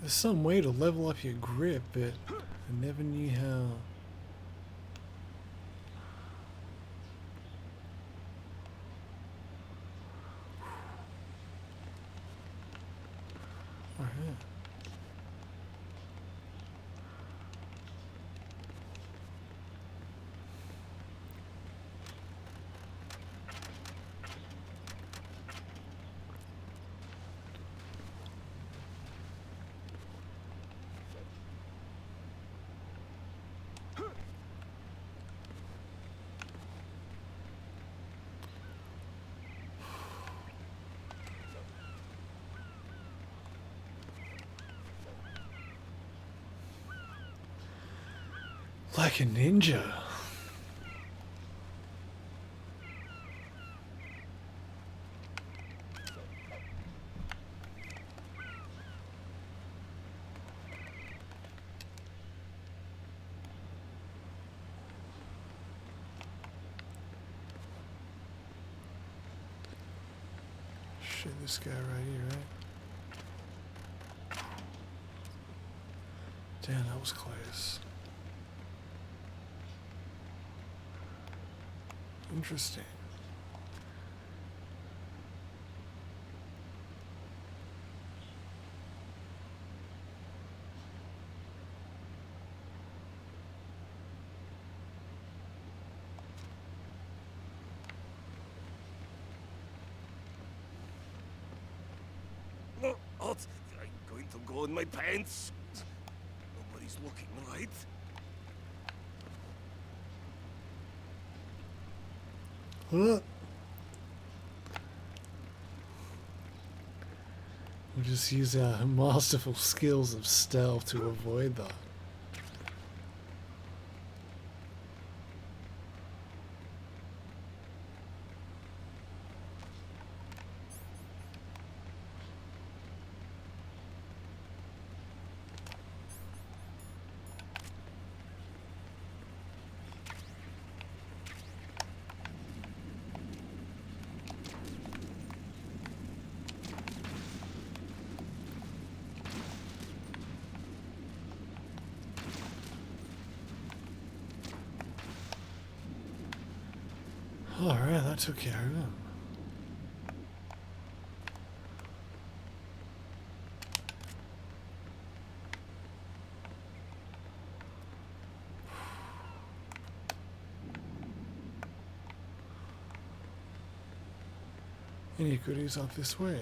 There's some way to level up your grip, but I never knew how. Alright. Like a ninja. Shit, this guy right here, right? Damn, that was close. Interesting. Oh, I'm going to go in my pants. Nobody's looking, right? We'll just use our masterful skills of stealth to avoid that. Alright, that took care of him. Any goodies up this way?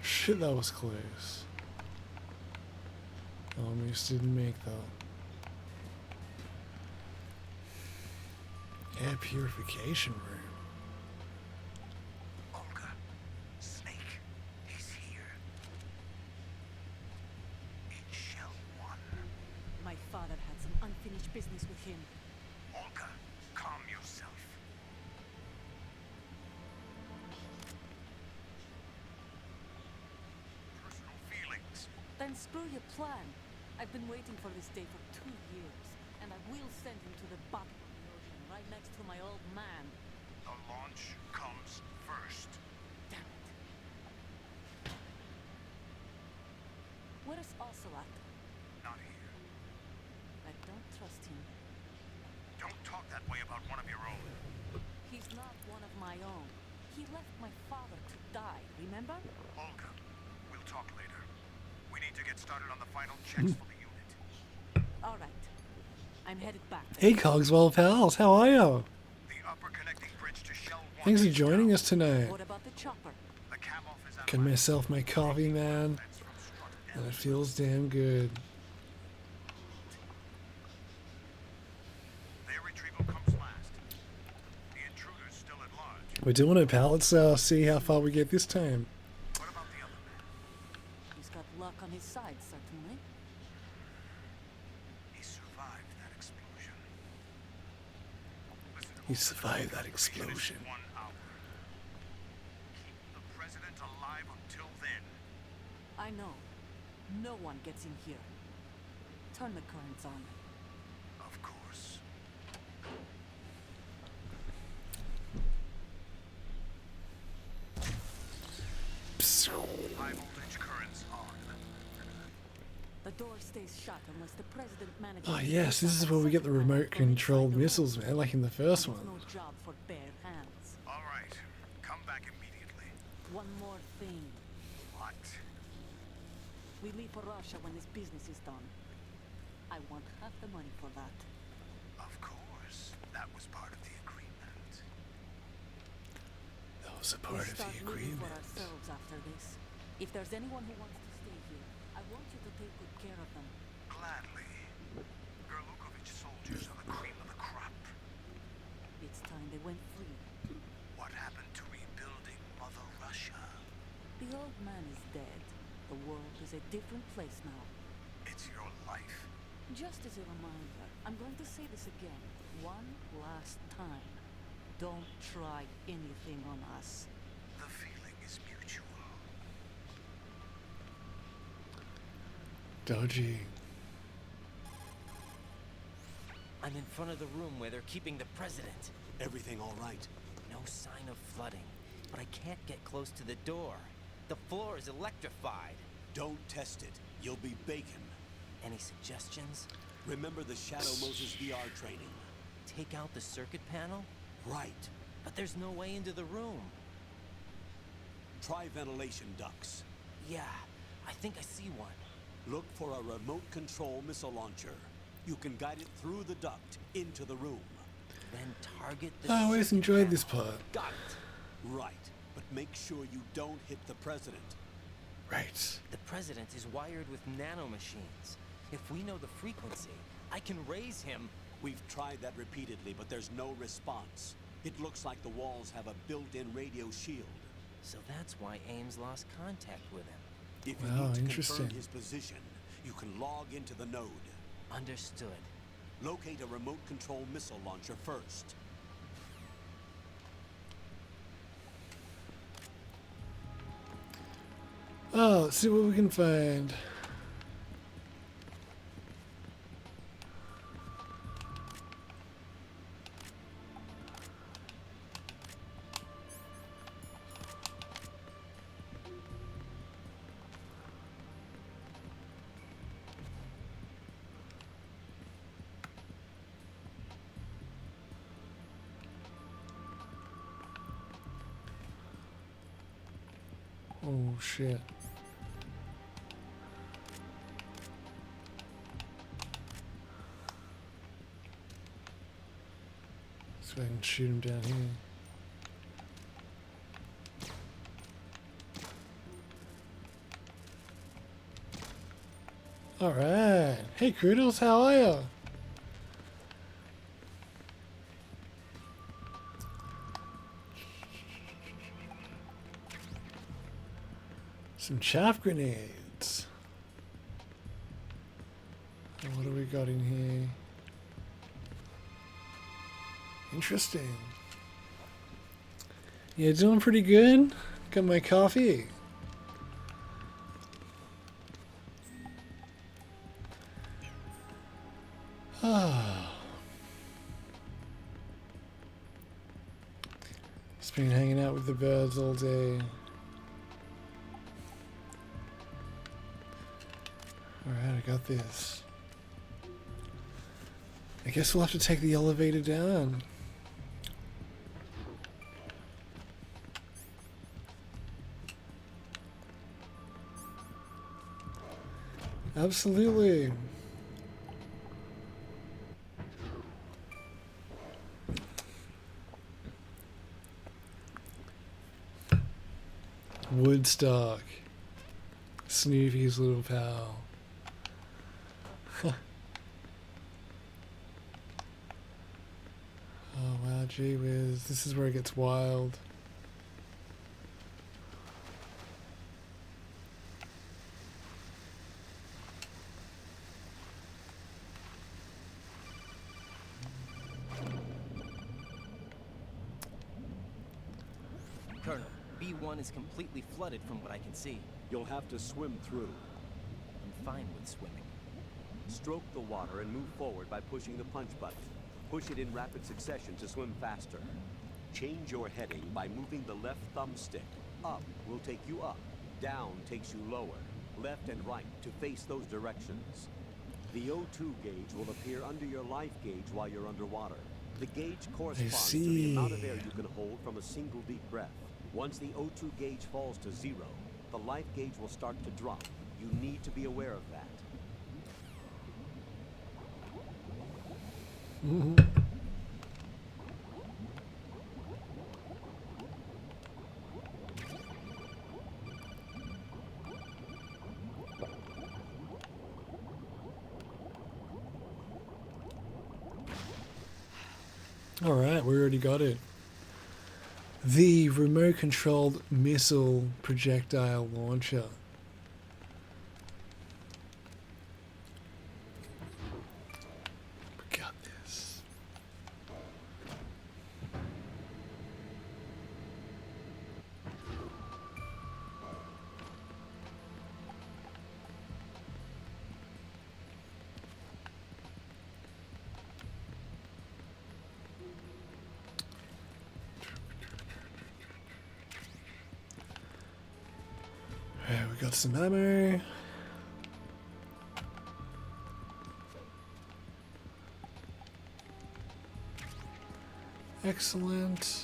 Shit, that was close. Almost didn't make that. Air purification room. Olga, Snake, he's here. In Shell 1. My father had some unfinished business with him. Olga, calm yourself. Personal feelings. Then screw your plan. I've been waiting for this day for 2 years, and I will send him to the bottom of the ocean, right next to my old man. The launch comes first. Damn it. Where is Ocelot? Not here. I don't trust him. Don't talk that way about one of your own. He's not one of my own. He left my father to die, remember? Olga, we'll talk later. We need to get started on the final checks for the unit. All right. I'm headed back. Hey Cogswell pals, how are you? The upper connecting bridge to Shell 1. Thanks for joining us tonight. What about the chopper? The cam off is out Got myself my coffee, man, and it feels damn good. Their retrieval comes last. The intruder's still at large. We're doing it, pal. Let's see how far we get this time. What about the other man? He's got luck on his side, certainly. He survived that explosion. Listen, He survived that Operation is explosion. 1 hour. Keep the president alive. survive until then. I know. No one gets in here. Turn the currents on. Of course. High voltage currents on. The door stays shut unless the president manages. Oh to yes, take this out is a where we get the second panel remote from inside controlled the missiles, room. man, like in the first It's one. no job for bare hands. All right. Come back immediately. One more thing. What? We leave for Russia when this business is done. I want half the money for that. Of course. That was part of the agreement. That was a We'll part of start the looking for agreement. ourselves after this. If there's anyone who wants to stay here, I want you to take good care of them. Gladly. Gerlukovich soldiers are the cream of the crop. It's time they went free. What happened to rebuilding Mother Russia? The old man is dead. The world is a different place now. It's your life. Just as a reminder, I'm going to say this again, one last time. Don't try anything on us. The feeling is mutual. Dodgy. I'm in front of the room where they're keeping the president. Everything all right? No sign of flooding, but I can't get close to the door. The floor is electrified. Don't test it. You'll be bacon. Any suggestions? Remember the Shadow Moses VR training? Take out the circuit panel? Right. But there's no way into the room. Try ventilation ducts. Yeah, I think I see one. Look for a remote control missile launcher. You can guide it through the duct into the room. Then target the Oh, I always circuit enjoyed panel. this part. Got it. Right. But make sure you don't hit the president. Right. The president is wired with nanomachines. If we know the frequency, I can raise him. We've tried that repeatedly, but there's no response. It looks like the walls have a built-in radio shield. So that's why Ames lost contact with him. If you Wow, need to interesting. confirm his position, you can log into the node. Understood. Locate a remote control missile launcher first. Oh, let's see what we can find. Oh shit. So I can shoot him down here. Alright. Hey Kroodles, how are ya? Some chaff grenades. And what do we got in here? Interesting. Yeah, doing pretty good. Got my coffee. Ah. Just been hanging out with the birds all day. Alright, I got this. I guess we'll have to take the elevator down. Absolutely. Woodstock. Snoopy's little pal. Oh wow, gee whiz. This is where it gets wild. Colonel, B1 is completely flooded from what I can see. You'll have to swim through. I'm fine with swimming. Stroke the water and move forward by pushing the punch button. Push it in rapid succession to swim faster. Change your heading by moving the left thumbstick. Up will take you up. Down takes you lower. Left and right to face those directions. The O2 gauge will appear under your life gauge while you're underwater. The gauge corresponds to the amount of air you can hold from a single deep breath. Once the O2 gauge falls to 0, the life gauge will start to drop. You need to be aware of that. Alright, we already got it. The remote-controlled missile projectile launcher. We got this. Alright, we got some ammo. Excellent.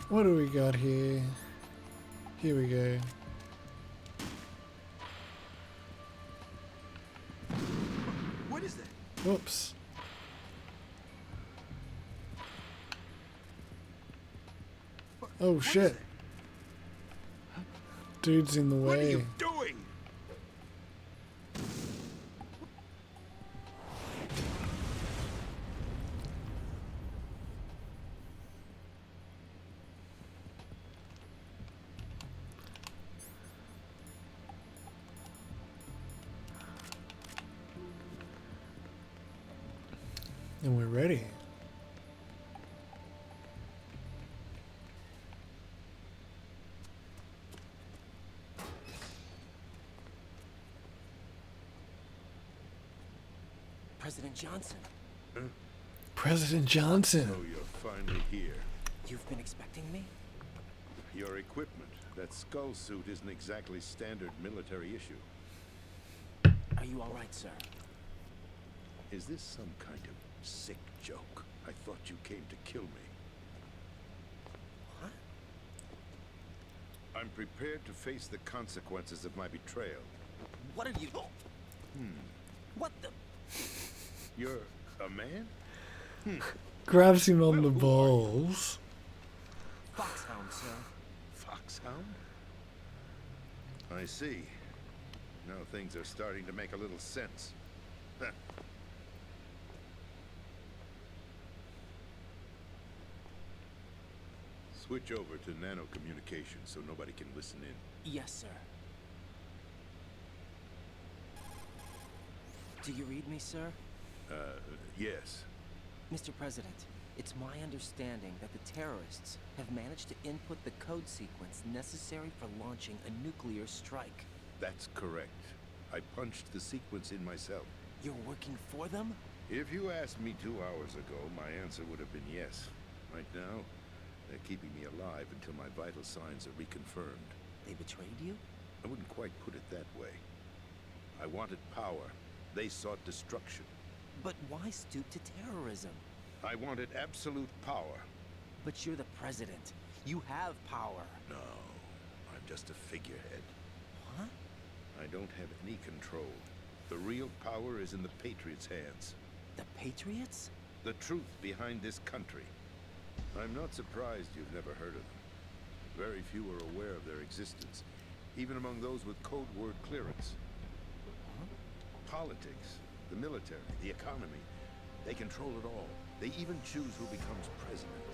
What do we got here? Here we go. What is that? Whoops. Oh What is shit. that? Dude's in the What are way. you doing? And we're ready. President Johnson, President Johnson. So you're finally here. you've been expecting me? Your equipment, that skull suit isn't exactly standard military issue. Are you all right, sir? Is this some kind of sick joke? I thought you came to kill me. What? I'm prepared to face the consequences of my betrayal. What are you... What the... You're a man? Grabs him on the balls. Foxhound, sir. Foxhound? I see. Now things are starting to make a little sense. Huh. Switch over to nano communication so nobody can listen in. Yes, sir. Do you read me, sir? Yes. Mr. President, it's my understanding that the terrorists have managed to input the code sequence necessary for launching a nuclear strike. That's correct. I punched the sequence in myself. You're working for them? If you asked me 2 hours ago, my answer would have been yes. Right now, they're keeping me alive until my vital signs are reconfirmed. They betrayed you? I wouldn't quite put it that way. I wanted power. They sought destruction. But why stoop to terrorism? I wanted absolute power. But you're the president. You have power. No, I'm just a figurehead. Huh? I don't have any control. The real power is in the Patriots' hands. The Patriots? The truth behind this country. I'm not surprised you've never heard of them. Very few are aware of their existence, even among those with code word clearance. Politics, the military, the economy, they control it all. They even choose who becomes president.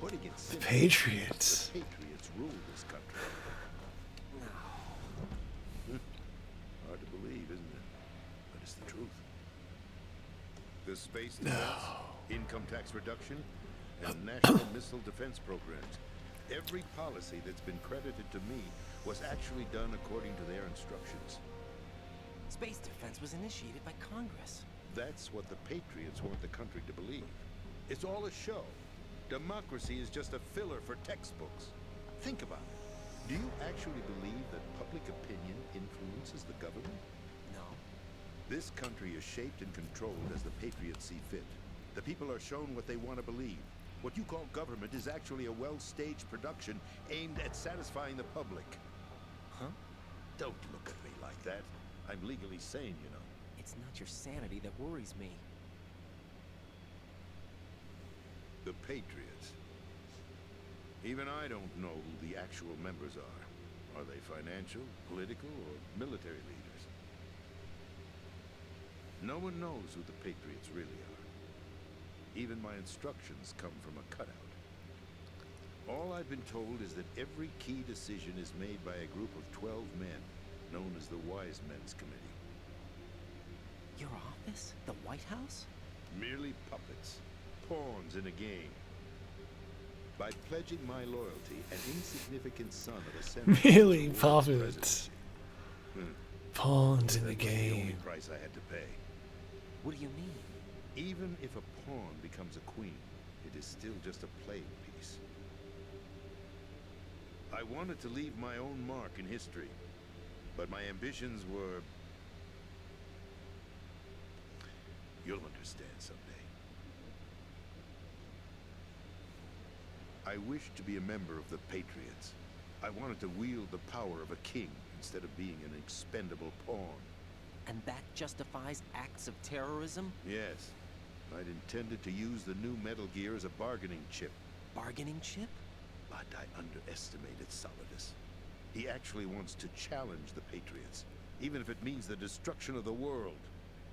Putting it The simply, Patriots. the Patriots rule this country. Hard to believe, isn't it? But it's the truth. The space defense, income tax reduction, and national missile defense programs. Every policy that's been credited to me was actually done according to their instructions. Space defense was initiated by Congress. That's what the Patriots want the country to believe. It's all a show. Democracy is just a filler for textbooks. Think about it. Do you actually believe that public opinion influences the government? No. This country is shaped and controlled as the Patriots see fit. The people are shown what they want to believe. What you call government is actually a well-staged production aimed at satisfying the public. Huh? Don't look at me like that. I'm legally sane, you know. It's not your sanity that worries me. The Patriots. Even I don't know who the actual members are. Are they financial, political, or military leaders? No one knows who the Patriots really are. Even my instructions come from a cutout. All I've been told is that every key decision is made by a group of 12 men, known as the Wise Men's Committee. Your office? The White House? Merely puppets, pawns in a game. By pledging my loyalty, an insignificant son of a senator Merely towards the puppets. presidency. Pawns in the That was the only game. price I had to pay. What do you mean? Even if a pawn becomes a queen, it is still just a playing piece. I wanted to leave my own mark in history, but my ambitions were... You'll understand someday. I wished to be a member of the Patriots. I wanted to wield the power of a king instead of being an expendable pawn. And that justifies acts of terrorism? Yes, I'd intended to use the new Metal Gear as a bargaining chip. Bargaining chip? But I underestimated Solidus. He actually wants to challenge the Patriots, even if it means the destruction of the world.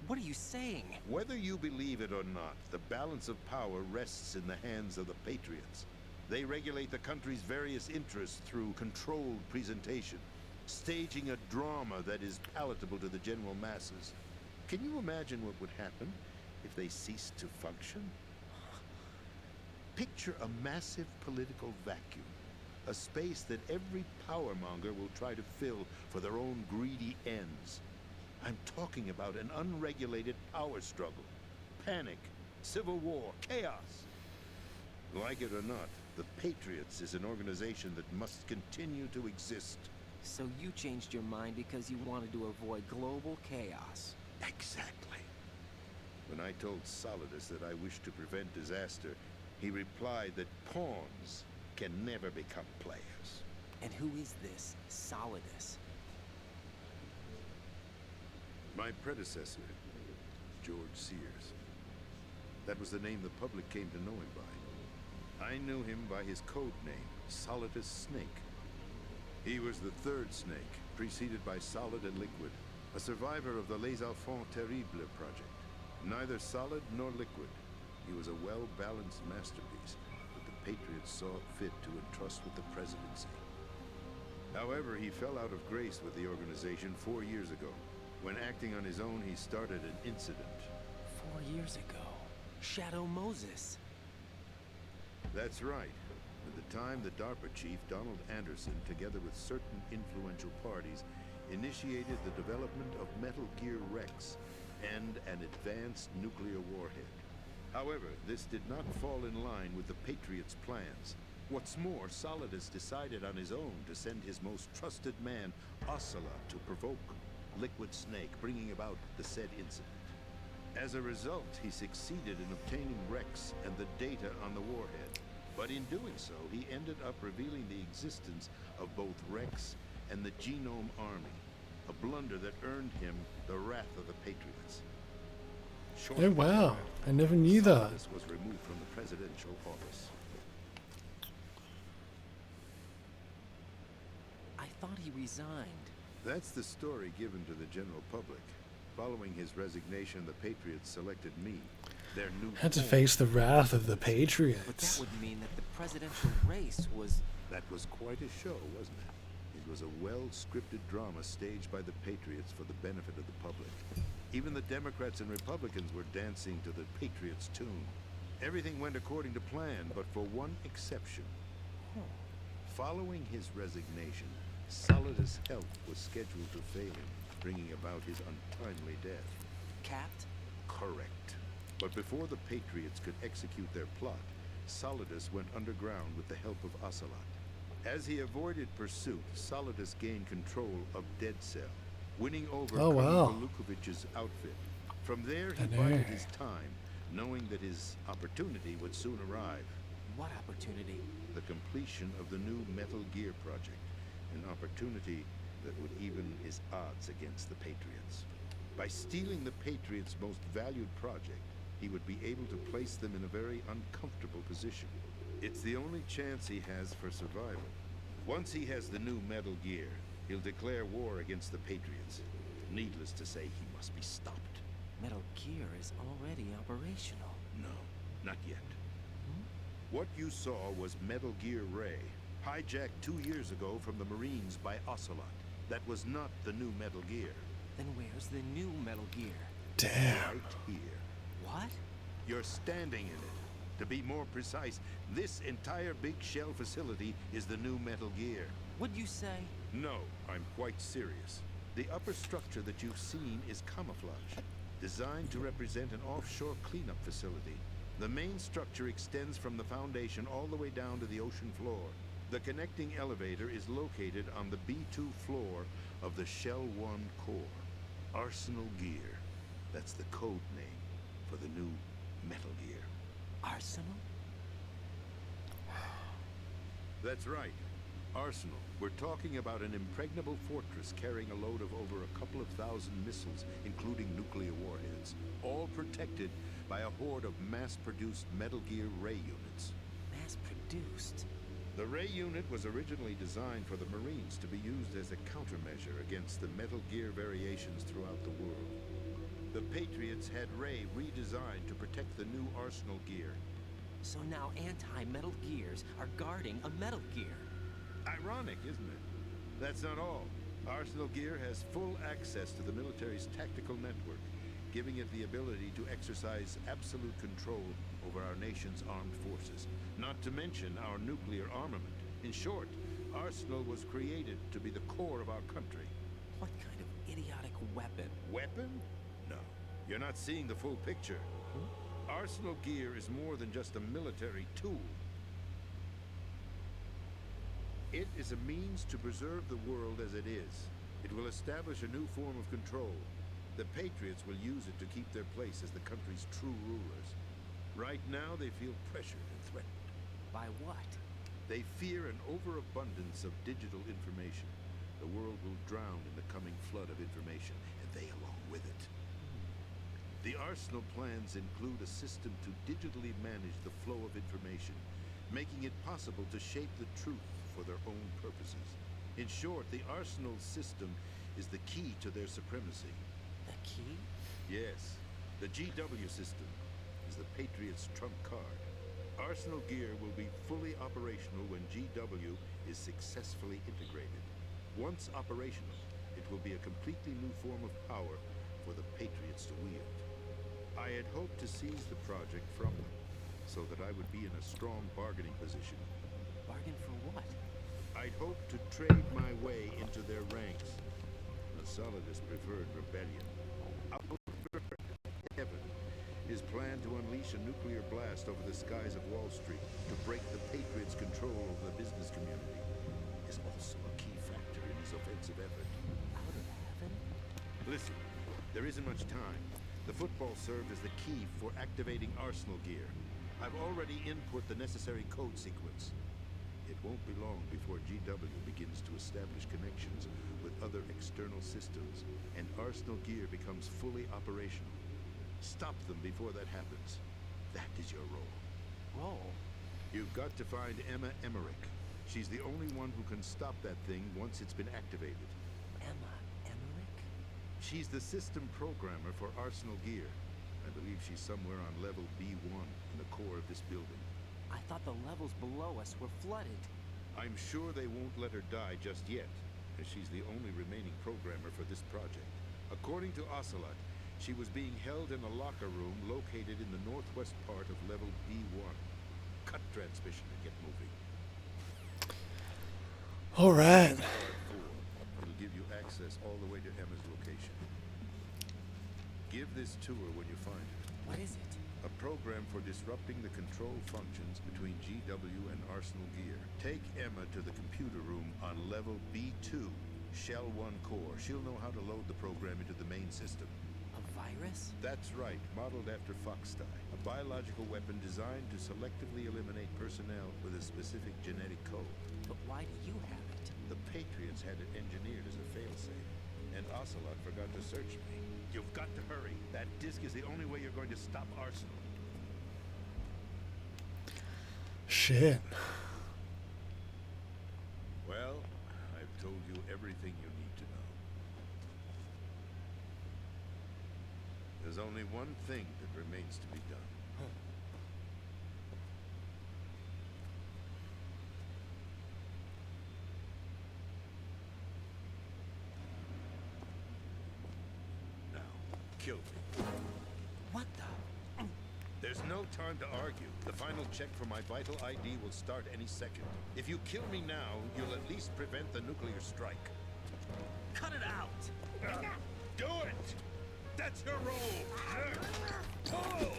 What are you saying? Whether you believe it or not, the balance of power rests in the hands of the Patriots. They regulate the country's various interests through controlled presentation, staging a drama that is palatable to the general masses. Can you imagine what would happen if they ceased to function? Picture a massive political vacuum, a space that every powermonger will try to fill for their own greedy ends. I'm talking about an unregulated power struggle, panic, civil war, chaos. Like it or not, the Patriots is an organization that must continue to exist. So you changed your mind because you wanted to avoid global chaos. Exactly. When I told Solidus that I wished to prevent disaster, he replied that pawns can never become players. And who is this Solidus? My predecessor, George Sears. That was the name the public came to know him by. I knew him by his code name, Solidus Snake. He was the third snake, preceded by Solid and Liquid, a survivor of the Les Enfants Terribles project. Neither solid nor liquid. He was a well-balanced masterpiece that the Patriots saw fit to entrust with the presidency. However, he fell out of grace with the organization 4 years ago. When acting on his own, he started an incident. 4 years ago. Shadow Moses. That's right. At the time, the DARPA chief, Donald Anderson, together with certain influential parties, initiated the development of Metal Gear Rex and an advanced nuclear warhead. However, this did not fall in line with the Patriots' plans. What's more, Solidus decided on his own to send his most trusted man, Ocelot, to provoke Liquid Snake, bringing about the said incident. As a result, he succeeded in obtaining Rex and the data on the warhead. But in doing so, he ended up revealing the existence of both Rex and the Genome Army, a blunder that earned him the wrath of the Patriots. Oh wow, I never knew that. Solidus was removed from the presidential office. I thought he resigned. That's the story given to the general public. Following his resignation, the Patriots selected me, their new Had to pawn. face the wrath of the But that Patriots. would mean that the presidential race was... That was quite a show, wasn't it? It was a well-scripted drama staged by the Patriots for the benefit of the public. Even the Democrats and Republicans were dancing to the Patriots' tune. Everything went according to plan, but for one exception. Following his resignation, Solidus' health was scheduled to fail him, bringing about his untimely death. Capped? Correct. But before the Patriots could execute their plot, Solidus went underground with the help of Ocelot. As he avoided pursuit, Solidus gained control of Dead Cell, winning over Oh, wow. Lukovic's outfit. From there, he An bided heir. his time, knowing that his opportunity would soon arrive. What opportunity? The completion of the new Metal Gear project, an opportunity that would even his odds against the Patriots. By stealing the Patriots' most valued project, he would be able to place them in a very uncomfortable position. It's the only chance he has for survival. Once he has the new Metal Gear, he'll declare war against the Patriots. Needless to say, he must be stopped. Metal Gear is already operational. No, not yet. What you saw was Metal Gear Ray, hijacked 2 years ago from the Marines by Ocelot. That was not the new Metal Gear. Then where's the new Metal Gear? Damn. Right here. What? You're standing in it. To be more precise, this entire big shell facility is the new Metal Gear. What'd you say? No, I'm quite serious. The upper structure that you've seen is camouflage, designed to represent an offshore cleanup facility. The main structure extends from the foundation all the way down to the ocean floor. The connecting elevator is located on the B2 floor of the Shell 1 core. Arsenal Gear. That's the code name for the new Metal Gear. Arsenal? That's right. Arsenal. We're talking about an impregnable fortress carrying a load of over a couple of thousand missiles, including nuclear warheads, all protected by a horde of mass-produced Metal Gear Ray units. Mass-produced? The Ray unit was originally designed for the Marines to be used as a countermeasure against the Metal Gear variations throughout the world. The Patriots had Ray redesigned to protect the new Arsenal Gear. So now anti-Metal Gears are guarding a Metal Gear. Ironic, isn't it? That's not all. Arsenal Gear has full access to the military's tactical network, giving it the ability to exercise absolute control over our nation's armed forces, not to mention our nuclear armament. In short, Arsenal was created to be the core of our country. What kind of idiotic weapon? Weapon? No. You're not seeing the full picture. Arsenal Gear is more than just a military tool. It is a means to preserve the world as it is. It will establish a new form of control. The Patriots will use it to keep their place as the country's true rulers. Right now, they feel pressured and threatened. By what? They fear an overabundance of digital information. The world will drown in the coming flood of information, and they along with it. The Arsenal plans include a system to digitally manage the flow of information, making it possible to shape the truth for their own purposes. In short, the Arsenal system is the key to their supremacy. The key? Yes, the GW system is the Patriots' trump card. Arsenal Gear will be fully operational when GW is successfully integrated. Once operational, it will be a completely new form of power for the Patriots to wield. I had hoped to seize the project from them, so that I would be in a strong bargaining position. Bargain for what? I'd hoped to trade my way into their ranks. The Solidus preferred rebellion. Outer heaven, his plan to unleash a nuclear blast over the skies of Wall Street to break the Patriots' control over the business community is also a key factor in his offensive effort. Out of heaven? Listen, there isn't much time. The football served as the key for activating Arsenal Gear. I've already input the necessary code sequence. It won't be long before GW begins to establish connections with other external systems, and Arsenal Gear becomes fully operational. Stop them before that happens. That is your role. Role? You've got to find Emma Emmerich. She's the only one who can stop that thing once it's been activated. Emma Emmerich? She's the system programmer for Arsenal Gear. I believe she's somewhere on level B1 in the core of this building. I thought the levels below us were flooded. I'm sure they won't let her die just yet, as she's the only remaining programmer for this project. According to Ocelot, She was being held in a locker room located in the northwest part of level B1. Cut transmission and get moving. All right. It'll give you access all the way to Emma's location. Give this to her when you find her. What is it? A program for disrupting the control functions between GW and Arsenal Gear. Take Emma to the computer room on level B2, Shell 1 core. She'll know how to load the program into the main system. A virus? That's right, modeled after Foxdie. A biological weapon designed to selectively eliminate personnel with a specific genetic code. But why do you have it? The Patriots had it engineered as a failsafe, and Ocelot forgot to search me. You've got to hurry. That disk is the only way you're going to stop Arsenal. Shit. Well, I've told you everything you need to know. There's only one thing that remains to be done. Now, kill me. What the? There's no time to argue. The final check for my vital ID will start any second. If you kill me now, you'll at least prevent the nuclear strike. Cut it out! Do it! That's your role! Pull!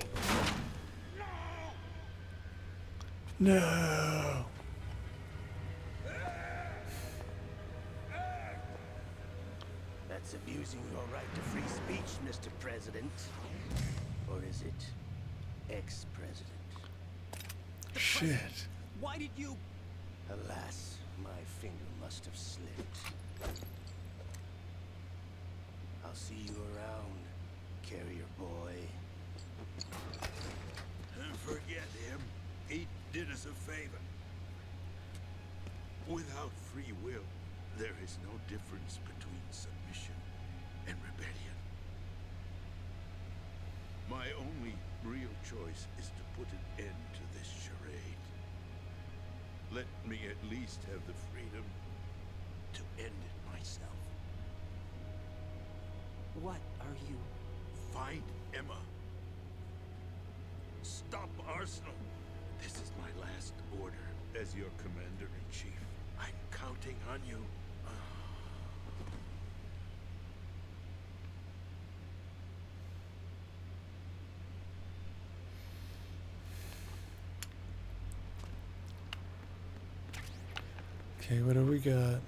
No. That's abusing your right to free speech, Mr. President. Or is it ex-president? Shit. Why did you... Alas, my finger must have slipped. I'll see you around, carrier boy. Forget him. He did us a favor. Without free will, there is no difference between submission and rebellion. My only real choice is to put an end to this charade. Let me at least have the freedom to end it myself. What are you... Find Emma. Stop Arsenal. This is my last order as your commander-in-chief. I'm counting on you. Okay, what do we got?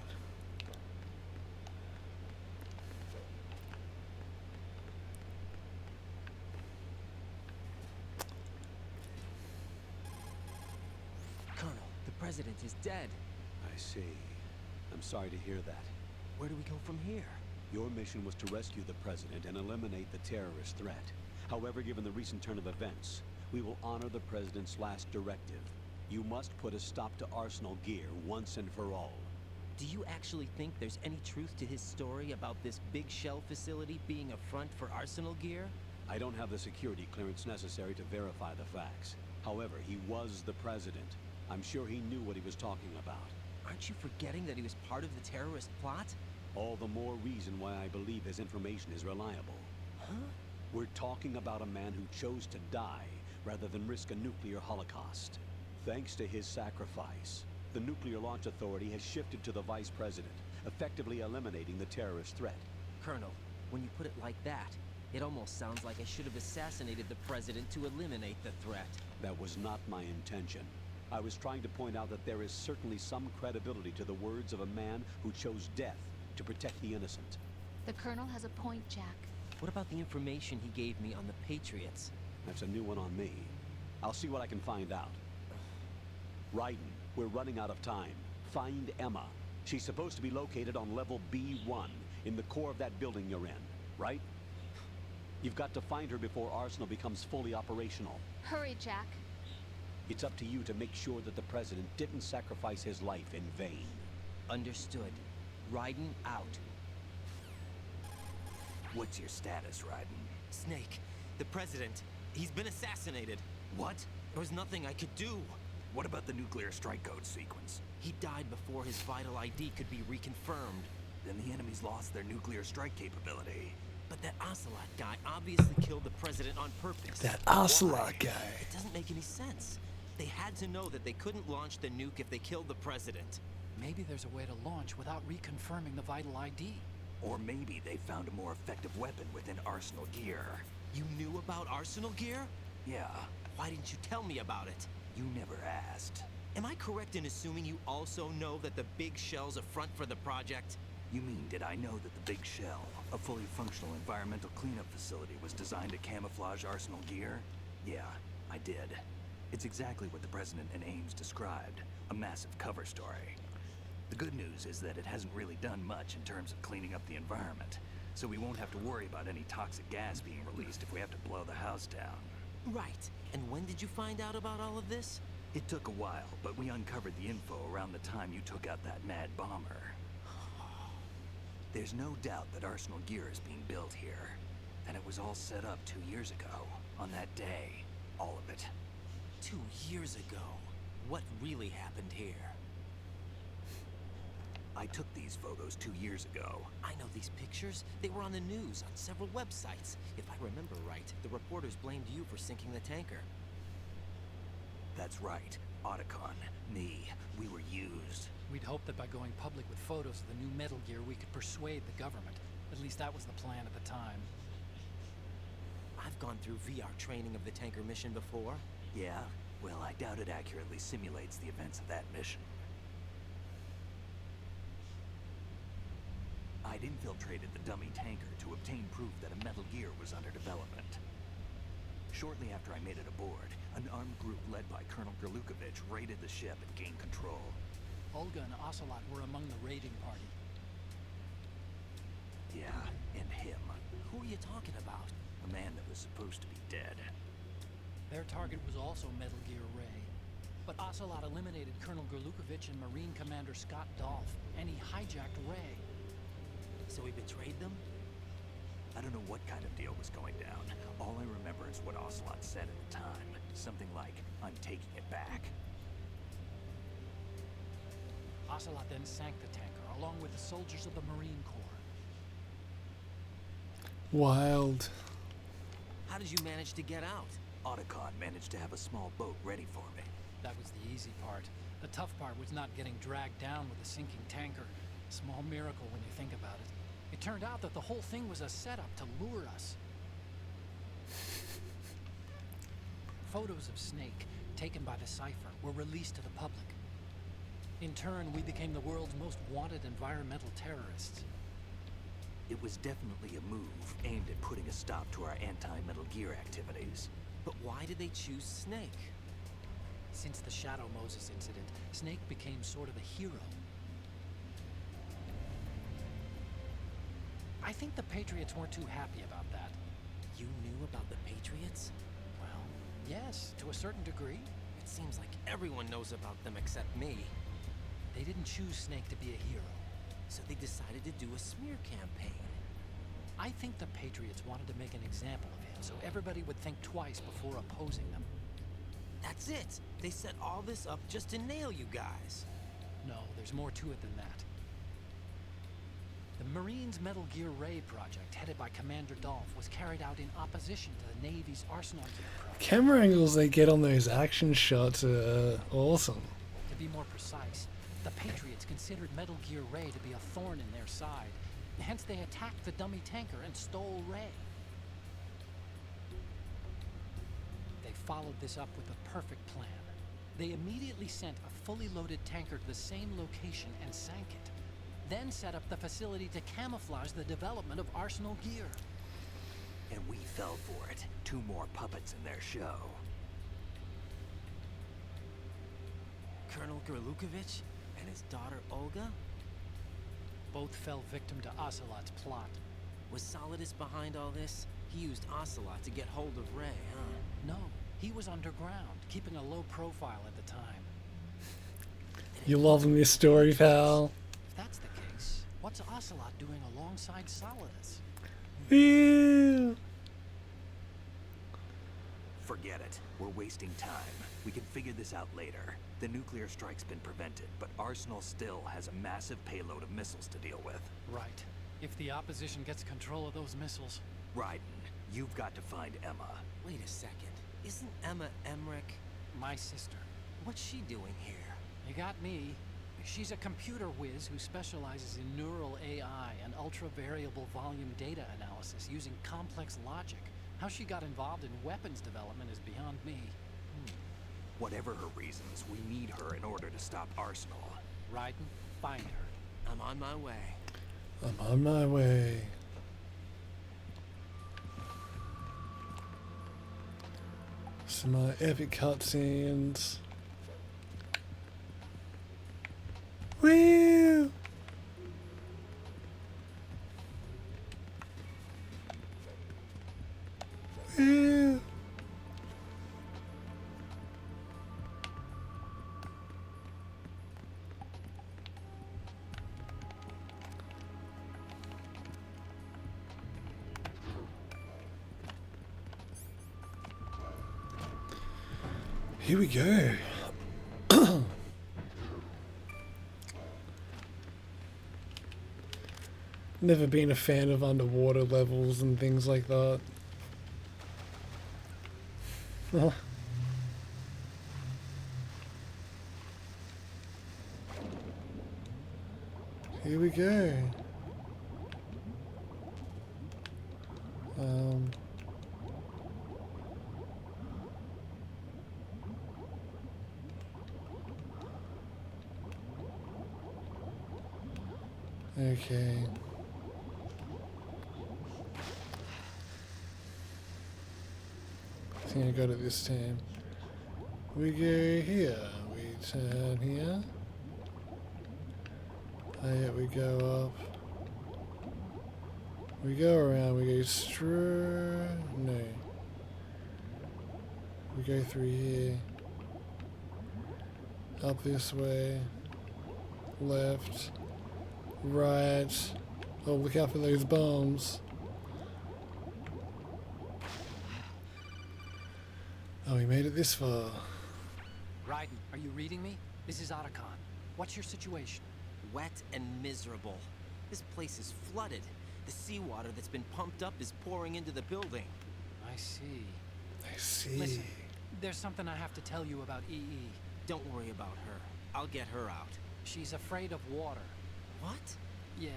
Colonel, the president is dead. I see. I'm sorry to hear that. Where do we go from here? Your mission was to rescue the president and eliminate the terrorist threat. However, given the recent turn of events, we will honor the president's last directive. You must put a stop to Arsenal Gear once and for all. Do you actually think there's any truth to his story about this big shell facility being a front for Arsenal Gear? I don't have the security clearance necessary to verify the facts. However, he was the president. I'm sure he knew what he was talking about. Aren't you forgetting that he was part of the terrorist plot? All the more reason why I believe his information is reliable. Huh? We're talking about a man who chose to die rather than risk a nuclear holocaust. Thanks to his sacrifice, the Nuclear Launch Authority has shifted to the vice president, effectively eliminating the terrorist threat. Colonel, when you put it like that, it almost sounds like I should have assassinated the president to eliminate the threat. That was not my intention. I was trying to point out that there is certainly some credibility to the words of a man who chose death to protect the innocent. The Colonel has a point, Jack. What about the information he gave me on the Patriots? That's a new one on me. I'll see what I can find out. Raiden, we're running out of time. Find Emma. She's supposed to be located on level B1, in the core of that building you're in, right? You've got to find her before Arsenal becomes fully operational. Hurry, Jack. It's up to you to make sure that the president didn't sacrifice his life in vain. Understood. Raiden out. What's your status, Raiden? Snake, the president, he's been assassinated. What? There was nothing I could do. What about the nuclear strike code sequence? He died before his vital ID could be reconfirmed. Then the enemy's lost their nuclear strike capability. But that Ocelot guy obviously killed the president on purpose. That Why? Ocelot guy. It doesn't make any sense. They had to know that they couldn't launch the nuke if they killed the president. Maybe there's a way to launch without reconfirming the vital ID. Or maybe they found a more effective weapon within Arsenal gear. You knew about Arsenal gear? Yeah, Why didn't you tell me about it? you never asked. Am I correct in assuming you also know that the big shell's a front for the project? You mean, did I know that the Big Shell, a fully functional environmental cleanup facility, was designed to camouflage Arsenal gear? Yeah, I did. It's exactly what the President and Ames described, a massive cover story. The good news is that it hasn't really done much in terms of cleaning up the environment, so we won't have to worry about any toxic gas being released if we have to blow the house down. Right. And when did you find out about all of this? It took a while, but we uncovered the info around the time you took out that mad bomber. There's no doubt that Arsenal gear is being built here, and it was all set up 2 years ago, on that day. All of it. 2 years ago. What really happened here? I took these photos 2 years ago. I know these pictures. They were on the news, on several websites. If I remember right, the reporters blamed you for sinking the tanker. That's right. Otacon, me, we were used. We'd hoped that by going public with photos of the new Metal Gear, we could persuade the government. At least that was the plan at the time. I've gone through VR training of the tanker mission before. Yeah? Well, I doubt it accurately simulates the events of that mission. I'd infiltrated the dummy tanker to obtain proof that a Metal Gear was under development. Shortly after I made it aboard, an armed group led by Colonel Gerlukovich raided the ship and gained control. Olga and Ocelot were among the raiding party. Yeah, and him. Who are you talking about? A man that was supposed to be dead. Their target was also Metal Gear Ray. But Ocelot eliminated Colonel Gerlukovich and Marine Commander Scott Dolph, and he hijacked Ray. So he betrayed them? I don't know what kind of deal was going down. All I remember is what Ocelot said at the time. Something like, I'm taking it back. Ocelot then sank the tanker, along with the soldiers of the Marine Corps. Wild. How did you manage to get out? Otacon managed to have a small boat ready for me. That was the easy part. The tough part was not getting dragged down with a sinking tanker. Small miracle when you think about it. It turned out that the whole thing was a setup to lure us. Photos of Snake, taken by the Cypher, were released to the public. In turn, we became the world's most wanted environmental terrorists. It was definitely a move aimed at putting a stop to our anti-Metal Gear activities. But why did they choose Snake? Since the Shadow Moses incident, Snake became sort of a hero. I think the Patriots weren't too happy about that. You knew about the Patriots? Well, yes, to a certain degree. It seems like everyone knows about them except me. They didn't choose Snake to be a hero. So they decided to do a smear campaign. I think the Patriots wanted to make an example of him so everybody would think twice before opposing them. That's it! They set all this up just to nail you guys. No, there's more to it than that. The Marines' Metal Gear Ray project, headed by Commander Dolph, was carried out in opposition to the Navy's Arsenal Gear project. Camera angles they get on those action shots are awesome. To be more precise, the Patriots considered Metal Gear Ray to be a thorn in their side. Hence, they attacked the dummy tanker and stole Ray. They followed this up with a perfect plan. They immediately sent a fully loaded tanker to the same location and sank it. Then set up the facility to camouflage the development of Arsenal gear. And we fell for it. 2 more puppets in their show. Colonel Gerlukovich and his daughter Olga? Both fell victim to Ocelot's plot. Was Solidus behind all this? He used Ocelot to get hold of Ray, huh? No, he was underground, keeping a low profile at the time. You loving this story, pal? If that's the case, what's Ocelot doing alongside Solidus? Ew. Forget it. We're wasting time. We can figure this out later. The nuclear strike's been prevented, but Arsenal still has a massive payload of missiles to deal with. Right. If the opposition gets control of those missiles. Raiden, you've got to find Emma. Wait a second. Isn't Emma Emmerich My sister. what's she doing here? You got me. She's a computer whiz who specializes in neural AI and ultra-variable volume data analysis using complex logic. How she got involved in weapons development is beyond me. Whatever her reasons, we need her in order to stop Arsenal. Raiden, find her. I'm on my way. I'm on my way. Some more epic cutscenes. Woo! Woo! Here we go. Never been a fan of underwater levels and things like that. Here we go. Okay. I think I got it this time. We go here. We turn here. Oh yeah, we go up. We go around. We go straight. No. We go through here. Up this way. Left. Right. Oh, look out for those bombs. Oh, we made it this far. Raiden, are you reading me? This is Otacon. What's your situation? Wet and miserable. This place is flooded. The seawater that's been pumped up is pouring into the building. I see. I see. Listen, there's something I have to tell you about EE. Don't worry about her. I'll get her out. She's afraid of water. What? Yeah.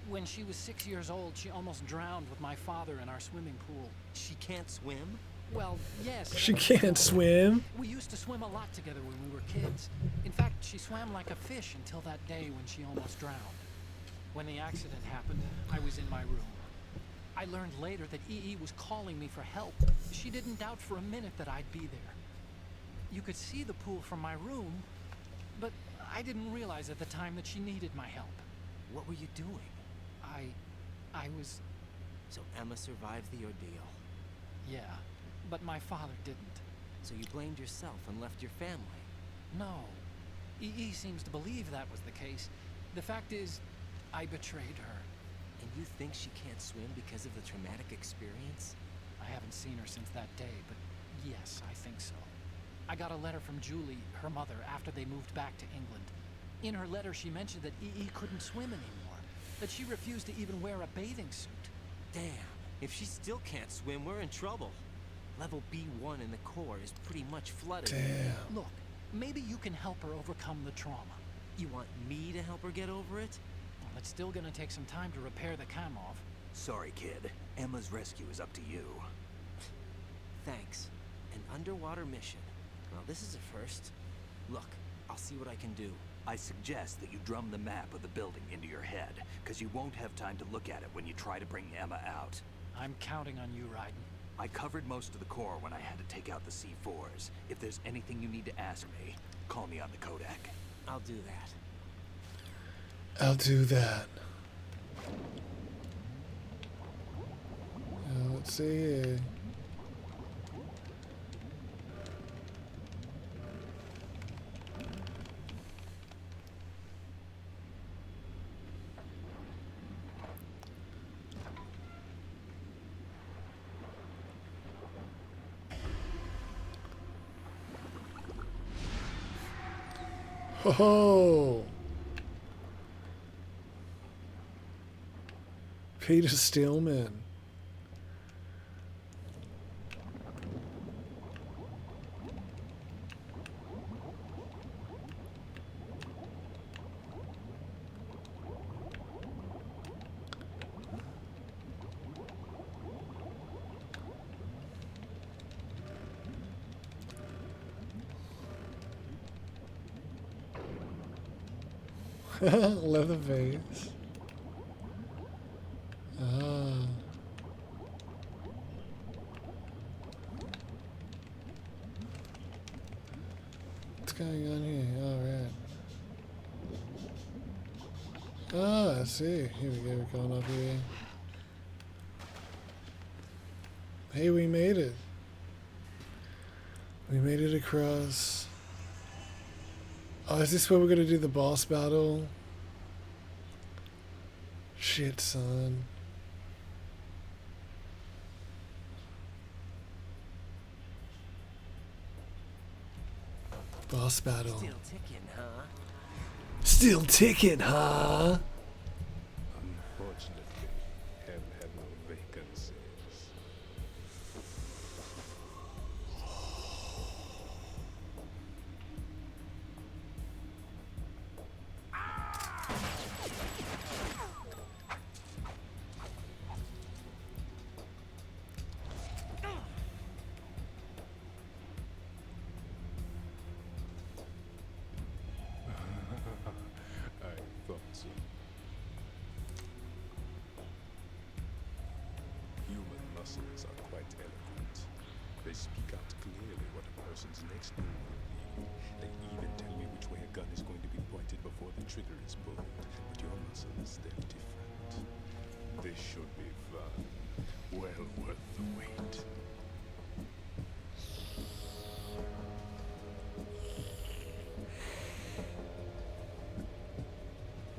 When she was 6 years old, she almost drowned with my father in our swimming pool. She can't swim? Well, yes. She can't swim. We used to swim a lot together when we were kids. In fact, she swam like a fish until that day when she almost drowned. When the accident happened, I was in my room. I learned later that EE was calling me for help. She didn't doubt for a minute that I'd be there. You could see the pool from my room, but I didn't realize at the time that she needed my help. What were you doing? I was... So Emma survived the ordeal. Yeah, but my father didn't. So you blamed yourself and left your family? No. EE seems to believe that was the case. The fact is, I betrayed her. And you think she can't swim because of the traumatic experience? I haven't seen her since that day, but yes, I think so. I got a letter from Julie, her mother, after they moved back to England. In her letter, she mentioned that EE couldn't swim anymore, that she refused to even wear a bathing suit. Damn, if she still can't swim, we're in trouble. Level B1 in the core is pretty much flooded. Damn. Look, maybe you can help her overcome the trauma. You want me to help her get over it? Well, it's still gonna take some time to repair the Kamov. Sorry, kid. Emma's rescue is up to you. Thanks. An underwater mission. Well, this is a first. Look, I'll see what I can do. I suggest that you drum the map of the building into your head, because you won't have time to look at it when you try to bring Emma out. I'm counting on you, Raiden. I covered most of the core when I had to take out the C4s. If there's anything you need to ask me, call me on the Kodak. I'll do that. I'll do that. Let's see here. Ho ho! Peter Stillman. Leatherface. Ah. What's going on here? All right. Ah, I see. Here we go. We're going up here. Hey, we made it. We made it across. Oh, is this where we're gonna do the boss battle? Shit, son. Boss battle. Still ticking, huh? Still ticking, huh? Unfortunately, hell had no vacancies. I thought so. Human muscles are quite eloquent. They speak out clearly what a person's next move will be. They even tell you which way a gun is going to be pointed before the trigger is pulled. But your muscles, they're different. This should be fun. Well worth the wait.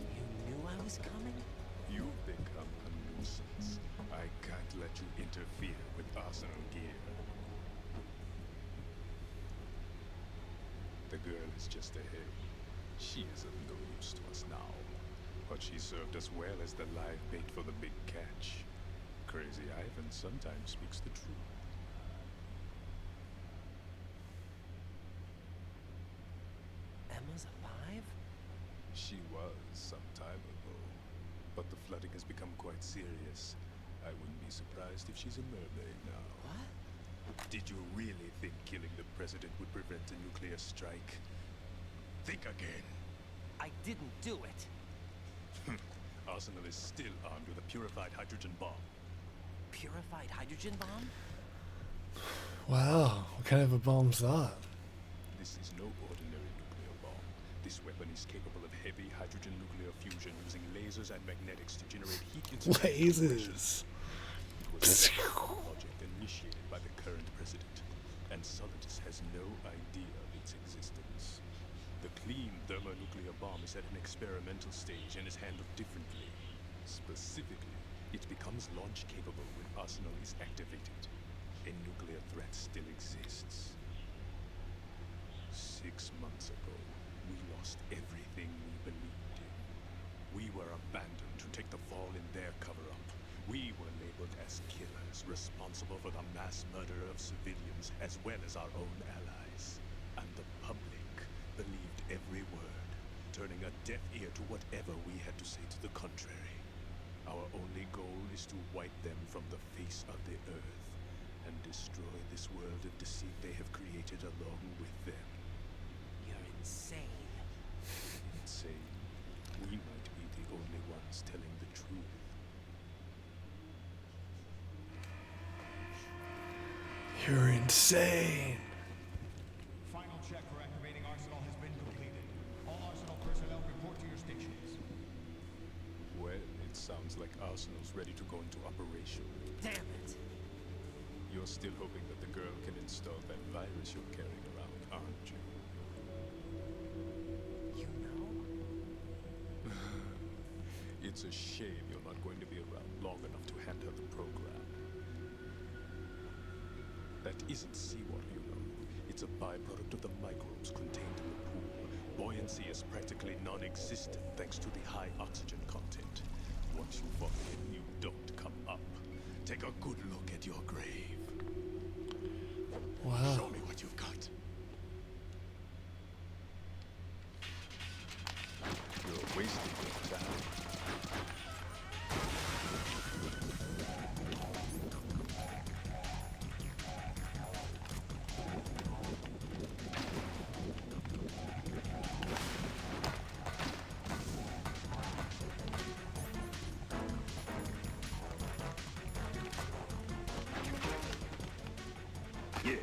You knew I was coming? You've become a nuisance. I can't let you interfere with arsenal gear. The girl is just ahead. She is of no use to us now. But she served us well as the live bait for the big catch. Crazy Ivan sometimes speaks the truth. Emma's alive? She was some time ago. But the flooding has become quite serious. I wouldn't be surprised if she's a mermaid now. What? Did you really think killing the president would prevent a nuclear strike? Think again. I didn't do it. Arsenal is still armed with a purified hydrogen bomb. Purified hydrogen bomb? Wow, what kind of a bomb's that? This is no ordinary nuclear bomb. This weapon is capable of heavy hydrogen nuclear fusion using lasers and magnetics to generate heat Lasers. It was a project initiated by the current president, and Solidus has no idea of its existence. The clean thermonuclear bomb is at an experimental stage and is handled differently. Specifically, it becomes launch capable when Arsenal is activated. A nuclear threat still exists. 6 months ago, we lost everything we believed in. We were abandoned to take the fall in their cover-up. We were labeled as killers, responsible for the mass murder of civilians as well as our own allies. And the public believed every word, turning a deaf ear to whatever we had to say to the contrary. Our only goal is to wipe them from the face of the earth and destroy this world of deceit they have created along with them. You're insane. Insane. We might be the only ones telling the truth. You're insane. Final check for activating Arsenal has been completed. All Arsenal personnel report to your stations. Well, it sounds like Arsenal's ready to go into operation. Damn it! You're still hoping that the girl can install that virus you're carrying around, aren't you? You know? It's a shame you're not going to be around long enough to hand her the program. That isn't seawater, you know. It's a byproduct of the microbes contained in the pool. Buoyancy is practically non-existent thanks to the high oxygen content. once you fall in, you don't come up. Take a good look at your grave. Wow. Show me what you've got. You're wasting your time. Yeah.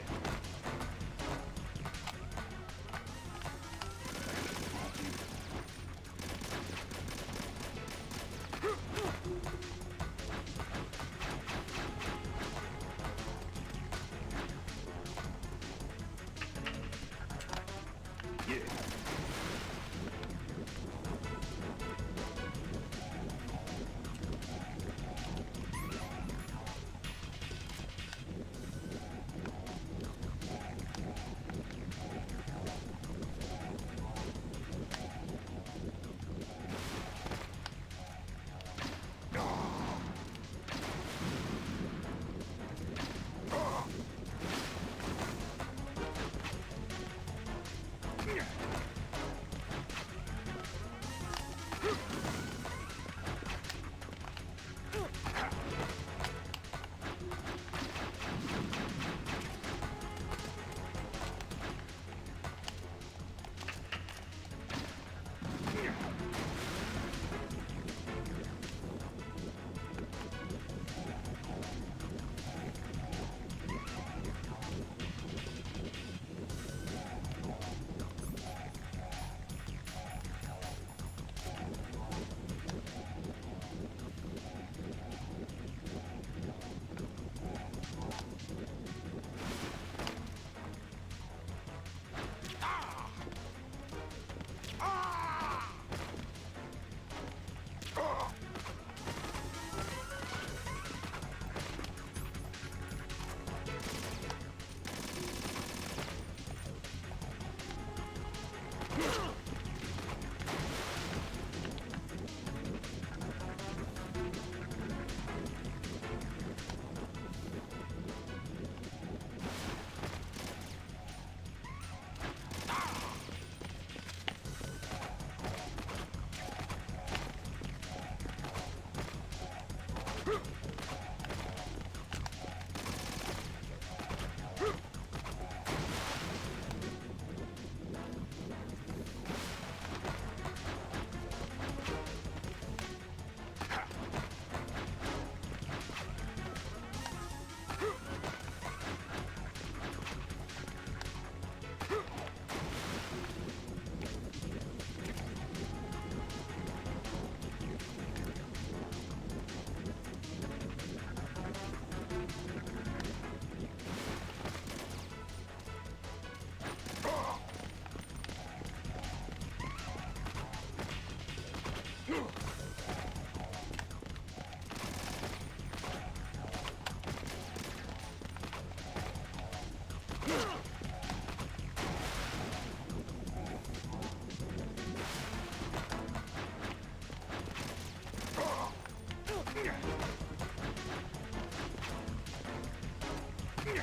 Yeah.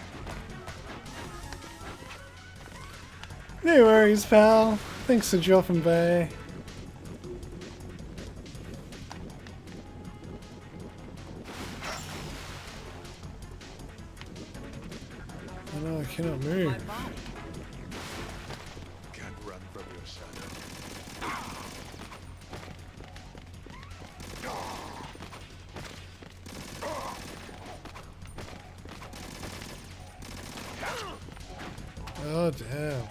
No worries, pal. Thanks for dropping by. Oh no, I cannot move. Can't run from your shadow. Oh damn.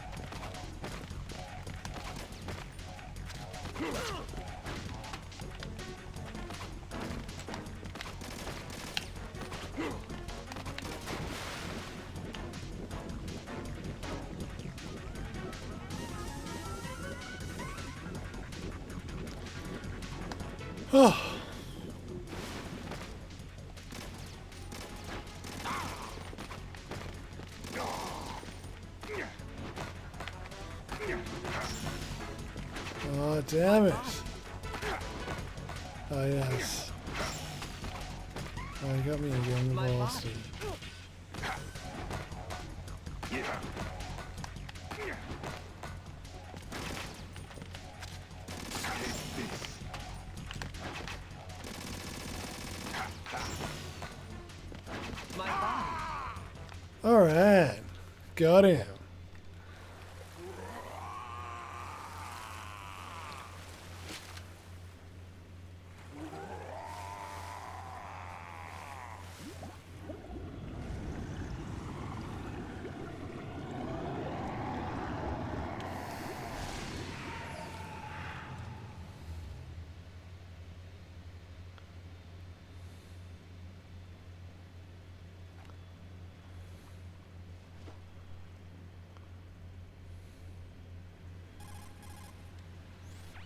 Oh. Oh, damn it. Oh, yes. Oh, you got me again, the My boss. body. My body. Alright. Got him.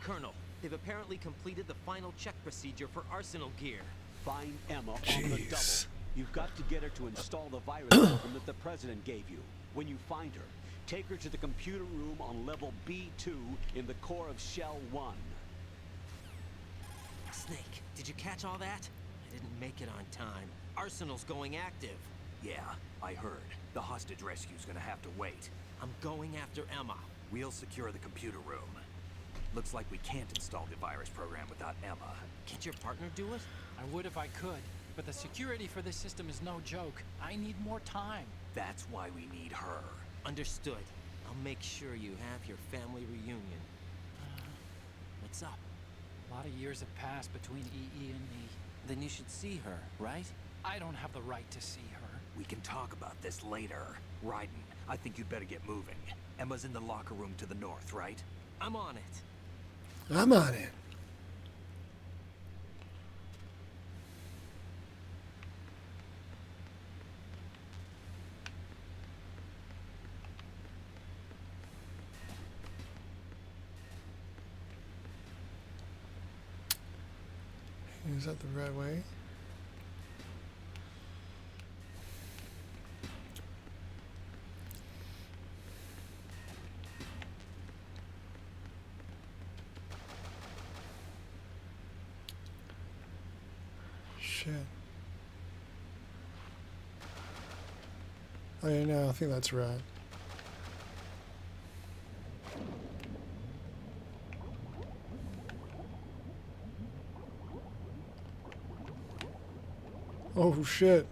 Colonel, they've apparently completed the final check procedure for arsenal gear. Find Emma on the double. Jeez. You've got to get her to install the virus program that the president gave you. When you find her, take her to the computer room on level B2 in the core of Shell 1. Snake, did you catch all that? I didn't make it on time. Arsenal's going active. Yeah, I heard. The hostage rescue's gonna have to wait. I'm going after Emma. We'll secure the computer room. Looks like we can't install the virus program without Emma. Can't your partner do it? I would if I could, but the security for this system is no joke. I need more time. That's why we need her. Understood. I'll make sure you have your family reunion. What's up? A lot of years have passed between EE and me. Then you should see her, right? I don't have the right to see her. We can talk about this later. Raiden, I think you'd better get moving. Emma's in the locker room to the north, right? I'm on it. I'm on it. Is that the right way? Shit. Oh yeah, no, I think that's right. Oh shit.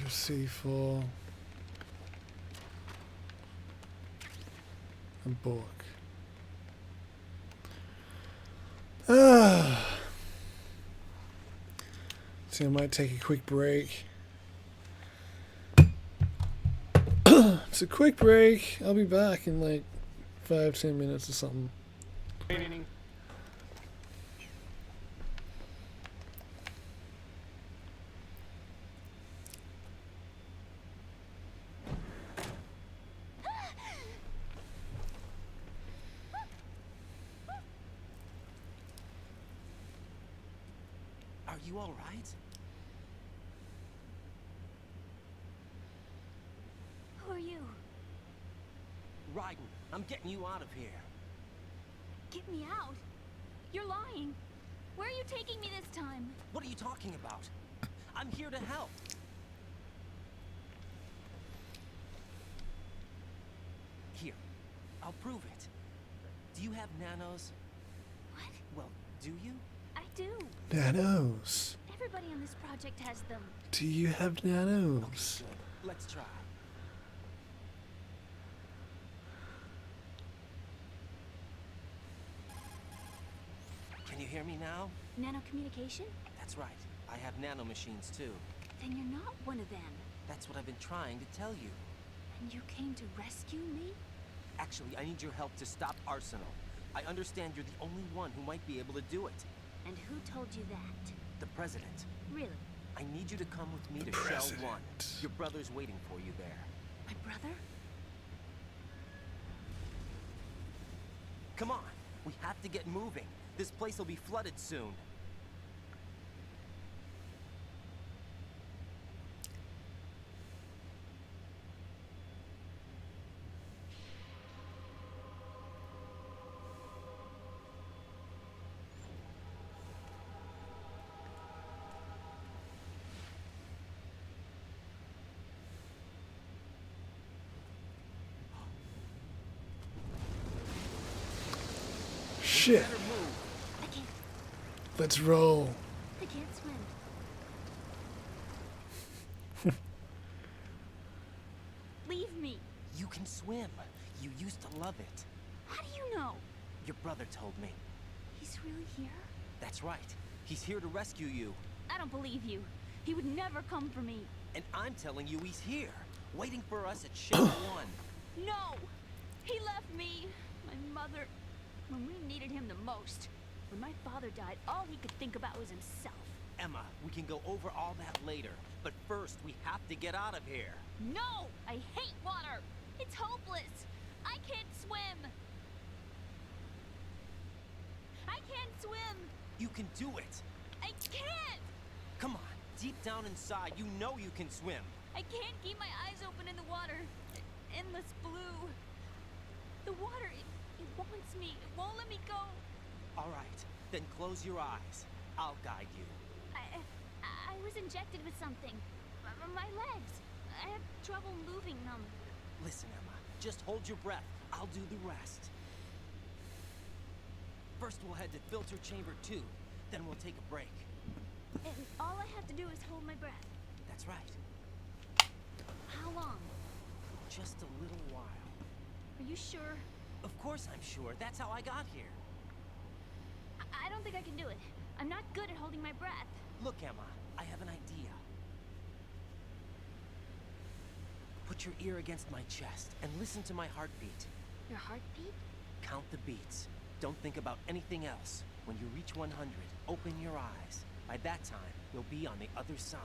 C4. A book. So I might take a quick break. It's a quick break. I'll be back in like 5-10 minutes or something. Are you all right? Who are you? Raiden, I'm getting you out of here. Get me out. You're lying. Where are you taking me this time? What are you talking about? I'm here to help. Here, I'll prove it. Do you have nanos? What? Well, do you? I do. Nanos. Everybody on this project has them. Do you have nanos? Good. Let's try. Can you hear me now? Nano communication? That's right. I have nano machines too. Then you're not one of them. That's what I've been trying to tell you. And you came to rescue me? Actually, I need your help to stop Arsenal. I understand you're the only one who might be able to do it. And who told you that? The President. Really? I need you to come with me to Shell 1. Your brother's waiting for you there. My brother? Come on, we have to get moving. This place will be flooded soon. Shit. I can't. Let's roll. I can't swim. Leave me. You can swim. You used to love it. How do you know? Your brother told me. He's really here? That's right. He's here to rescue you. I don't believe you. He would never come for me. And I'm telling you he's here, waiting for us at Shell 1. No! He left me. My mother. When we needed him the most. When my father died, all he could think about was himself. Emma, we can go over all that later. But first, we have to get out of here. No! I hate water! It's hopeless! I can't swim! I can't swim! You can do it. I can't! Come on, deep down inside, you know you can swim. I can't keep my eyes open in the water. Endless blue. The water, it wants me. It won't let me go. All right, then close your eyes. I'll guide you. I was injected with something. My legs. I have trouble moving them. Listen, Emma, just hold your breath. I'll do the rest. First, we'll head to filter chamber 2. Then we'll take a break. And all I have to do is hold my breath. That's right. How long? Just a little while. Are you sure? Of course I'm sure. That's how I got here. I don't think I can do it. I'm not good at holding my breath. Look, Emma, I have an idea. Put your ear against my chest and listen to my heartbeat. Your heartbeat? Count the beats. Don't think about anything else. When you reach 100, open your eyes. By that time, you'll be on the other side.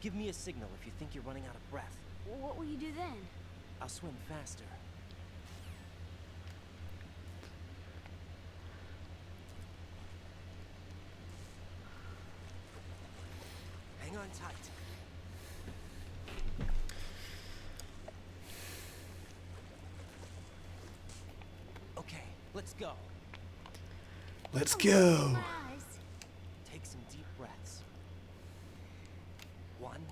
Give me a signal if you think you're running out of breath. What will you do then? I'll swim faster. Hang on tight. Okay, let's go. Let's go. Take some deep breaths. 1,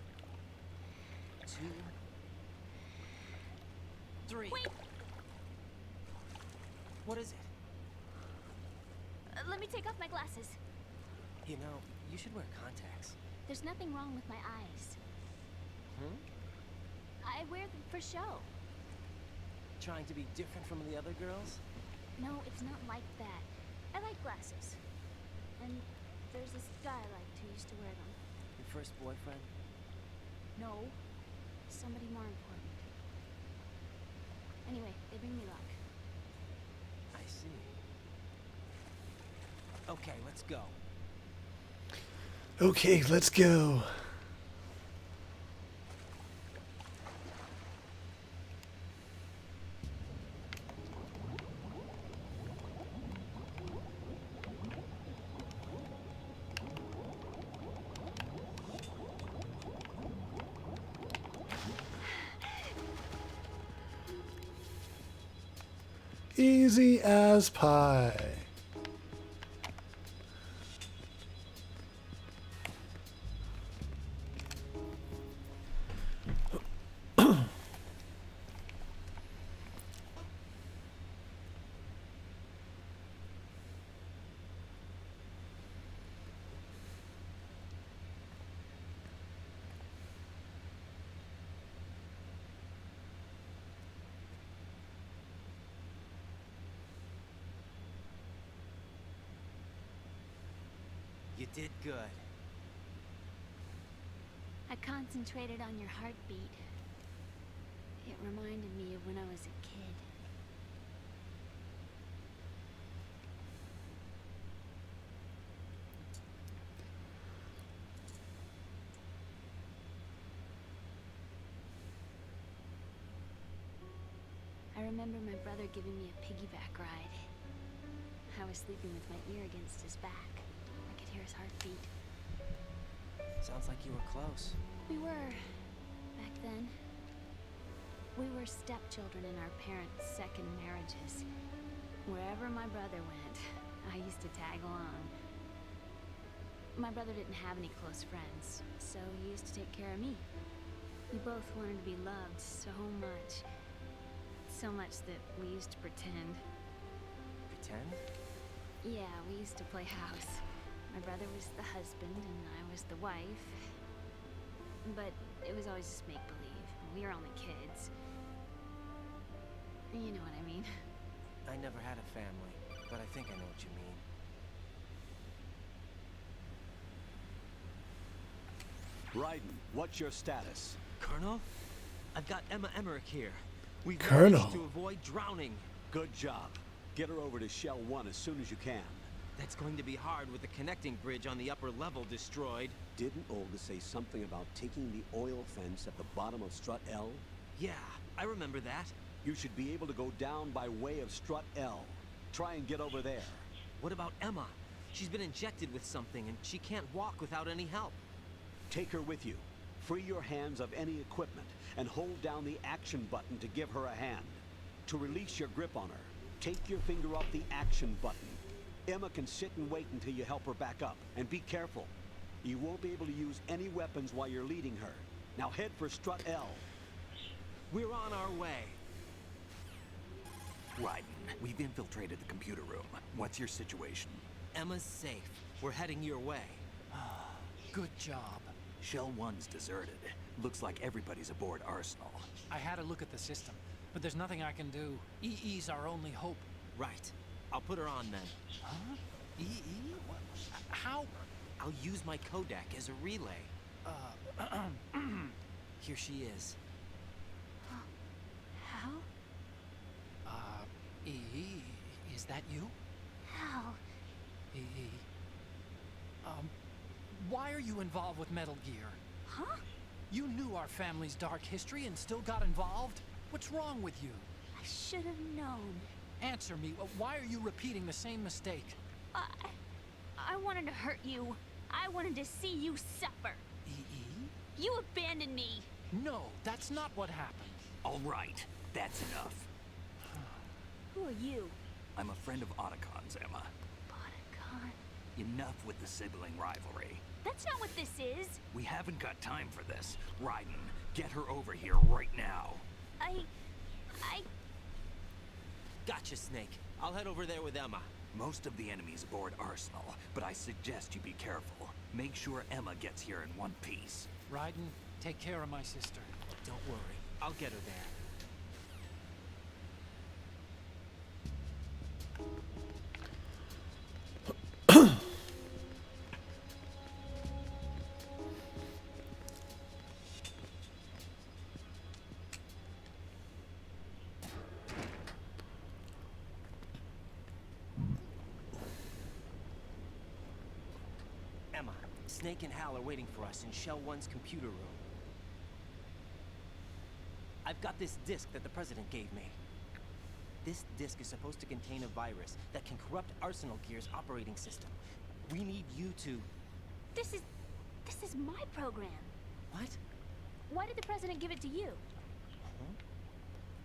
2, 3. Wait! What is it? Let me take off my glasses. You know, you should wear contacts. There's nothing wrong with my eyes. I wear them for show. Trying to be different from the other girls? No, it's not like that. I like glasses. And there's this guy I liked who used to wear them. Your first boyfriend? No, somebody more important. Anyway, they bring me luck. I see. Okay, let's go. Okay, let's go. Easy as pie. You did good. I concentrated on your heartbeat. It reminded me of when I was a kid. I remember my brother giving me a piggyback ride. I was sleeping with my ear against his back. I could hear his heartbeat. Sounds like you were close. We were, back then. We were stepchildren in our parents' second marriages. Wherever my brother went, I used to tag along. My brother didn't have any close friends, so he used to take care of me. We both wanted to be loved so much. So much that we used to pretend. Pretend? Yeah, we used to play house. My brother was the husband and I was the wife. But it was always just make-believe. We were only kids. You know what I mean. I never had a family, but I think I know what you mean. Raiden, what's your status? Colonel? I've got Emma Emmerich here. We've Colonel. managed to avoid drowning. Good job. Get her over to Shell 1 as soon as you can. That's going to be hard with the connecting bridge on the upper level destroyed. Didn't Olga say something about taking the oil fence at the bottom of Strut L? Yeah, I remember that. You should be able to go down by way of Strut L. Try and get over there. What about Emma? She's been injected with something and she can't walk without any help. Take her with you. Free your hands of any equipment and hold down the action button to give her a hand. To release your grip on her, take your finger off the action button. Emma can sit and wait until you help her back up. And be careful. You won't be able to use any weapons while you're leading her. Now head for Strut L. We're on our way. Raiden, we've infiltrated the computer room. What's your situation? Emma's safe. We're heading your way. Good job. Shell 1's deserted. Looks like everybody's aboard Arsenal. I had a look at the system, but there's nothing I can do. EE's our only hope. Right. I'll put her on then. Huh? EE? What? How? I'll use my Kodak as a relay. Here she is. How? EE, is that you? How? EE. Why are you involved with Metal Gear? Huh? You knew our family's dark history and still got involved? What's wrong with you? I should have known. Answer me. Why are you repeating the same mistake? I wanted to hurt you. I wanted to see you suffer. EE? You abandoned me. No, that's not what happened. All right, that's enough. Who are you? I'm a friend of Otacon's, Emma. Otacon? Enough with the sibling rivalry. That's not what this is. We haven't got time for this. Raiden, get her over here right now. I... Gotcha, Snake. I'll head over there with Emma. Most of the enemy's aboard Arsenal, but I suggest you be careful. Make sure Emma gets here in one piece. Raiden, take care of my sister. Don't worry. I'll get her there. Emma, Snake and Hal are waiting for us in Shell 1's computer room. I've got this disk that the President gave me. This disk is supposed to contain a virus that can corrupt Arsenal Gear's operating system. We need you to... This is my program. What? Why did the President give it to you? Huh?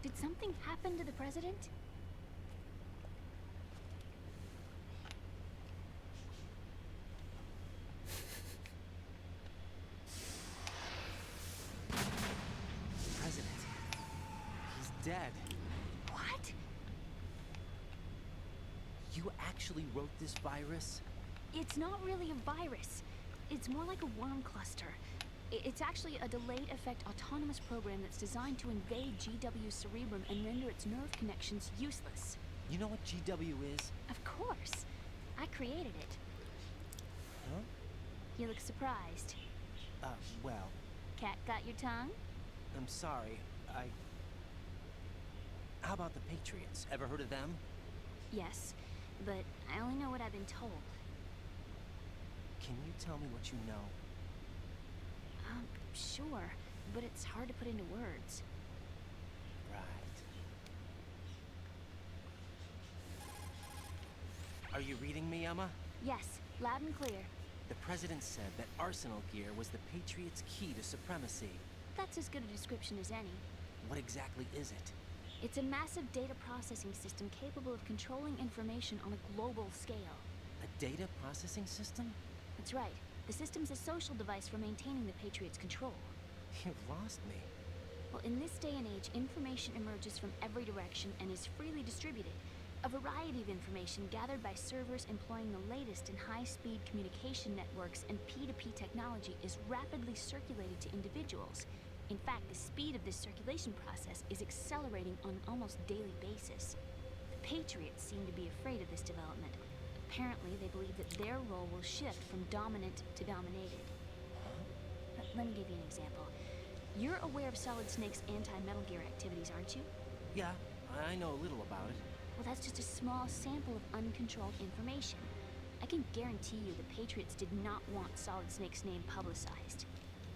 Did something happen to the President? President. He's dead. What? You actually wrote this virus? It's not really a virus. It's more like a worm cluster. It's actually a delayed effect autonomous program that's designed to invade GW's cerebrum and render its nerve connections useless. You know what GW is? Of course. I created it. Huh? You look surprised. Well, Cat got your tongue? I'm sorry, How about the Patriots? Ever heard of them? Yes, but I only know what I've been told. Can you tell me what you know? Sure, but it's hard to put into words. Right. Are you reading me, Emma? Yes, loud and clear. The President said that Arsenal gear was the Patriots' key to supremacy. That's as good a description as any. What exactly is it? It's a massive data processing system capable of controlling information on a global scale. A data processing system? That's right. The system's a social device for maintaining the Patriots' control. You've lost me. Well, in this day and age, information emerges from every direction and is freely distributed. A variety of information gathered by servers employing the latest in high-speed communication networks and P2P technology is rapidly circulated to individuals. In fact, the speed of this circulation process is accelerating on an almost daily basis. The Patriots seem to be afraid of this development. Apparently, they believe that their role will shift from dominant to dominated. Let me give you an example. You're aware of Solid Snake's anti-Metal Gear activities, aren't you? Yeah, I know a little about it. Well, that's just a small sample of uncontrolled information. I can guarantee you the Patriots did not want Solid Snake's name publicized.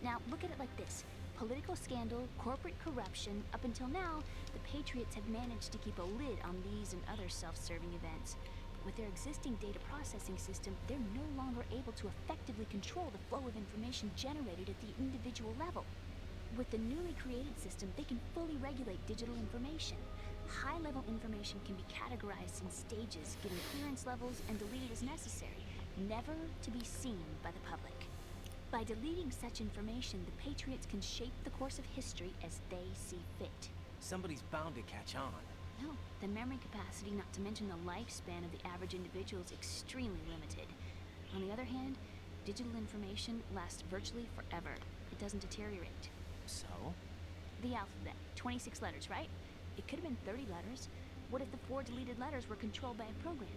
Now, look at it like this. Political scandal, corporate corruption, up until now, the Patriots have managed to keep a lid on these and other self-serving events. But with their existing data processing system, they're no longer able to effectively control the flow of information generated at the individual level. With the newly created system, they can fully regulate digital information. High-level information can be categorized in stages, given clearance levels, and deleted as necessary, never to be seen by the public. By deleting such information, the Patriots can shape the course of history as they see fit. Somebody's bound to catch on. No, the memory capacity, not to mention the lifespan of the average individual, is extremely limited. On the other hand, digital information lasts virtually forever. It doesn't deteriorate. So? The alphabet, 26 letters, right? It could have been 30 letters. What if the 4 deleted letters were controlled by a program?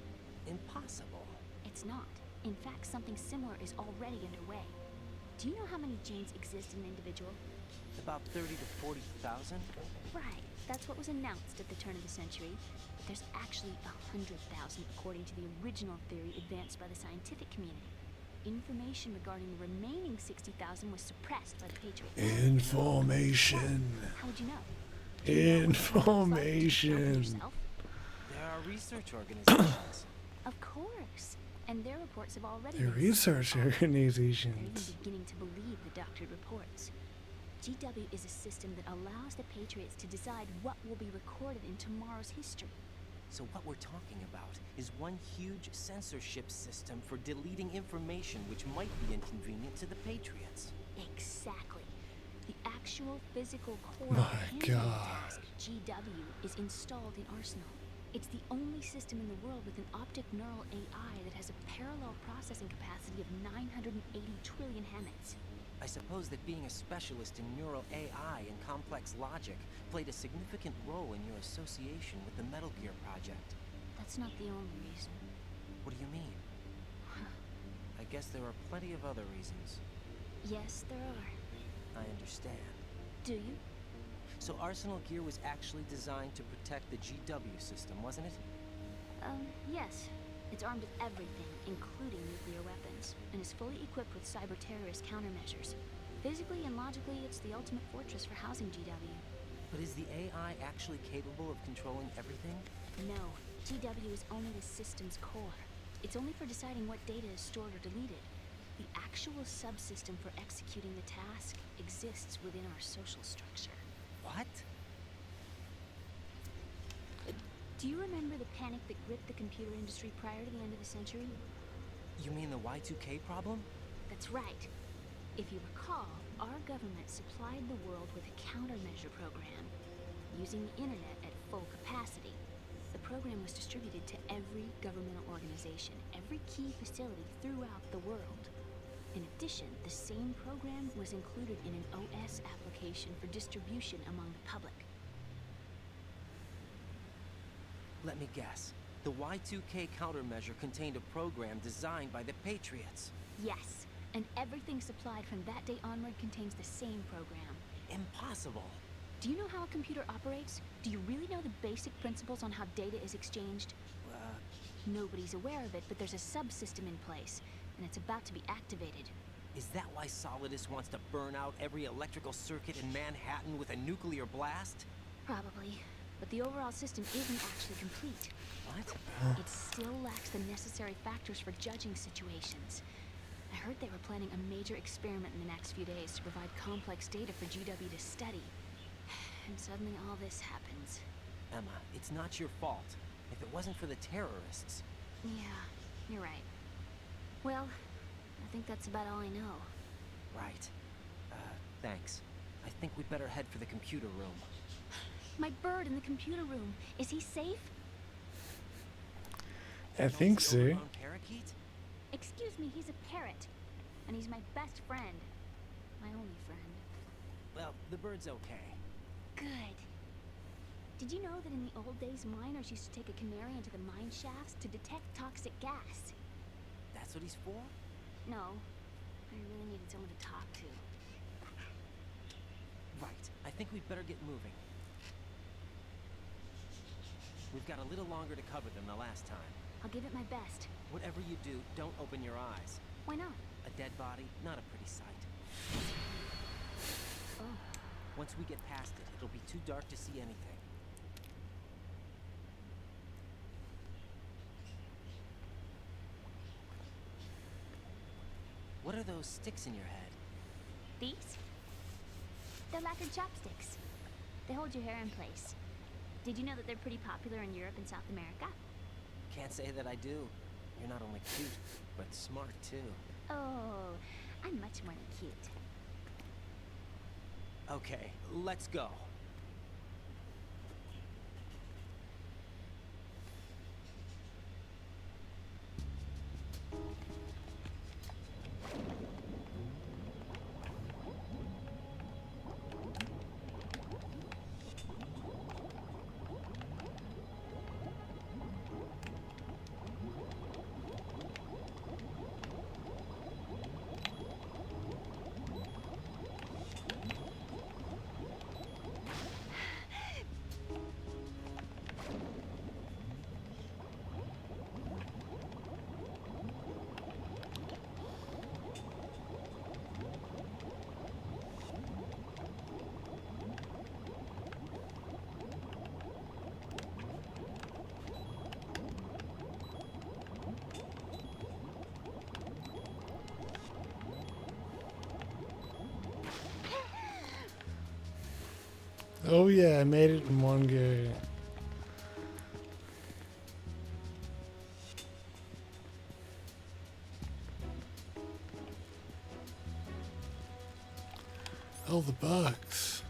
Impossible. It's not. In fact, something similar is already underway. Do you know how many genes exist in an individual? About 30 to 40,000? Right. That's what was announced at the turn of the century. But there's actually 100,000 according to the original theory advanced by the scientific community. Information regarding the remaining 60,000 was suppressed by the Patriots. Information. How would you know? Information. There are research organizations. Of course. And their reports have already The been research They're organizations. even beginning to believe the doctored reports. GW is a system that allows the Patriots to decide what will be recorded in tomorrow's history. So what we're talking about is one huge censorship system for deleting information which might be inconvenient to the Patriots. Exactly. The actual physical core My of handling the God. task, GW, is installed in Arsenal. It's the only system in the world with an optic neural AI that has a parallel processing capacity of 980 trillion Hammets. I suppose that being a specialist in neural AI and complex logic played a significant role in your association with the Metal Gear project. That's not the only reason. What do you mean? I guess there are plenty of other reasons. Yes, there are. I understand. Do you? So Arsenal Gear was actually designed to protect the GW system, wasn't it? Yes. It's armed with everything, including nuclear weapons, and is fully equipped with cyber-terrorist countermeasures. Physically and logically, it's the ultimate fortress for housing GW. But is the AI actually capable of controlling everything? No, GW is only the system's core. It's only for deciding what data is stored or deleted. The actual subsystem for executing the task exists within our social structure. What? Do you remember the panic that gripped the computer industry prior to the end of the century? You mean the Y2K problem? That's right. If you recall, our government supplied the world with a countermeasure program. Using the internet at full capacity, the program was distributed to every governmental organization, every key facility throughout the world. In addition, the same program was included in an OS application for distribution among the public. Let me guess. The Y2K countermeasure contained a program designed by the Patriots. Yes, And everything supplied from that day onward contains the same program. Impossible. Do you know how a computer operates? Do you really know the basic principles on how data is exchanged? Nobody's aware of it, but there's a subsystem in place, and it's about to be activated. Is that why Solidus wants to burn out every electrical circuit in Manhattan with a nuclear blast? Probably. But the overall system isn't actually complete. What? It still lacks the necessary factors for judging situations. I heard they were planning a major experiment in the next few days to provide complex data for GW to study. And suddenly all this happens. Emma, it's not your fault. If it wasn't for the terrorists... Yeah, you're right. Well, I think that's about all I know. Right. Thanks. I think we'd better head for the computer room. My bird in the computer room. Is he safe? I think so. Parakeet? Excuse me, he's a parrot. And he's my best friend. My only friend. Well, the bird's okay. Good. Did you know that in the old days, miners used to take a canary into the mine shafts to detect toxic gas? That's what he's for? No. I really needed someone to talk to. Right. I think we'd better get moving. We've got a little longer to cover than the last time. I'll give it my best. Whatever you do, don't open your eyes. Why not? A dead body, not a pretty sight. Oh. Once we get past it, it'll be too dark to see anything. What are those sticks in your head? These? They're lacquered chopsticks. They hold your hair in place. Did you know that they're pretty popular in Europe and South America? Can't say that I do. You're not only cute, but smart too. Oh, I'm much more than cute. Okay, let's go. Oh yeah, I made it in one go. Oh, the bugs.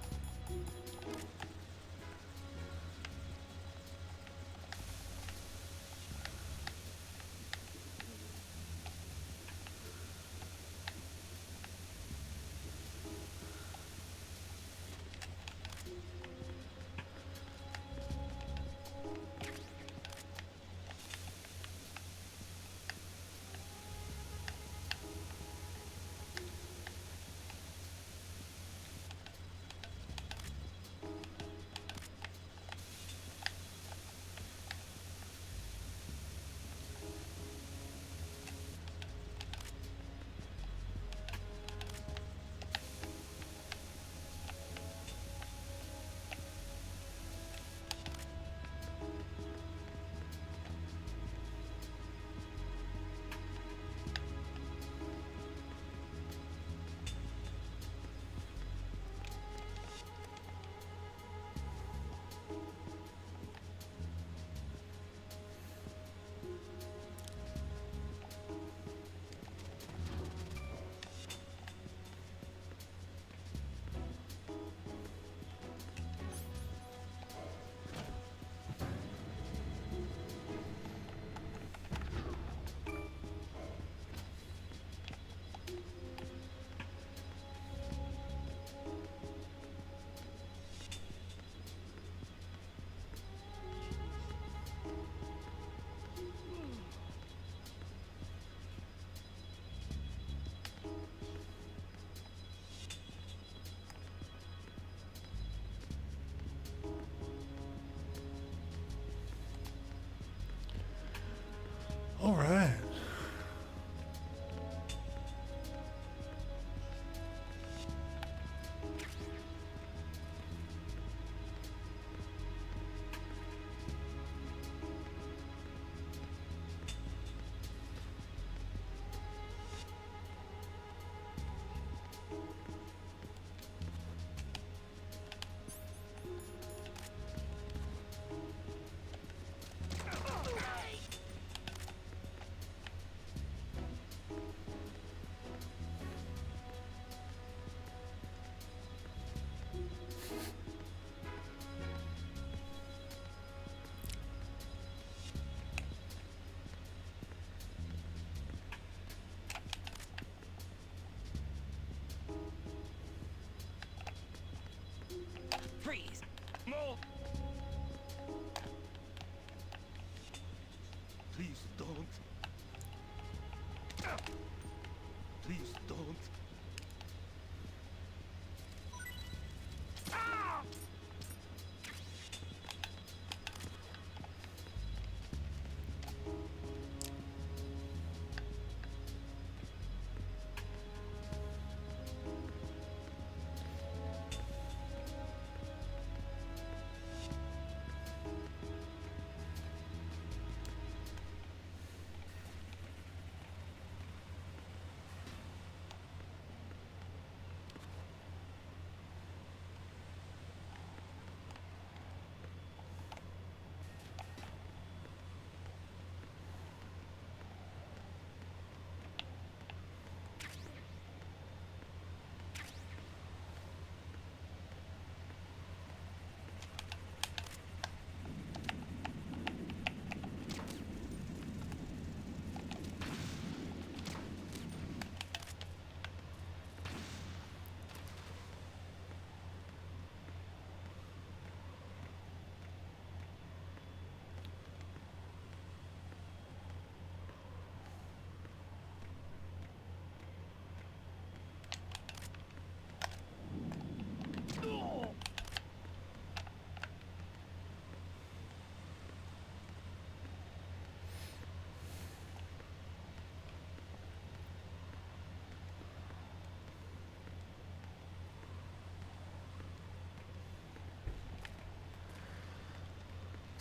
Please don't.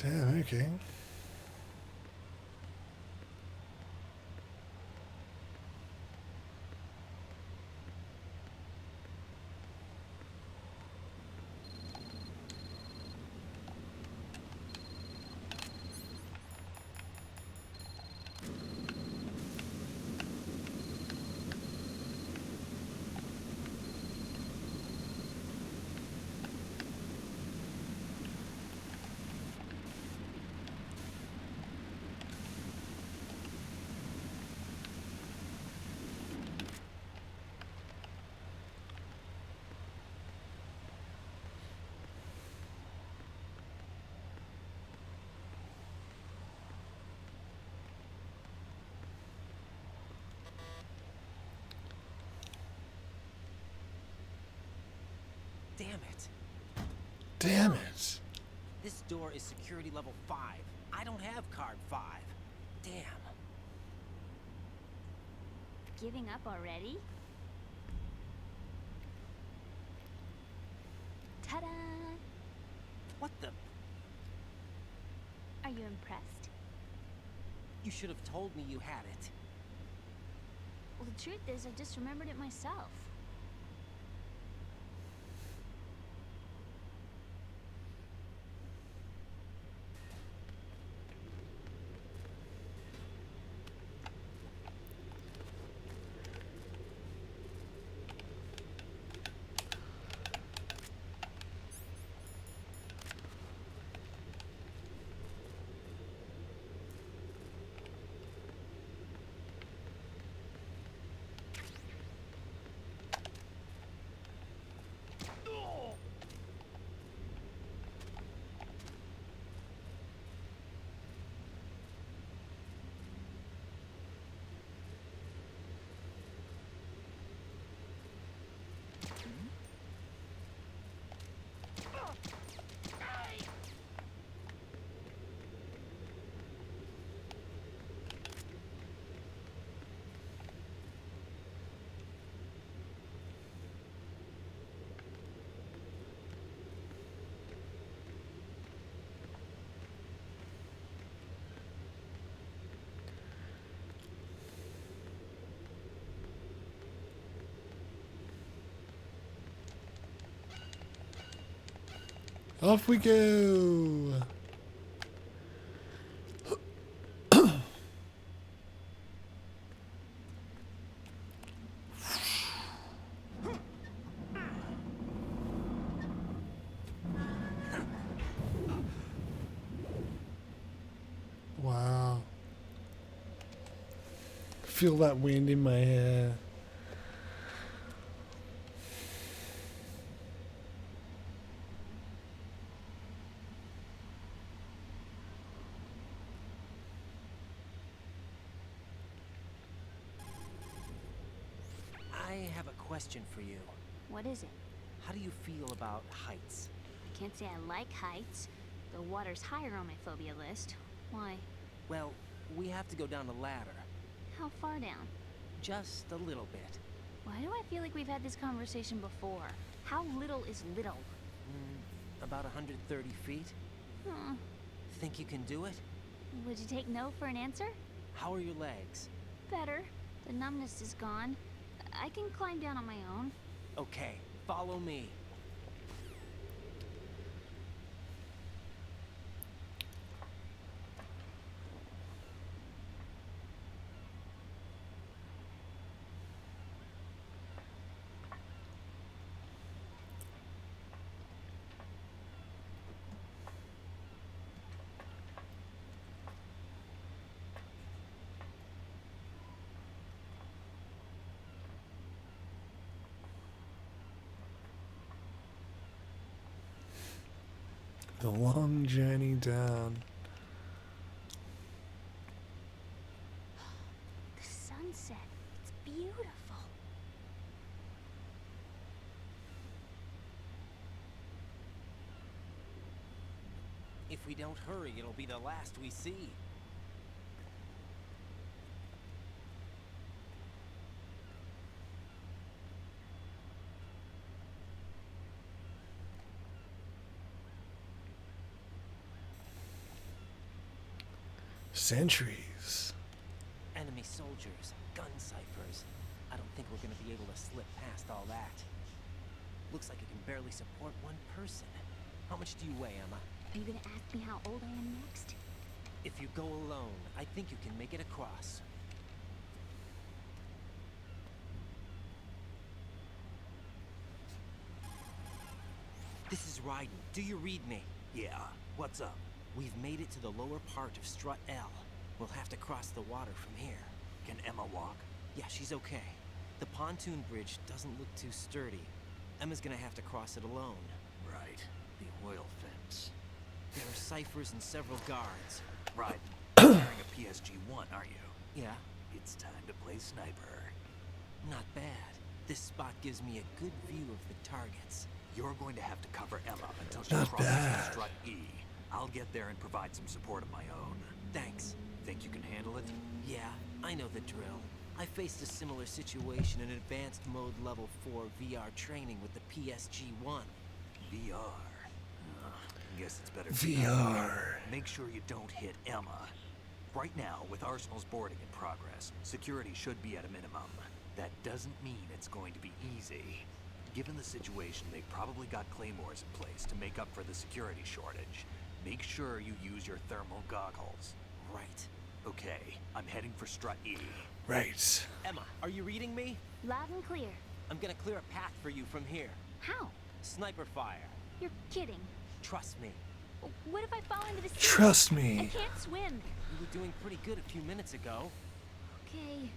Damn, okay. Damn it. Damn it. This door is security level 5. I don't have card 5. Damn. Giving up already? Ta-da! What the? Are you impressed? You should have told me you had it. Well, the truth is, I just remembered it myself. Off we go. Wow. Feel that wind in my hair. question for you. What is it? How do you feel about heights? I can't say I like heights. The water's higher on my phobia list. Why? Well, we have to go down a ladder. How far down? Just a little bit. Why do I feel like we've had this conversation before? How little is little? About 130 feet. Think you can do it? Would you take no for an answer? How are your legs? Better. The numbness is gone. I can climb down on my own. Okay, follow me. The long journey down. The sunset. It's beautiful. If we don't hurry, it'll be the last we see. Sentries. Enemy soldiers, gun ciphers. I don't think we're gonna be able to slip past all that. Looks like it can barely support one person. How much do you weigh, Emma? Are you gonna ask me how old I am next? If you go alone, I think you can make it across. This is Raiden. Do you read me? Yeah, what's up? We've made it to the lower part of Strut L. We'll have to cross the water from here. Can Emma walk? Yeah, she's okay. The pontoon bridge doesn't look too sturdy. Emma's gonna have to cross it alone. Right. The oil fence. There are ciphers and several guards. Right. You're wearing a PSG-1, aren't you? Yeah, It's time to play sniper. not bad. This spot gives me a good view of the targets. You're going to have to cover Emma until she Not crosses bad. the Strut E. I'll get there and provide some support of my own. Thanks. Think you can handle it? Yeah, I know the drill. I faced a similar situation in advanced mode level 4 VR training with the PSG-1. VR. Guess it's better. VR. Make sure you don't hit Emma. Right now, with Arsenal's boarding in progress, security should be at a minimum. That doesn't mean it's going to be easy. Given the situation, they've probably got claymores in place to make up for the security shortage. Make sure you use your thermal goggles. Right. Okay, I'm heading for Strut E. Right. Emma, are you reading me? Loud and clear. I'm gonna clear a path for you from here. How? Sniper fire. You're kidding. Trust me. What if I fall into the sea? Trust I me. can't swim. You were doing pretty good a few minutes ago. Okay.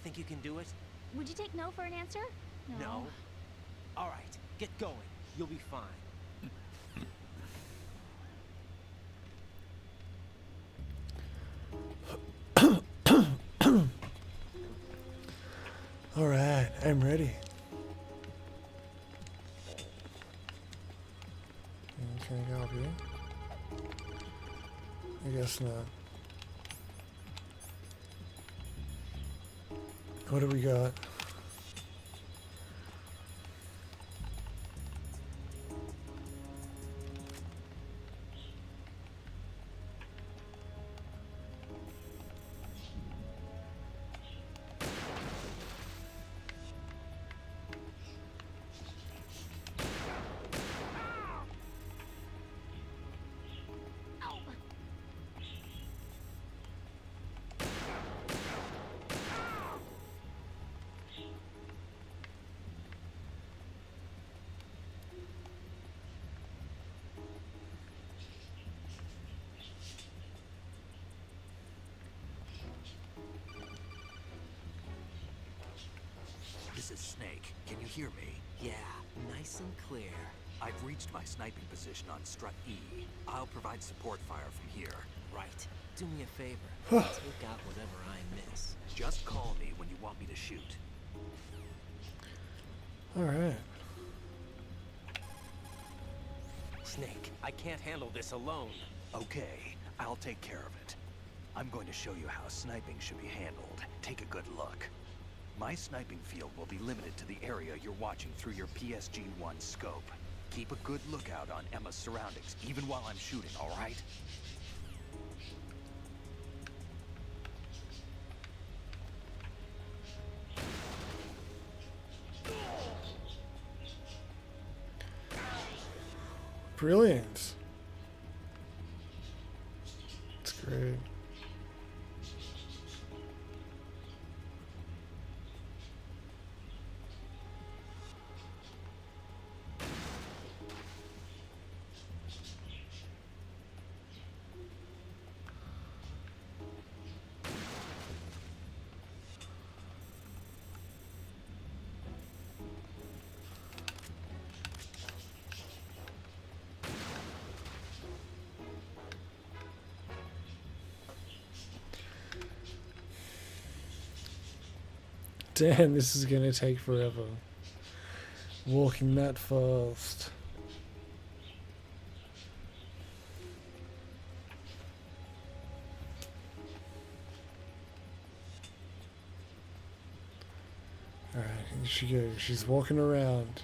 Think you can do it? Would you take no for an answer? No. All right, get going. You'll be fine. All right, I'm ready. Can I go up here? I guess not. What do we got? This is Snake. Can you hear me? Yeah, nice and clear. I've reached my sniping position on Strut E. I'll provide support fire from here. Right. Do me a favor. Take out whatever I miss. Just call me when you want me to shoot. Alright. Snake, I can't handle this alone. Okay, I'll take care of it. I'm going to show you how sniping should be handled. Take a good look. My sniping field will be limited to the area you're watching through your PSG-1 scope. Keep a good lookout on Emma's surroundings, even while I'm shooting, all right? Brilliant. It's great. Damn, this is gonna take forever. Walking that fast. Alright, here she goes. She's walking around.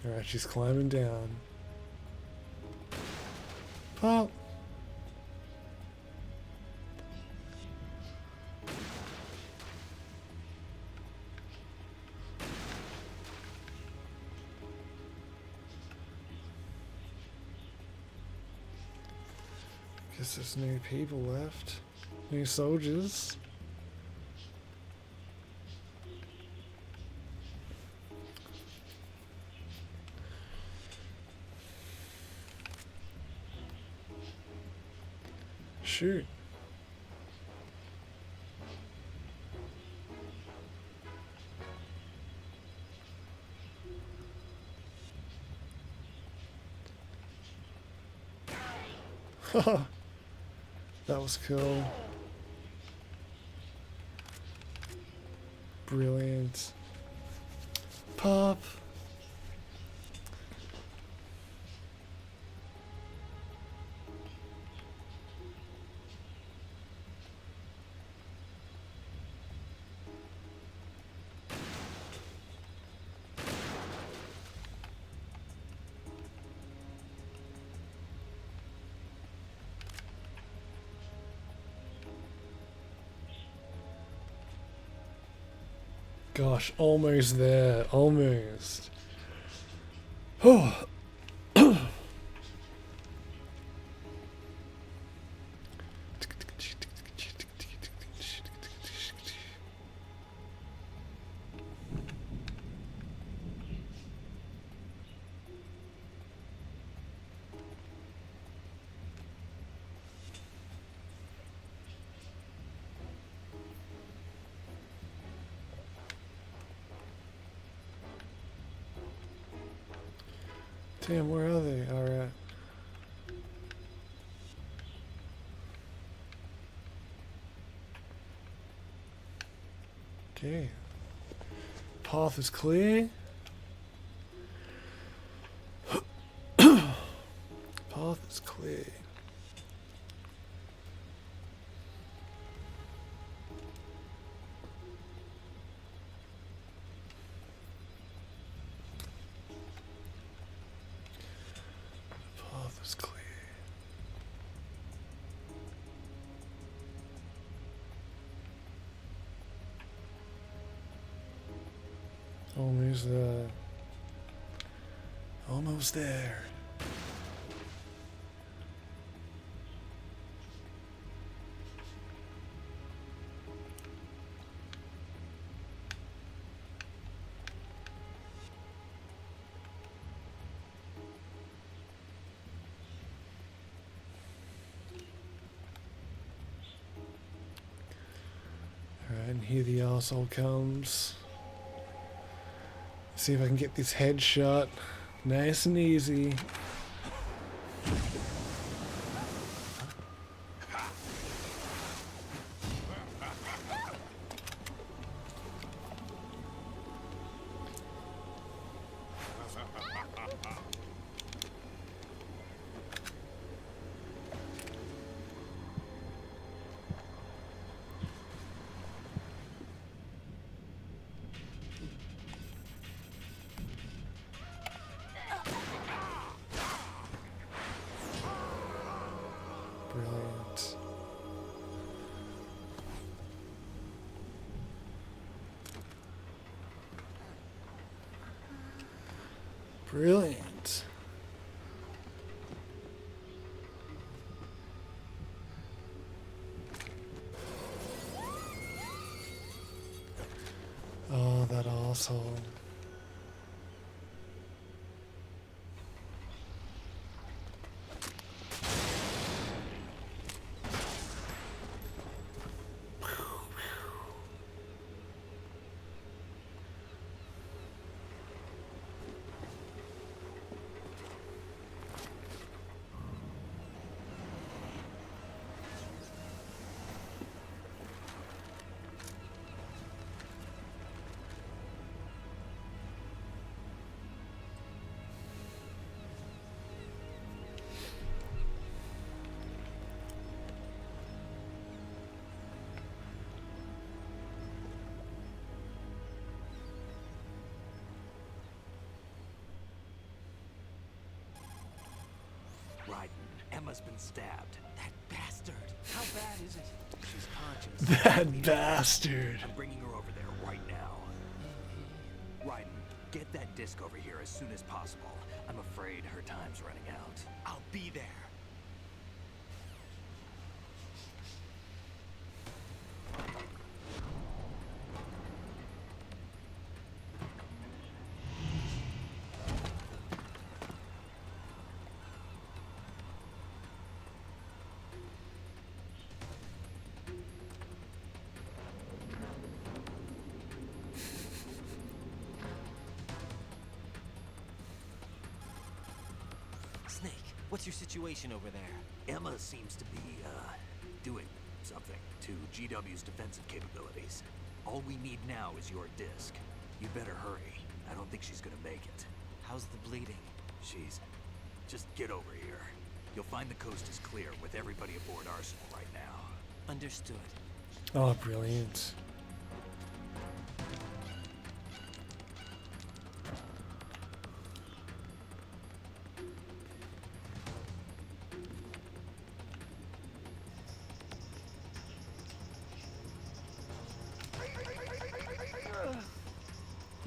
Alright, she's climbing down. Pop! Guess there's new people left. New soldiers. Shoot. Haha. That was cool. Brilliant. Pop. Gosh, almost there. Almost. Oh. Damn, where are they? Alright. Okay. Path is clear. Path is clear. Path is clear. Almost there. Almost there. Alright, and here the arsehole comes. See if I can get this head shot. Nice and easy. Brilliant. Brilliant. Oh, that asshole. Raiden, Emma's been stabbed. That bastard. How bad is it? She's conscious. That bastard. I'm bringing her over there right now. Raiden, get that disc over here as soon as possible. I'm afraid her time's running out. I'll be there. Snake, what's your situation over there? Emma seems to be, doing something to GW's defensive capabilities. All we need now is your disc. You better hurry. I don't think she's gonna make it. How's the bleeding? She's... Just get over here. You'll find the coast is clear with everybody aboard Arsenal right now. Understood. Oh, brilliant.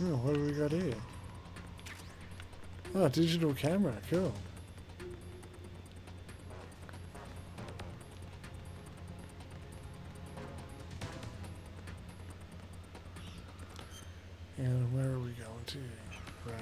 Oh, what do we got here? Oh, digital camera, cool. And where are we going to? Right.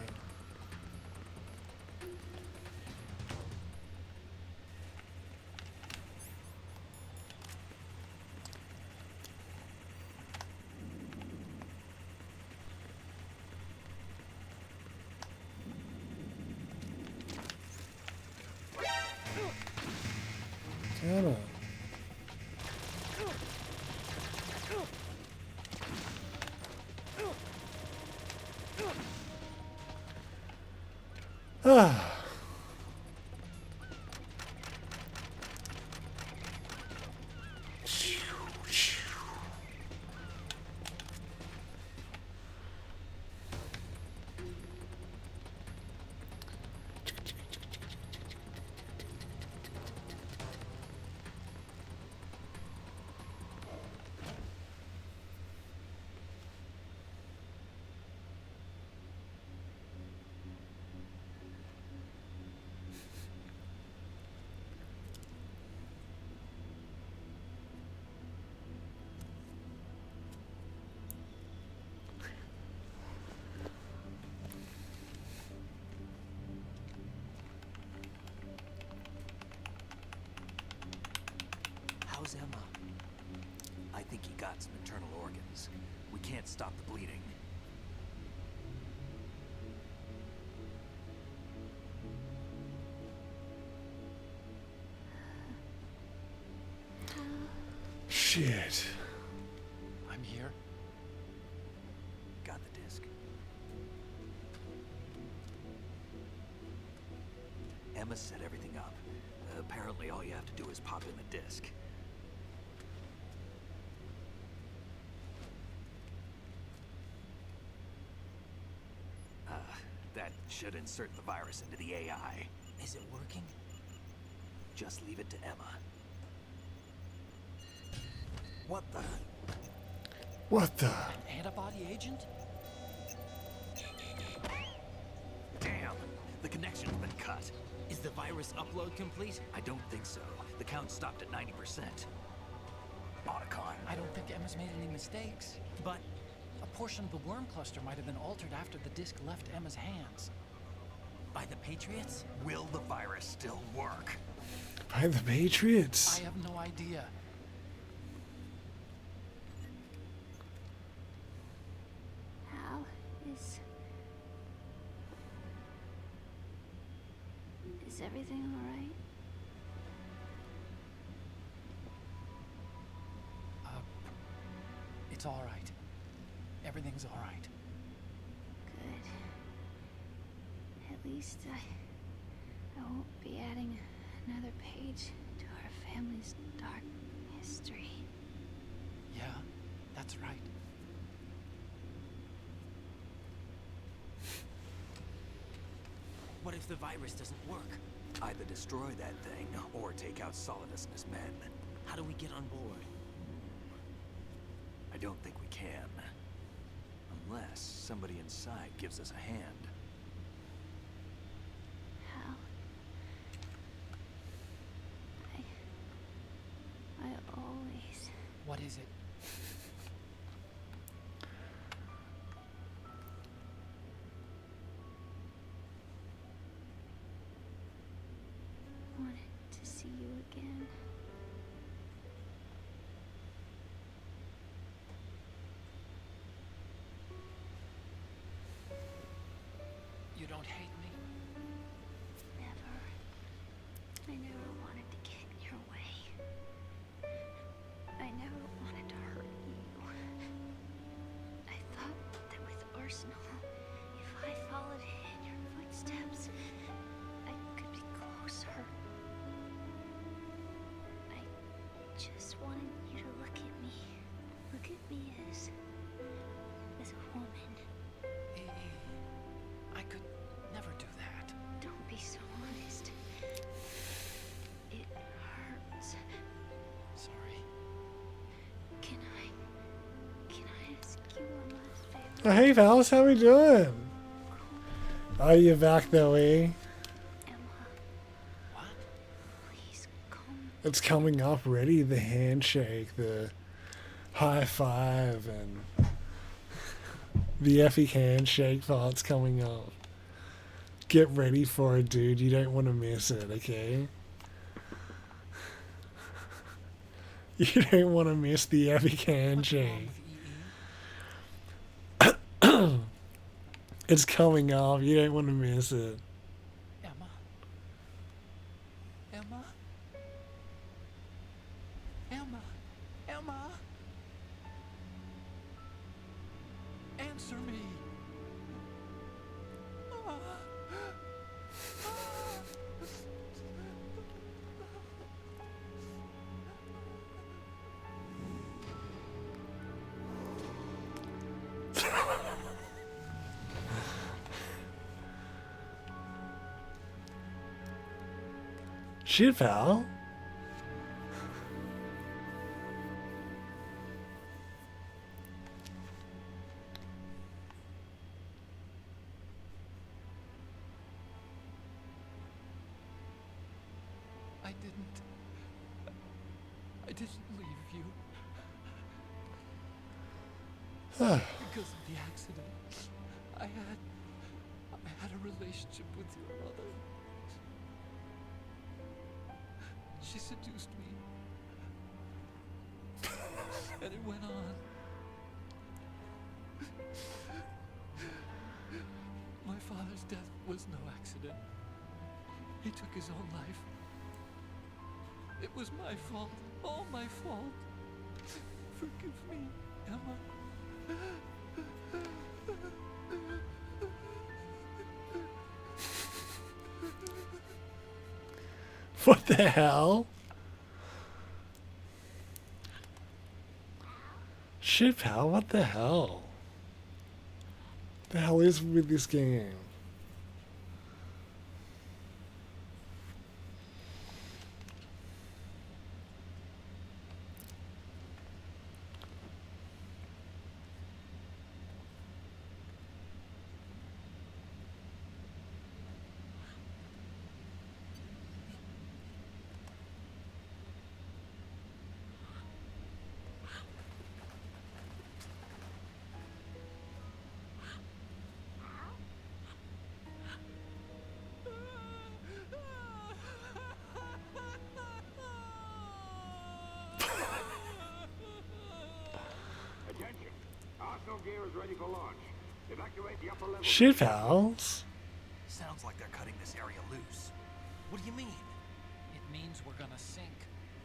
Damn it. Ah. How's Emma? I think he got some internal organs. We can't stop the bleeding. shit. I'm here. Got the disc. Emma set everything up. Apparently all you have to do is pop in the disc. That should insert the virus into the AI. Is it working? Just leave it to Emma. What the? What the? An antibody agent? Damn! The connection's been cut. Is the virus upload complete? I don't think so. The count stopped at 90%. Otacon. I don't think Emma's made any mistakes. But A portion of the worm cluster might have been altered after the disc left Emma's hands. by the Patriots? Will the virus still work? By the Patriots. I have no idea. Hal, is everything all right? It's all right. Everything's all right. Good. At least I won't be adding another page to our family's dark history. Yeah, that's right. What if the virus doesn't work? Either destroy that thing or take out Solidus and his men. How do we get on board? I don't think we can. Unless somebody inside gives us a hand. Hal, I always... What is it? wanted to see you again. You don't hate me? Never. I never wanted to get in your way. I never wanted to hurt you. I thought that with Arsenal, if I followed in your footsteps, I could be closer. I just wanted you to look at me. Look at me as a woman. I could never do that. Don't be so honest. It hurts. Sorry. Can I ask you one last favor? Oh, hey, Vals, how we doing? Oh, you back though, eh? Emma, What? please come. It's coming up ready, the handshake, the high five, and the effie handshake part's coming up. Get ready for it, dude. You don't want to miss it, okay? You don't want to miss the epic handshake. It's coming up. You don't want to miss it. Emma? Emma? Emma? Emma? Answer me. Shit, pal. I didn't leave you. Ah. Because of the accident, I had a relationship with your mother. She seduced me. And it went on. My father's death was no accident. He took his own life. It was my fault. All my fault. Forgive me, Emma. What the hell? Shit, pal, what the hell? The hell is with this game? Attention. Arsenal gear is ready for launch. Evacuate the upper level. Shit, pals. Sounds like they're cutting this area loose. What do you mean? It means we're gonna sink.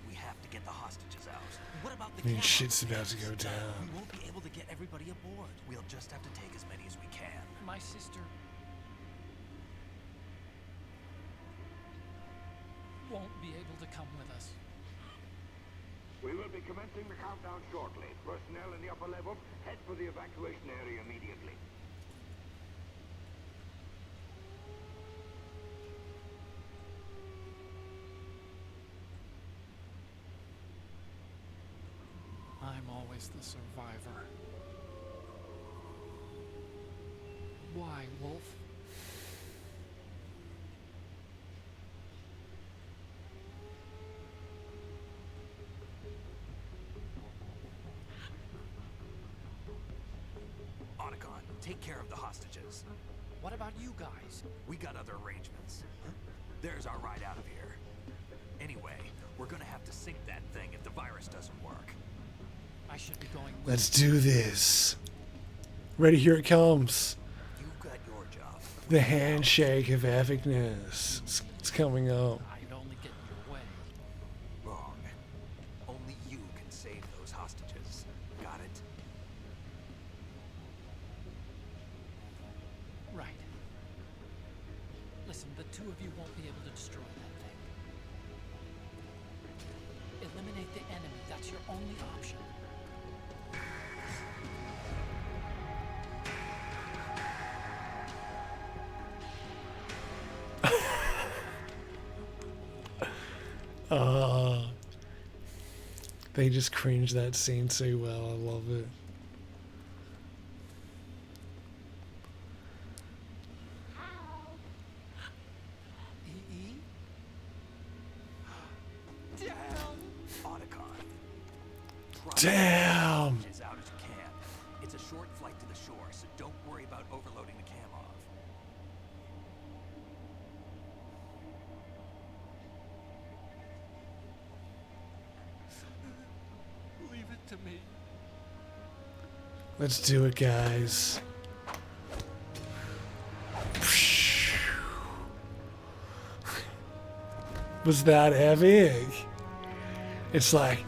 We have to get the hostages out. What about the I mean, camo shit's about to go planes? down. We won't be able to get everybody aboard. We'll just have to take as many as we can. My sister won't be able to come with us. We will be commencing the countdown shortly. Personnel in the upper levels, head for the evacuation area immediately. I'm always the survivor. Why, Wolf? Otacon, take care of the hostages. What about you guys? We got other arrangements. There's our ride out of here. Anyway, we're gonna have to sink that thing if the virus doesn't work. I should be going with Let's do this. Ready, here it comes. You've got your job. The handshake of epicness. It's coming up. I'd only get in your way. Wrong. Only you can save those hostages. Got it? Right. Listen, the two of you won't be able to destroy that thing. Eliminate the enemy. That's your only option. They just cringe that scene so well. I love it. E.E.? Damn! Otacon. Damn! As out as you can. It's a short flight to the shore, so don't worry about overloading the cam off. Leave it to me. Let's do it, guys. Was that epic? It's like.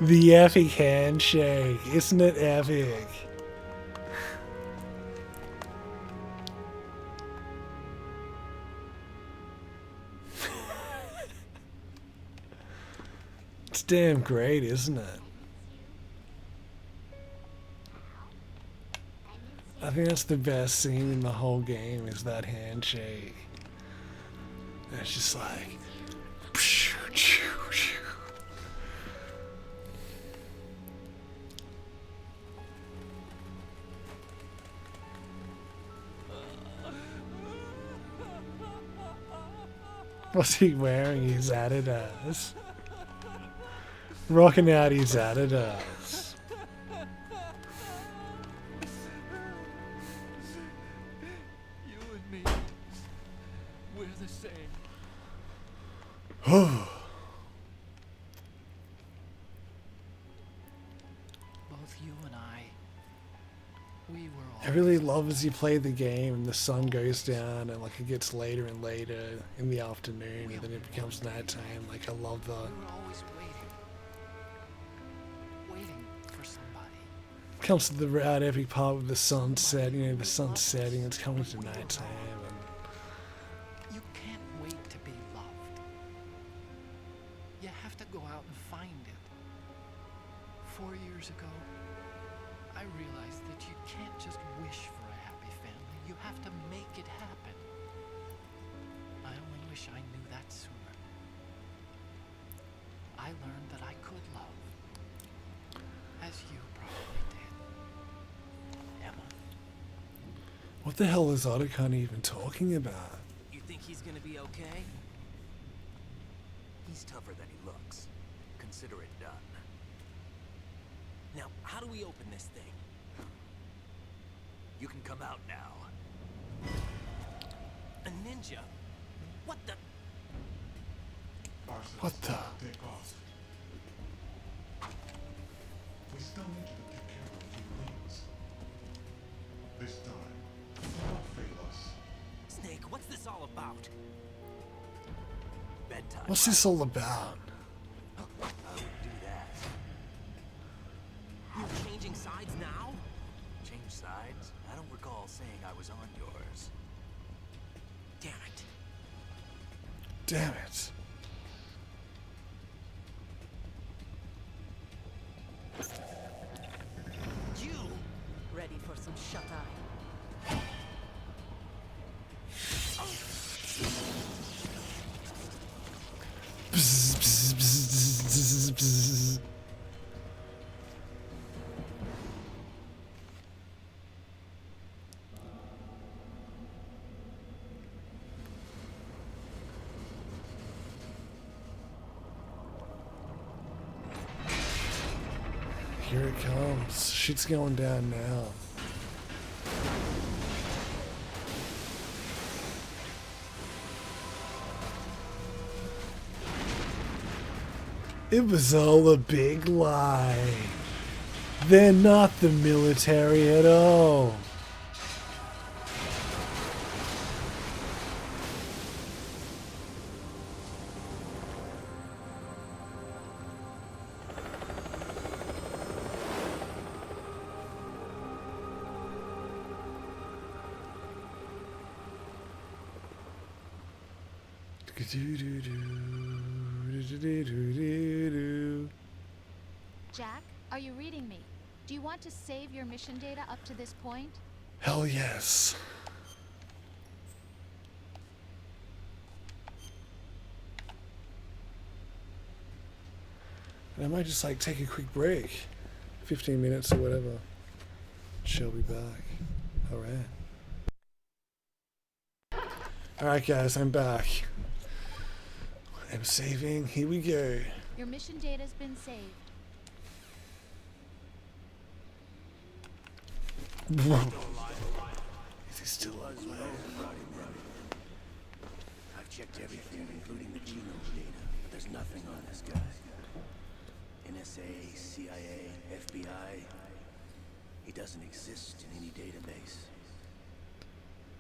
The epic handshake. Isn't it epic? It's damn great, isn't it? I think that's the best scene in the whole game is that handshake. And it's just like what's he wearing? His Adidas. Rocking out his Adidas. You and me, we're the same. Both you and I, We were all I really love as you play the game and the sun goes down and like it gets later and later in the afternoon and then it becomes nighttime. Like I love the we were always waiting for somebody. comes to the right epic part with the sunset, you know, the sun setting, it's coming to nighttime and You can't wait to be loved. You have to go out and find it. 4 years ago, I realized that you can't just wish for a happy family. You have to make it happen. I only wish I knew that sooner. I learned that I could love. As you probably did. Emma. what the hell is Otacon even talking about? You think he's gonna be okay? He's tougher than he looks. Consider it done. Now, how do we open this thing? You can come out now. A ninja? What the? What the? Take off. We still need you to take care of a few things. This time, do not fail us. Snake, what's this all about? Bedtime. What's this all about? I would do that. You're changing sides now? Change sides? I don't recall saying I was on yours. Damn it. Damn it. You! Ready for some shut-eye? Bzz, bzz, bzz, bzz, bzz. Here it comes. Shit's going down now. It was all a big lie. They're not the military at all. Jack, are you reading me? Do you want to save your mission data up to this point? Hell yes. And I might just like take a quick break. 15 minutes or whatever. She'll be back. Alright. Alright guys, I'm back. I'm saving. Here we go. Your mission data's been saved. Is he still alive? I've checked everything, including the genome data. There's nothing on this guy. NSA, CIA, FBI. He doesn't exist in any database.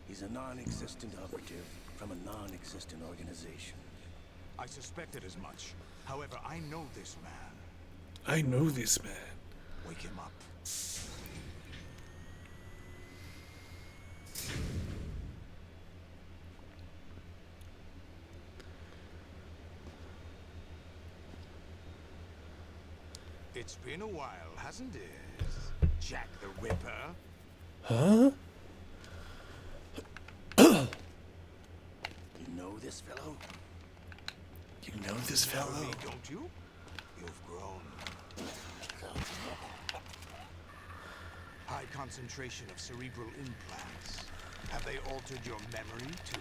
He's a non-existent operative from a non-existent organization. I suspected as much. However, I know this man. I know this man. Wake him up. It's been a while, hasn't it? Jack the Ripper. Huh? You know this fellow? You know this fellow? Me, don't you? You've grown. High concentration of cerebral implants. Have they altered your memory, too?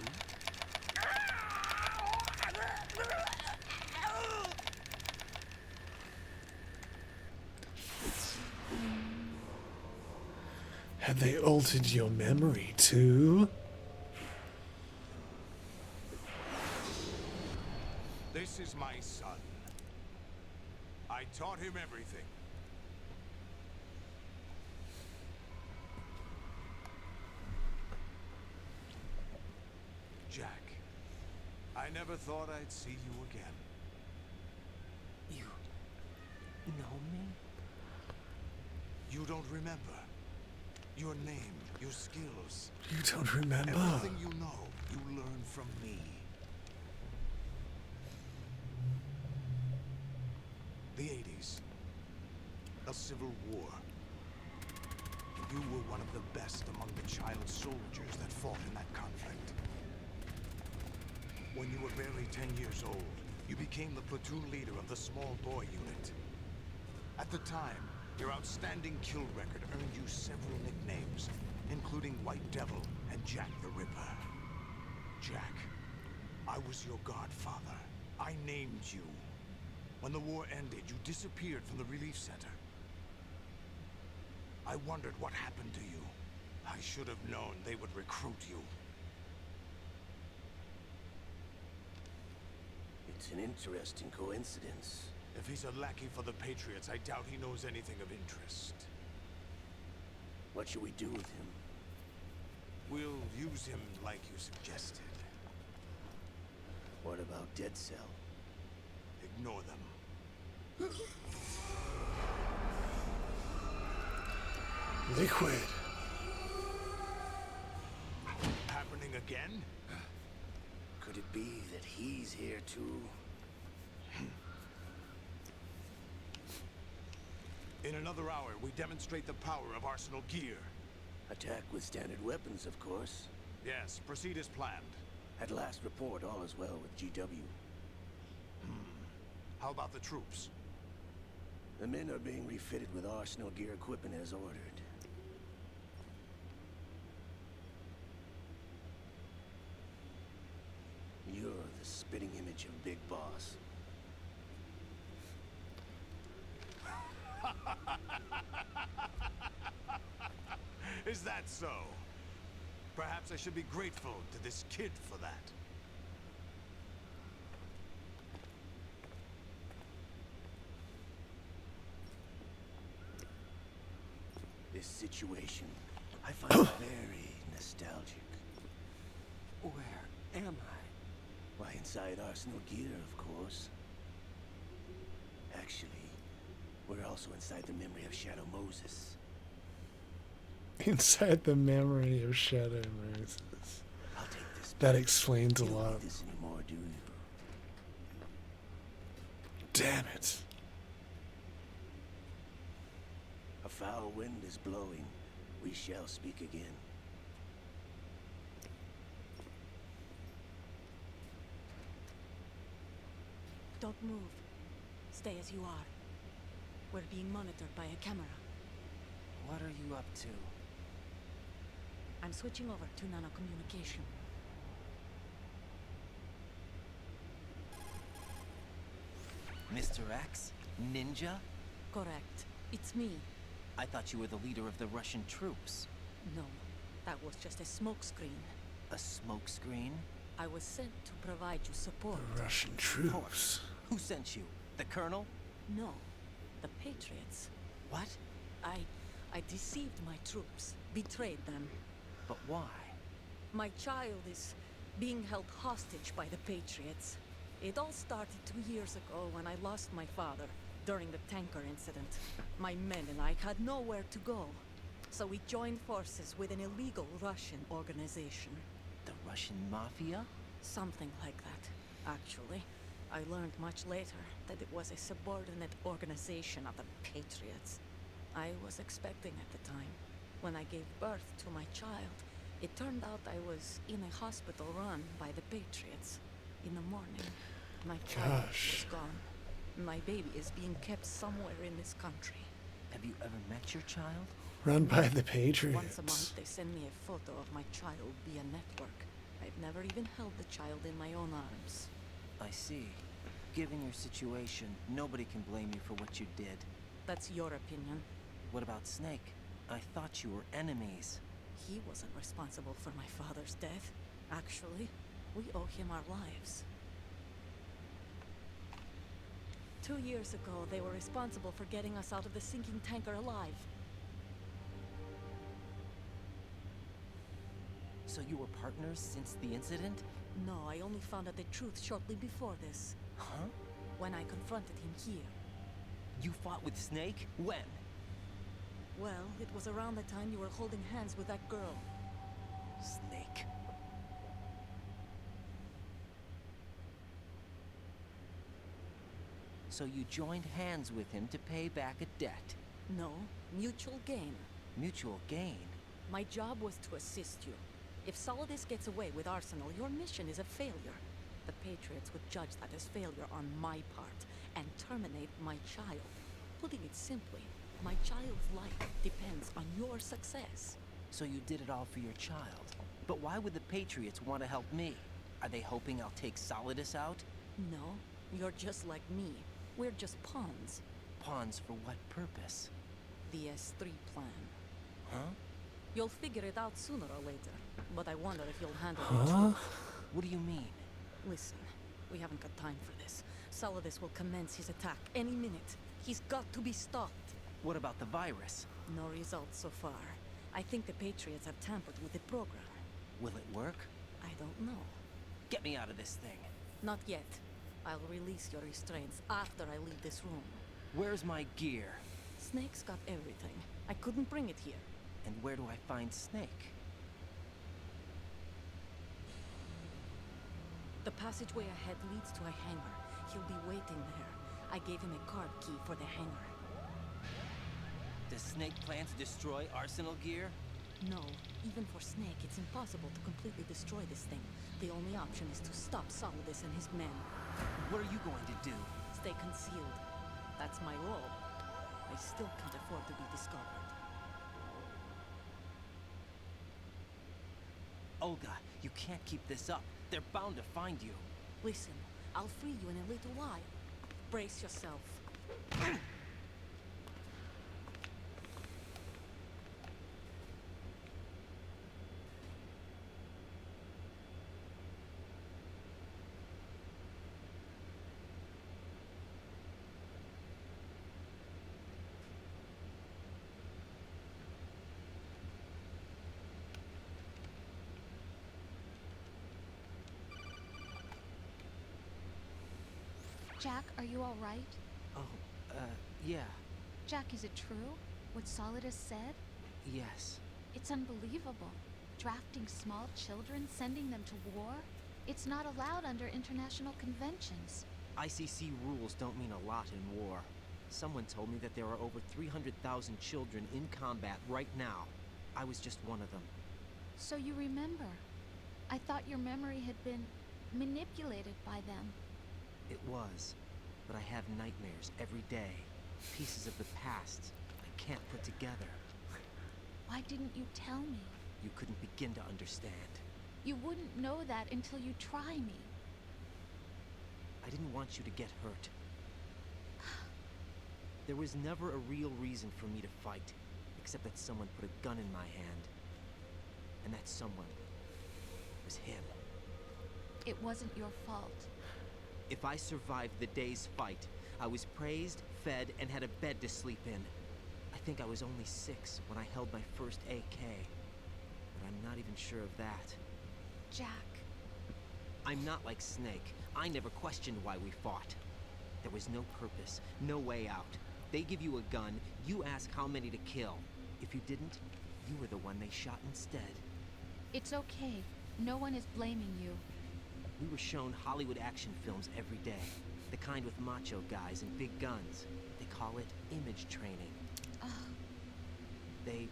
Have they altered your memory too? This is my son. I taught him everything. Jack, I never thought I'd see you again. You know me? You don't remember. Your name, your skills. You don't remember. Everything you know, you learn from me. The 80s. A civil war. You were one of the best among the child soldiers that fought in that conflict. When you were barely 10 years old, you became the platoon leader of the small boy unit. At the time, your outstanding kill record earned you several nicknames, including White Devil and Jack the Ripper. Jack, I was your godfather. I named you. When the war ended, you disappeared from the relief center. I wondered what happened to you. I should have known they would recruit you. It's an interesting coincidence. If he's a lackey for the Patriots, I doubt he knows anything of interest. What should we do with him? We'll use him like you suggested. What about Dead Cell? Ignore them. Liquid. Happening again? Could it be that he's here too? In another hour, we demonstrate the power of Arsenal gear. Attack with standard weapons, of course. Yes, proceed as planned. At last report, all is well with GW. How about the troops? The men are being refitted with Arsenal gear equipment as ordered. You're the spitting image of Big Boss. Is that so? Perhaps I should be grateful to this kid for that. This situation, I find very nostalgic. Where am I? Why, inside Arsenal gear, of course. Actually, we're also inside the memory of Shadow Moses. Inside the memory of Shadow Moses. I'll take this. That explains a You don't lot. need this anymore, do you? Damn it. A foul wind is blowing. We shall speak again. Don't move. Stay as you are. We're being monitored by a camera. What are you up to? I'm switching over to nanocommunication. Mr. X? Ninja? Correct. It's me. I thought you were the leader of the Russian troops. No, that was just a smokescreen. A smokescreen? I was sent to provide you support. The Russian troops. Who sent you? The Colonel? No, the Patriots. What? I deceived my troops, betrayed them. But why? My child is being held hostage by the Patriots. It all started 2 years ago when I lost my father during the tanker incident. My men and I had nowhere to go. So we joined forces with an illegal Russian organization. The Russian Mafia? Something like that, actually. I learned much later that it was a subordinate organization of the Patriots. I was expecting at the time. When I gave birth to my child, it turned out I was in a hospital run by the Patriots. In the morning, my child was gone. My baby is being kept somewhere in this country. Have you ever met your child? Run by the Patriots. Once a month, they send me a photo of my child via network. I've never even held the child in my own arms. I see. Given your situation, nobody can blame you for what you did. That's your opinion. What about Snake? I thought you were enemies. He wasn't responsible for my father's death. Actually, we owe him our lives. 2 years ago, they were responsible for getting us out of the sinking tanker alive. So you were partners since the incident? No, I only found out the truth shortly before this. Huh? When I confronted him here. You fought with Snake? When? Well, it was around the time you were holding hands with that girl. Snake. So you joined hands with him to pay back a debt? No, mutual gain. Mutual gain? My job was to assist you. If Solidus gets away with Arsenal, your mission is a failure. The Patriots would judge that as failure on my part and terminate my child. Putting it simply, my child's life depends on your success. So you did it all for your child. But why would the Patriots want to help me? Are they hoping I'll take Solidus out? No, you're just like me. We're just pawns. Pawns for what purpose? The S3 plan. Huh? You'll figure it out sooner or later, but I wonder if you'll handle it too. What do you mean? Listen, we haven't got time for this. Solidus will commence his attack any minute. He's got to be stopped. What about the virus? No results so far. I think the Patriots have tampered with the program. Will it work? I don't know. Get me out of this thing. Not yet. I'll release your restraints after I leave this room. Where's my gear? Snake's got everything. I couldn't bring it here. And where do I find Snake? The passageway ahead leads to a hangar. He'll be waiting there. I gave him a card key for the hangar. Does Snake plan to destroy Arsenal gear? No. Even for Snake, it's impossible to completely destroy this thing. The only option is to stop Solidus and his men. What are you going to do? Stay concealed. That's my role. I still can't afford to be discovered. Olga, you can't keep this up. They're bound to find you. Listen, I'll free you in a little while. Brace yourself. Jack, are you all right? Oh, yeah. Jack, is it true? What Solidus said? Yes. It's unbelievable. Drafting small children, sending them to war? It's not allowed under international conventions. ICC rules don't mean a lot in war. Someone told me that there are over 300,000 children in combat right now. I was just one of them. So you remember. I thought your memory had been manipulated by them. It was, but I have nightmares every day. Pieces of the past I can't put together. Why didn't you tell me? You couldn't begin to understand. You wouldn't know that until you try me. I didn't want you to get hurt. There was never a real reason for me to fight, except that someone put a gun in my hand. And that someone was him. It wasn't your fault. If I survived the day's fight, I was praised, fed, and had a bed to sleep in. I think I was only 6 when I held my first AK. But I'm not even sure of that. Jack. I'm not like Snake. I never questioned why we fought. There was no purpose, no way out. They give you a gun, you ask how many to kill. If you didn't, you were the one they shot instead. It's okay. No one is blaming you. We were shown Hollywood action films every day. The kind with macho guys and big guns. They call it image training. They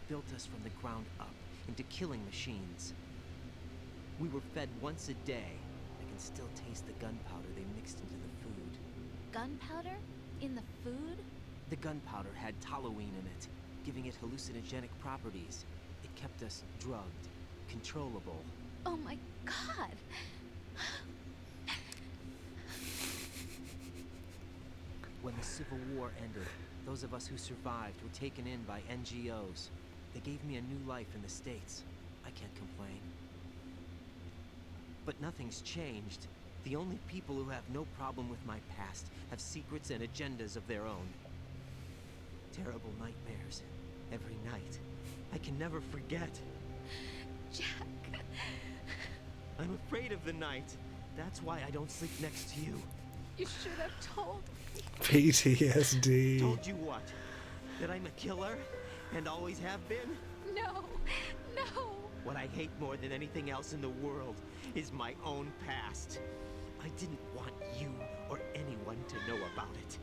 built us from the ground up into killing machines. We were fed once a day. I can still taste the gunpowder they mixed into the food. Gunpowder? In the food? The gunpowder had toluene in it, giving it hallucinogenic properties. It kept us drugged, controllable. Oh my God! When the Civil War ended, those of us who survived were taken in by NGOs. They gave me a new life in the States. I can't complain. But nothing's changed. The only people who have no problem with my past have secrets and agendas of their own. Terrible nightmares. Every night. I can never forget. Jack. I'm afraid of the night. That's why I don't sleep next to you. You should have told me. PTSD. Told you what? That I'm a killer? And always have been? No, no. What I hate more than anything else in the world is my own past. I didn't want you or anyone to know about it.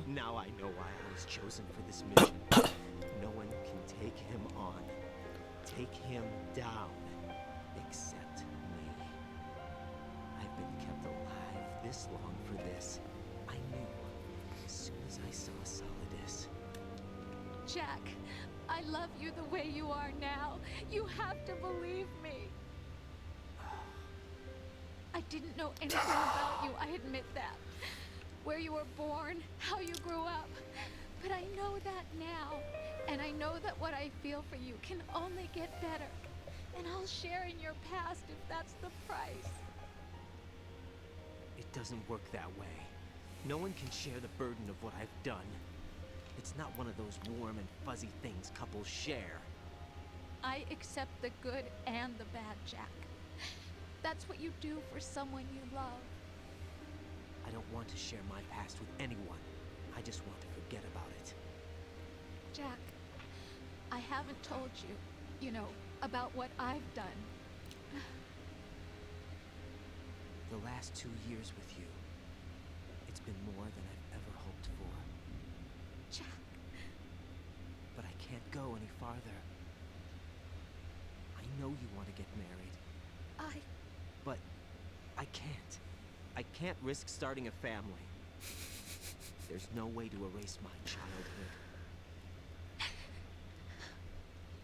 Now I know why I was chosen for this mission. No one can take him on, take him down, except me. I've been kept alive this long for this. I knew as soon as I saw Solidus. Jack, I love you the way you are now. You have to believe me. I didn't know anything about you, I admit that. Where you were born, how you grew up. But I know that now. And I know that what I feel for you can only get better. And I'll share in your past if that's the price. It doesn't work that way. No one can share the burden of what I've done. It's not one of those warm and fuzzy things couples share. I accept the good and the bad, Jack. That's what you do for someone you love. I don't want to share my past with anyone. I just want to forget about it. Jack, I haven't told you, you know, about what I've done. The last 2 years with you, it's been more than I've ever hoped for. Jack. But I can't go any farther. I know you want to get married. But I can't. I can't risk starting a family. There's no way to erase my childhood.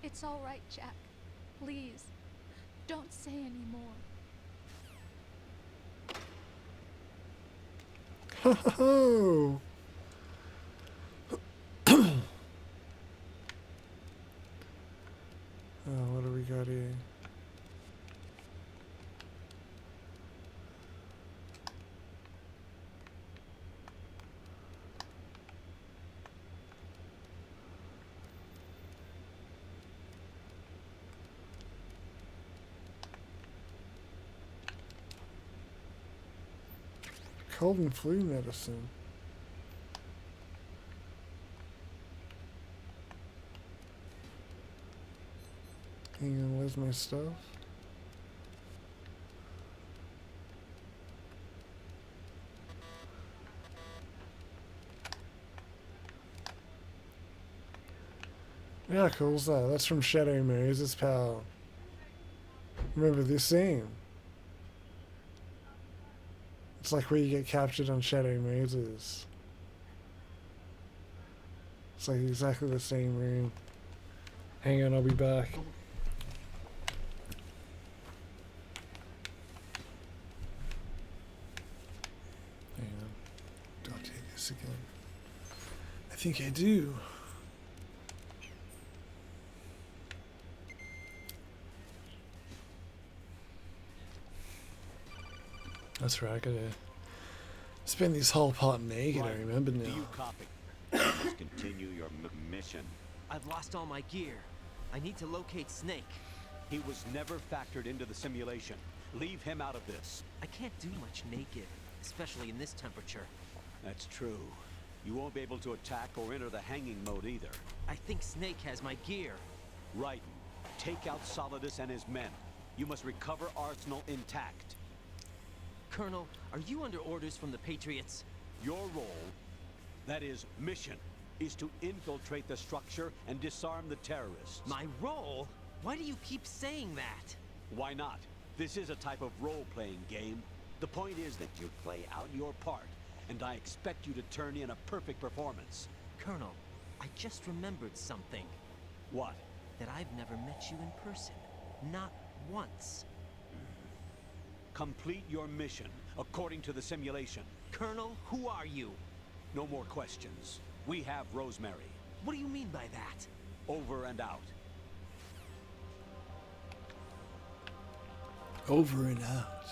It's all right, Jack. Please, don't say any more. Ho ho ho! Oh, what do we got here? Cold and flu medicine. Hang on, where's my stuff? Yeah, cool's that? That's from Shadow Moses' pal. Remember this scene? It's like where you get captured on Shadow Moses. It's like exactly the same room. Hang on, I'll be back. Hang on. Do I take this again? I think I do. That's right, I gotta spend this whole part naked, I remember now. Do you copy? You must continue your mission. I've lost all my gear. I need to locate Snake. He was never factored into the simulation. Leave him out of this. I can't do much naked, especially in this temperature. That's true. You won't be able to attack or enter the hanging mode either. I think Snake has my gear. Raiden, take out Solidus and his men. You must recover Arsenal intact. Colonel, are you under orders from the Patriots? Your role, that is mission, is to infiltrate the structure and disarm the terrorists. My role? Why do you keep saying that? Why not? This is a type of role-playing game. The point is that you play out your part, and I expect you to turn in a perfect performance. Colonel, I just remembered something. What? That I've never met you in person. Not once. Complete your mission, according to the simulation. Colonel, who are you? No more questions. We have Rosemary. What do you mean by that? Over and out. Over and out.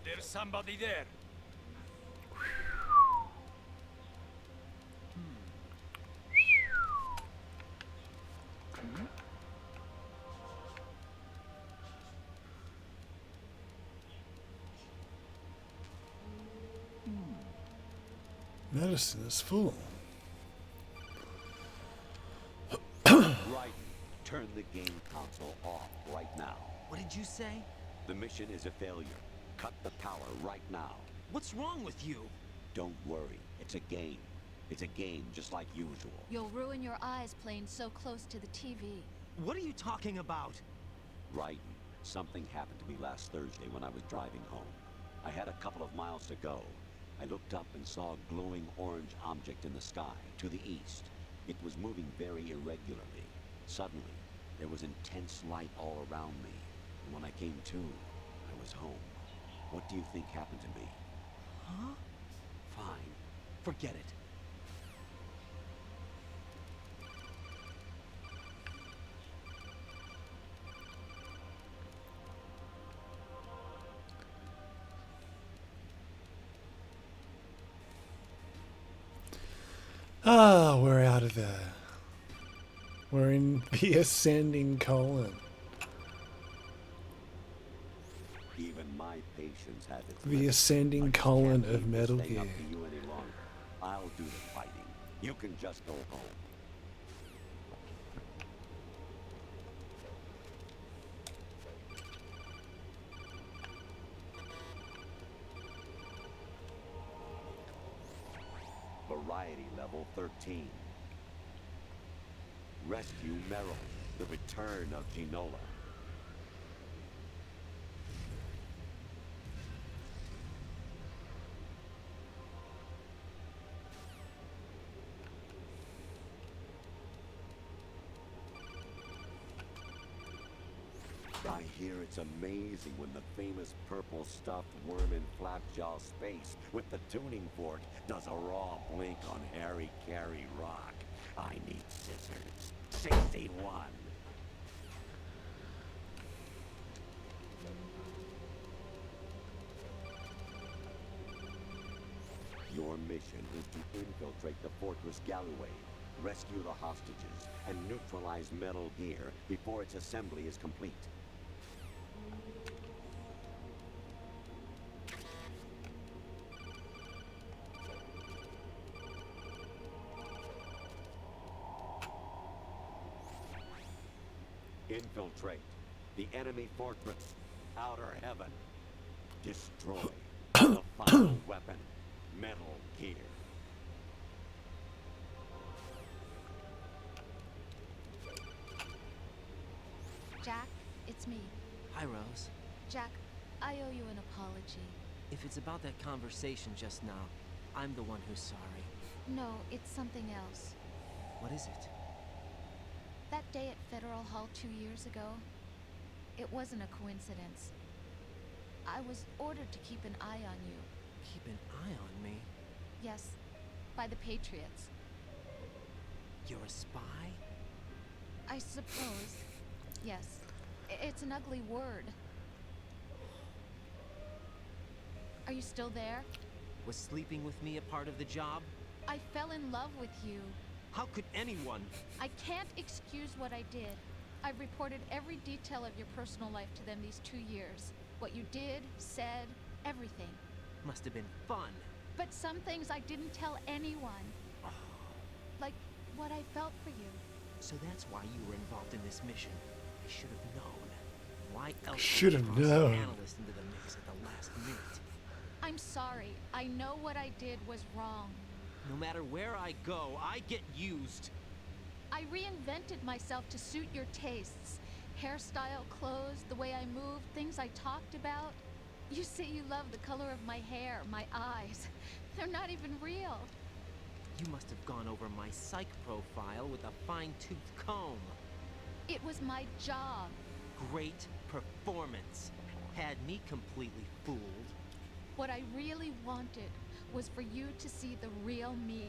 There's somebody there. Medicine is full. Raiden, turn the game console off right now. What did you say? The mission is a failure. Cut the power right now. What's wrong with you? Don't worry. It's a game. It's a game just like usual. You'll ruin your eyes playing so close to the TV. What are you talking about? Raiden, something happened to me last Thursday when I was driving home. I had a couple of miles to go. I looked up and saw a glowing orange object in the sky, to the east. It was moving very irregularly. Suddenly, there was intense light all around me. And when I came to, I was home. What do you think happened to me? Huh? Fine. Forget it. Ah, we're out of there. We're in the ascending colon. Even my patience has its The limits. ascending I just colon can't of keep Metal staying up Gear. to you any longer. I'll do the fighting. You can just go home. Variety level 13. Rescue Meryl. The return of Ginola. I hear it's amazing when the famous purple stuffed worm in Flapjaw space with the tuning fork does a raw blink on Harry Carey rock. I need scissors. 61. Your mission is to infiltrate the Fortress Galloway, rescue the hostages, and neutralize Metal Gear before its assembly is complete. Infiltrate the enemy fortress, outer heaven. Destroy the final weapon, Metal Gear. Jack, it's me. Hi, Rose. Jack, I owe you an apology. If it's about that conversation just now, I'm the one who's sorry. No, it's something else. What is it? That day at Federal Hall 2 years ago, it wasn't a coincidence. I was ordered to keep an eye on you. Keep an eye on me? Yes, by the Patriots. You're a spy? I suppose. Yes. It's an ugly word. Are you still there? Was sleeping with me a part of the job? I fell in love with you. How could anyone? I can't excuse what I did. I've reported every detail of your personal life to them these 2 years. What you did, said, everything. Must have been fun. But some things I didn't tell anyone. Like what I felt for you. So that's why you were involved in this mission. I should have known. Why else Should would have you toss an known. analyst into the mix at the last minute? I'm sorry. I know what I did was wrong. No matter where I go, I get used. I reinvented myself to suit your tastes. Hairstyle, clothes, the way I moved, things I talked about. You say you love the color of my hair, my eyes. They're not even real. You must have gone over my psych profile with a fine-tooth comb. It was my job. Great performance. Had me completely fooled. What I really wanted was for you to see the real me.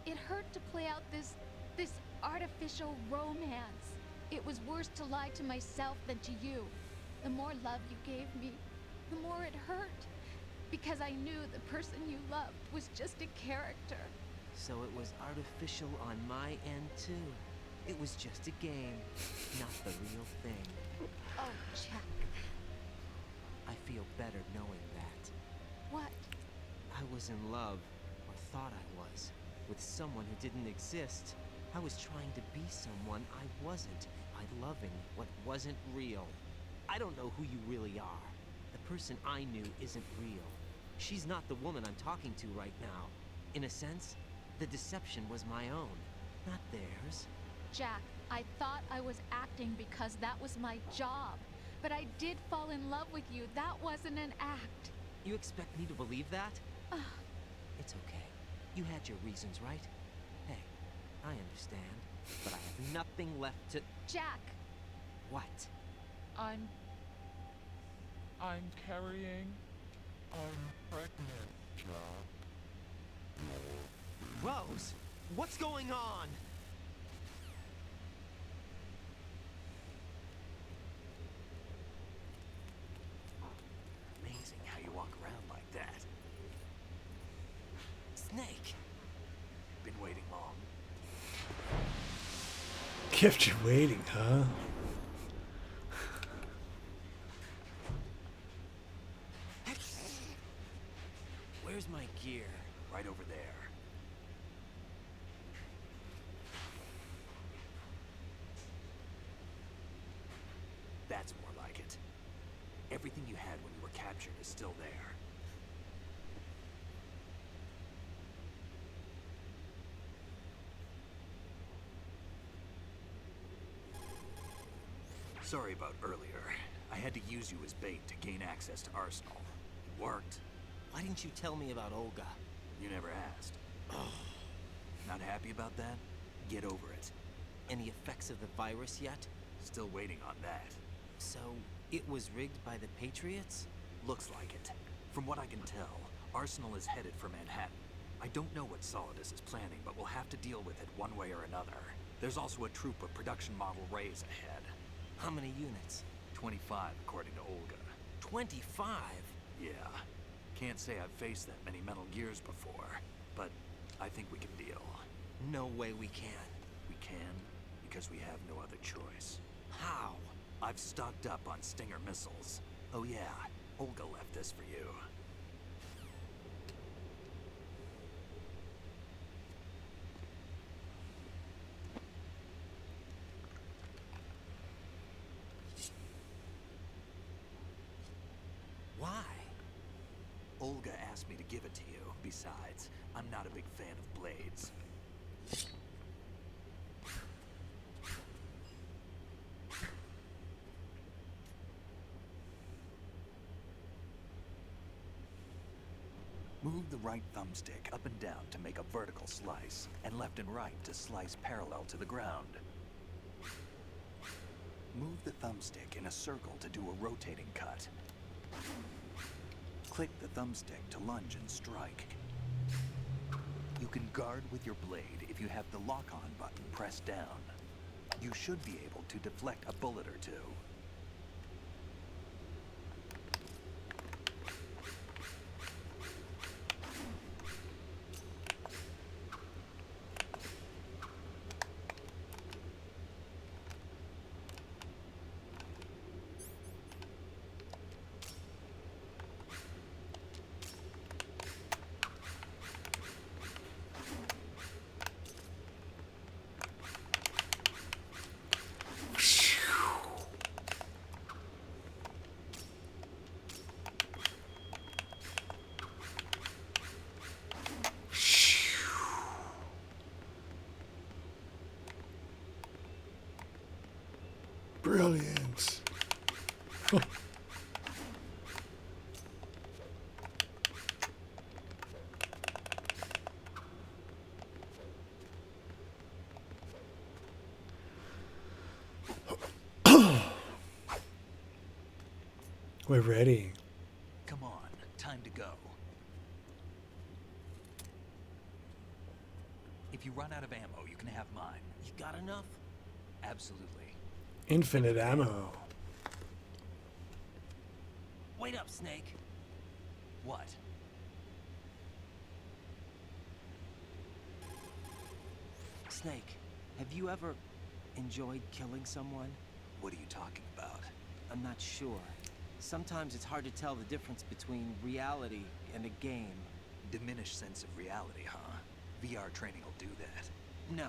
It hurt to play out this artificial romance. It was worse to lie to myself than to you. The more love you gave me, the more it hurt. Because I knew the person you loved was just a character. So it was artificial on my end too. It was just a game, not the real thing. Oh, Jack. I feel better knowing that. What? I was in love, or thought I was, with someone who didn't exist. I was trying to be someone I wasn't, by loving what wasn't real. I don't know who you really are. The person I knew isn't real. She's not the woman I'm talking to right now. In a sense, the deception was my own, not theirs. Jack, I thought I was acting because that was my job. But I did fall in love with you. That wasn't an act. You expect me to believe that? It's okay. You had your reasons, right? Hey, I understand, but I have nothing left to... Jack! What? I'm carrying... I'm pregnant, Jack. Rose, what's going on? Amazing how you walk around like that. Snake. Been waiting long. Kept you waiting, huh? Where's my gear? Right over there. That's more like it. Everything you had when you were captured is still there. Sorry about earlier. I had to use you as bait to gain access to Arsenal. It worked. Why didn't you tell me about Olga? You never asked. Not happy about that? Get over it. Any effects of the virus yet? Still waiting on that. So, it was rigged by the Patriots? Looks like it. From what I can tell, Arsenal is headed for Manhattan. I don't know what Solidus is planning, but we'll have to deal with it one way or another. There's also a troop of production model Rays ahead. How many units? 25, according to Olga. 25? Yeah. Can't say I've faced that many Metal Gears before, but I think we can deal. No way we can. We can, because we have no other choice. How? I've stocked up on Stinger missiles. Oh yeah, Olga left this for you. Why? Olga asked me to give it to you. Besides, I'm not a big fan of blades. Move the right thumbstick up and down to make a vertical slice, and left and right to slice parallel to the ground. Move the thumbstick in a circle to do a rotating cut. Click the thumbstick to lunge and strike. You can guard with your blade if you have the lock-on button pressed down. You should be able to deflect a bullet or two. Brilliant. We're ready. Come on, time to go. If you run out of ammo, you can have mine. You got enough? Absolutely. Infinite ammo. Wait up, Snake. What? Snake, have you ever enjoyed killing someone? What are you talking about? I'm not sure. Sometimes it's hard to tell the difference between reality and a game. Diminished sense of reality, huh? VR training will do that. No,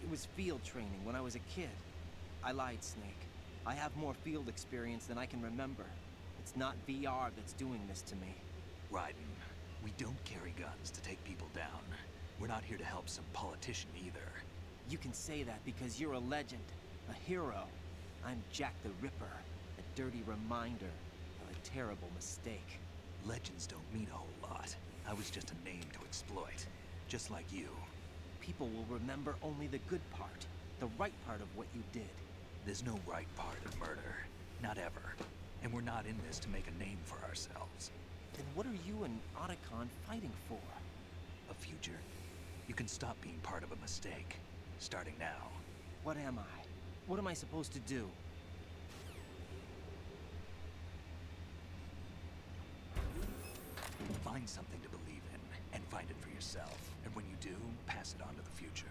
it was field training when I was a kid. I lied, Snake. I have more field experience than I can remember. It's not VR that's doing this to me. Raiden, we don't carry guns to take people down. We're not here to help some politician either. You can say that because you're a legend, a hero. I'm Jack the Ripper, a dirty reminder of a terrible mistake. Legends don't mean a whole lot. I was just a name to exploit, just like you. People will remember only the good part, the right part of what you did. There's no right part of murder. Not ever. And we're not in this to make a name for ourselves. Then what are you and Otacon fighting for? A future. You can stop being part of a mistake. Starting now. What am I? What am I supposed to do? Find something to believe in, and find it for yourself. And when you do, pass it on to the future.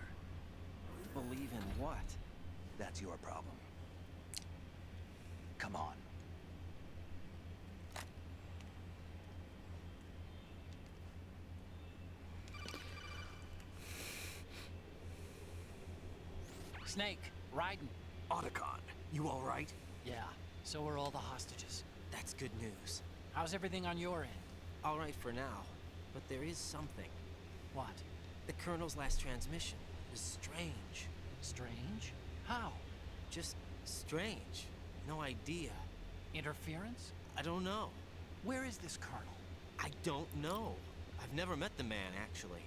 Believe in what? That's your problem. Come on. Snake, Raiden. Otacon, you all right? Yeah, so are all the hostages. That's good news. How's everything on your end? All right for now, but there is something. What? The Colonel's last transmission is strange. Strange? How? Just strange. No idea. Interference? I don't know. Where is this Colonel? I don't know. I've never met the man, actually.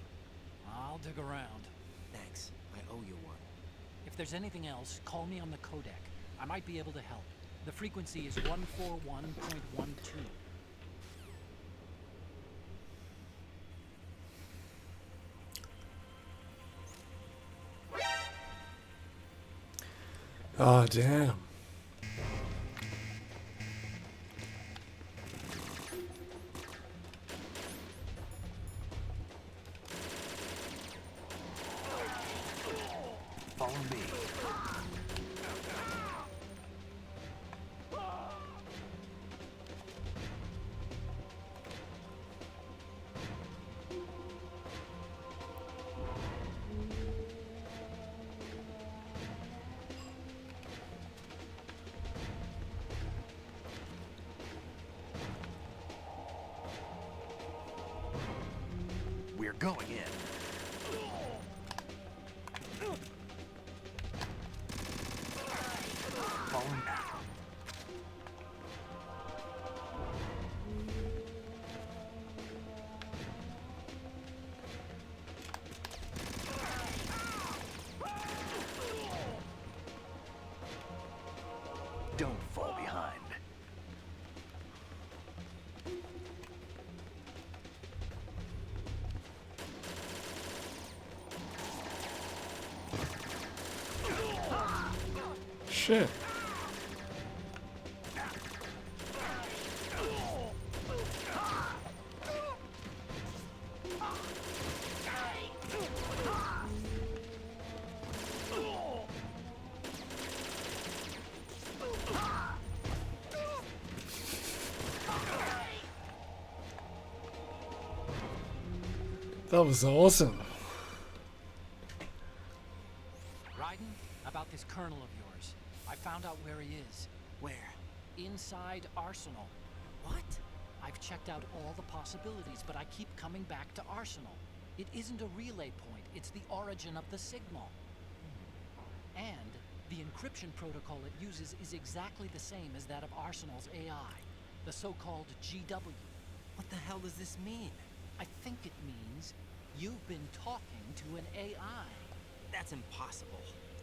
I'll dig around. Thanks. I owe you one. If there's anything else, call me on the codec. I might be able to help. The frequency is 141.12. Oh, damn. Follow me. We're going in. Falling back. Don't fall behind. Shit. That was awesome. Raiden, about this Colonel of yours. I found out where he is. Where? Inside Arsenal. What? I've checked out all the possibilities, but I keep coming back to Arsenal. It isn't a relay point, it's the origin of the signal. And the encryption protocol it uses is exactly the same as that of Arsenal's AI, the so-called GW. What the hell does this mean? I think it means you've been talking to an AI. That's impossible.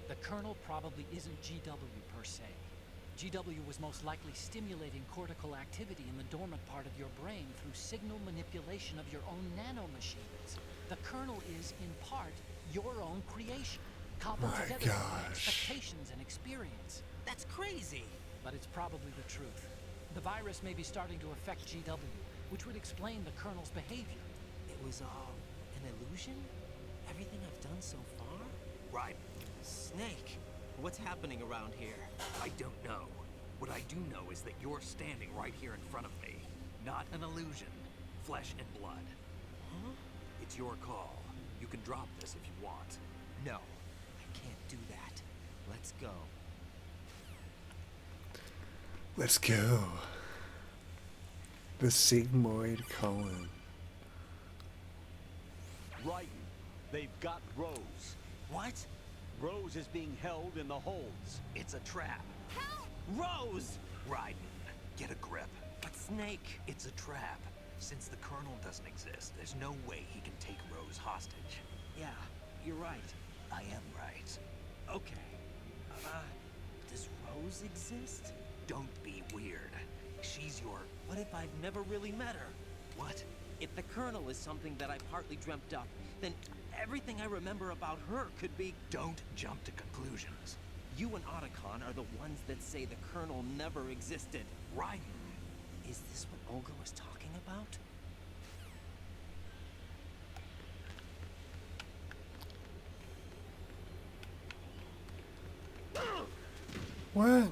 The Colonel probably isn't GW per se. GW was most likely stimulating cortical activity in the dormant part of your brain through signal manipulation of your own nanomachines. The Colonel is, in part, your own creation, cobbled My together by gosh. expectations and experience. That's crazy. But it's probably the truth. The virus may be starting to affect GW, which would explain the Colonel's behavior. It was all an illusion? Everything I've done so far? Right. Snake, what's happening around here? I don't know. What I do know is that you're standing right here in front of me. Not an illusion. Flesh and blood. Huh? It's your call. You can drop this if you want. No, I can't do that. Let's go. Let's go. The sigmoid colon. Raiden, they've got Rose. What? Rose is being held in the holds. It's a trap. Help! Rose! Raiden, get a grip. But Snake... It's a trap. Since the Colonel doesn't exist, there's no way he can take Rose hostage. Yeah, you're right. I am right. Okay. Does Rose exist? Don't be weird. She's your... What if I've never really met her? What? If the Colonel is something that I partly dreamt up, then everything I remember about her could be... Don't jump to conclusions. You and Otacon are the ones that say the Colonel never existed. Raiden. Is this what Olga was talking about? What?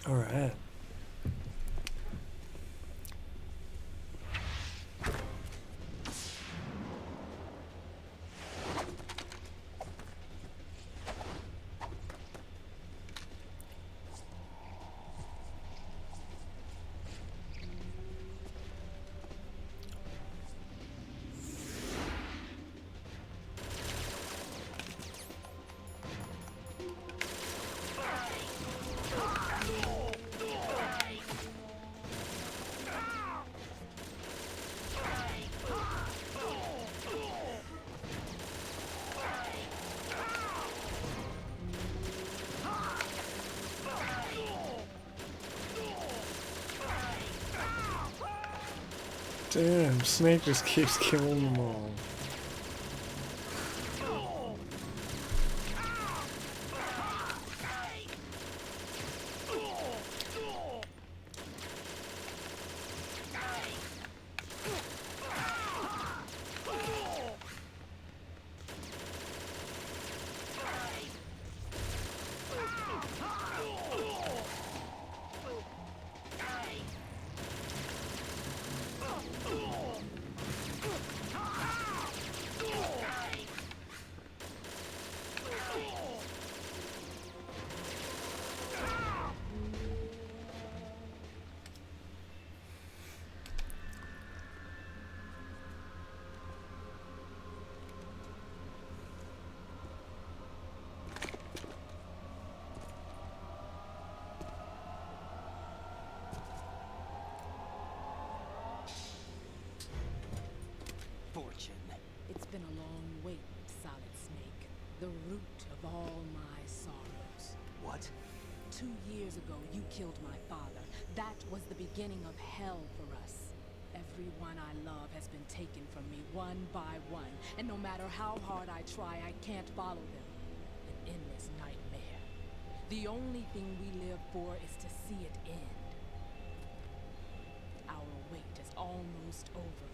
All right. Damn, Snake just keeps killing them all. Fortune. It's been a long wait, Solid Snake. The root of all my sorrows. What? 2 years ago, you killed my father. That was the beginning of hell for us. Everyone I love has been taken from me one by one, and no matter how hard I try, I can't follow them. An endless nightmare. The only thing we live for is to see it end. Our wait is almost over.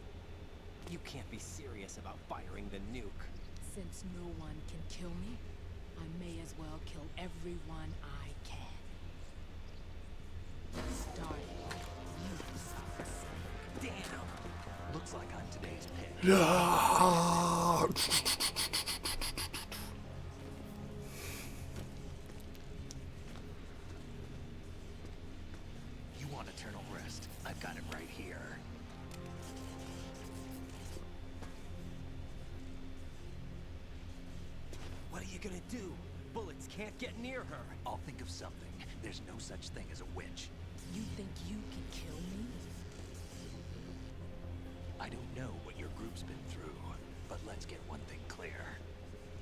You can't be serious about firing the nuke. Since no one can kill me, I may as well kill everyone I can. Starting with you, Solid Snake. Damn! Looks like I'm today's pick. You want eternal rest? I've got it right here. What are you gonna do? Bullets can't get near her. I'll think of something. There's no such thing as a witch. You think you can kill me? I don't know what your group's been through, but let's get one thing clear.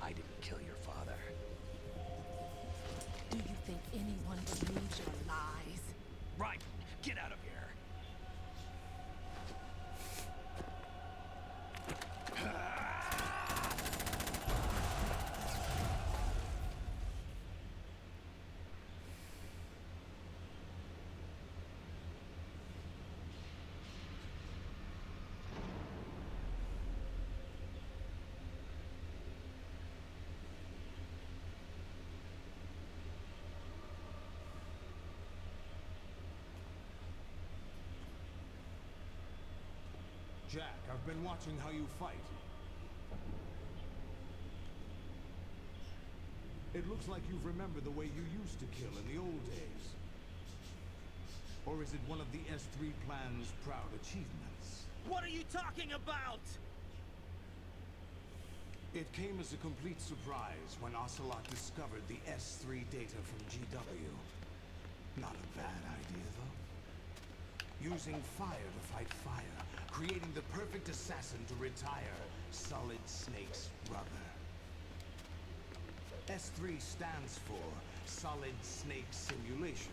I didn't kill your father. Do you think anyone believes your lies? Right! Get out of here! Jack, I've been watching how you fight. It looks like you've remembered the way you used to kill in the old days. Or is it one of the S3 plan's proud achievements? What are you talking about? It came as a complete surprise when Ocelot discovered the S3 data from GW. Not a bad idea, though. Using fire to fight fire, creating the perfect assassin to retire Solid Snake's brother. S3 stands for Solid Snake Simulation.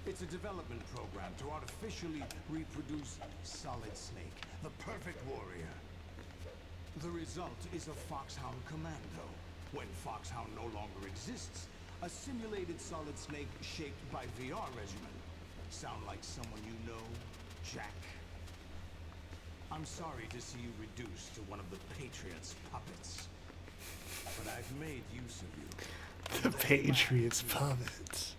It's a development program to artificially reproduce Solid Snake, the perfect warrior. The result is a Foxhound Commando. When Foxhound no longer exists, a simulated Solid Snake shaped by VR regimen. Sound like someone you know, Jack? I'm sorry to see you reduced to one of the Patriots' puppets. But I've made use of you. The Patriots puppets.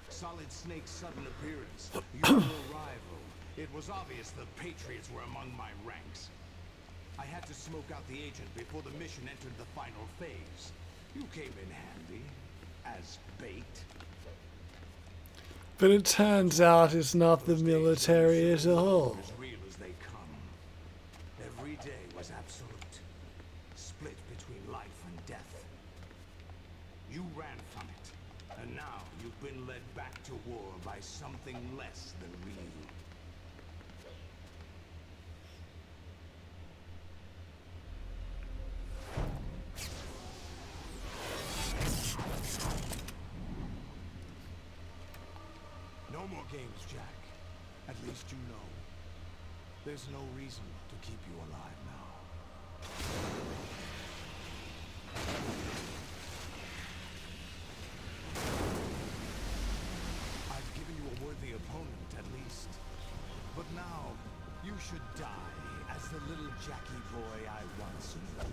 Solid Snake's sudden appearance, your arrival. It was obvious the Patriots were among my ranks. I had to smoke out the agent before the mission entered the final phase. You came in handy, as bait. But it turns out it's not the military at all. As real as they come. Every day was absolute. Split between life and death. You ran from it, and now you've been led back to war by something less than real. No more games, Jack. At least you know. There's no reason to keep you alive now. I've given you a worthy opponent, at least. But now, you should die as the little Jackie boy I once knew.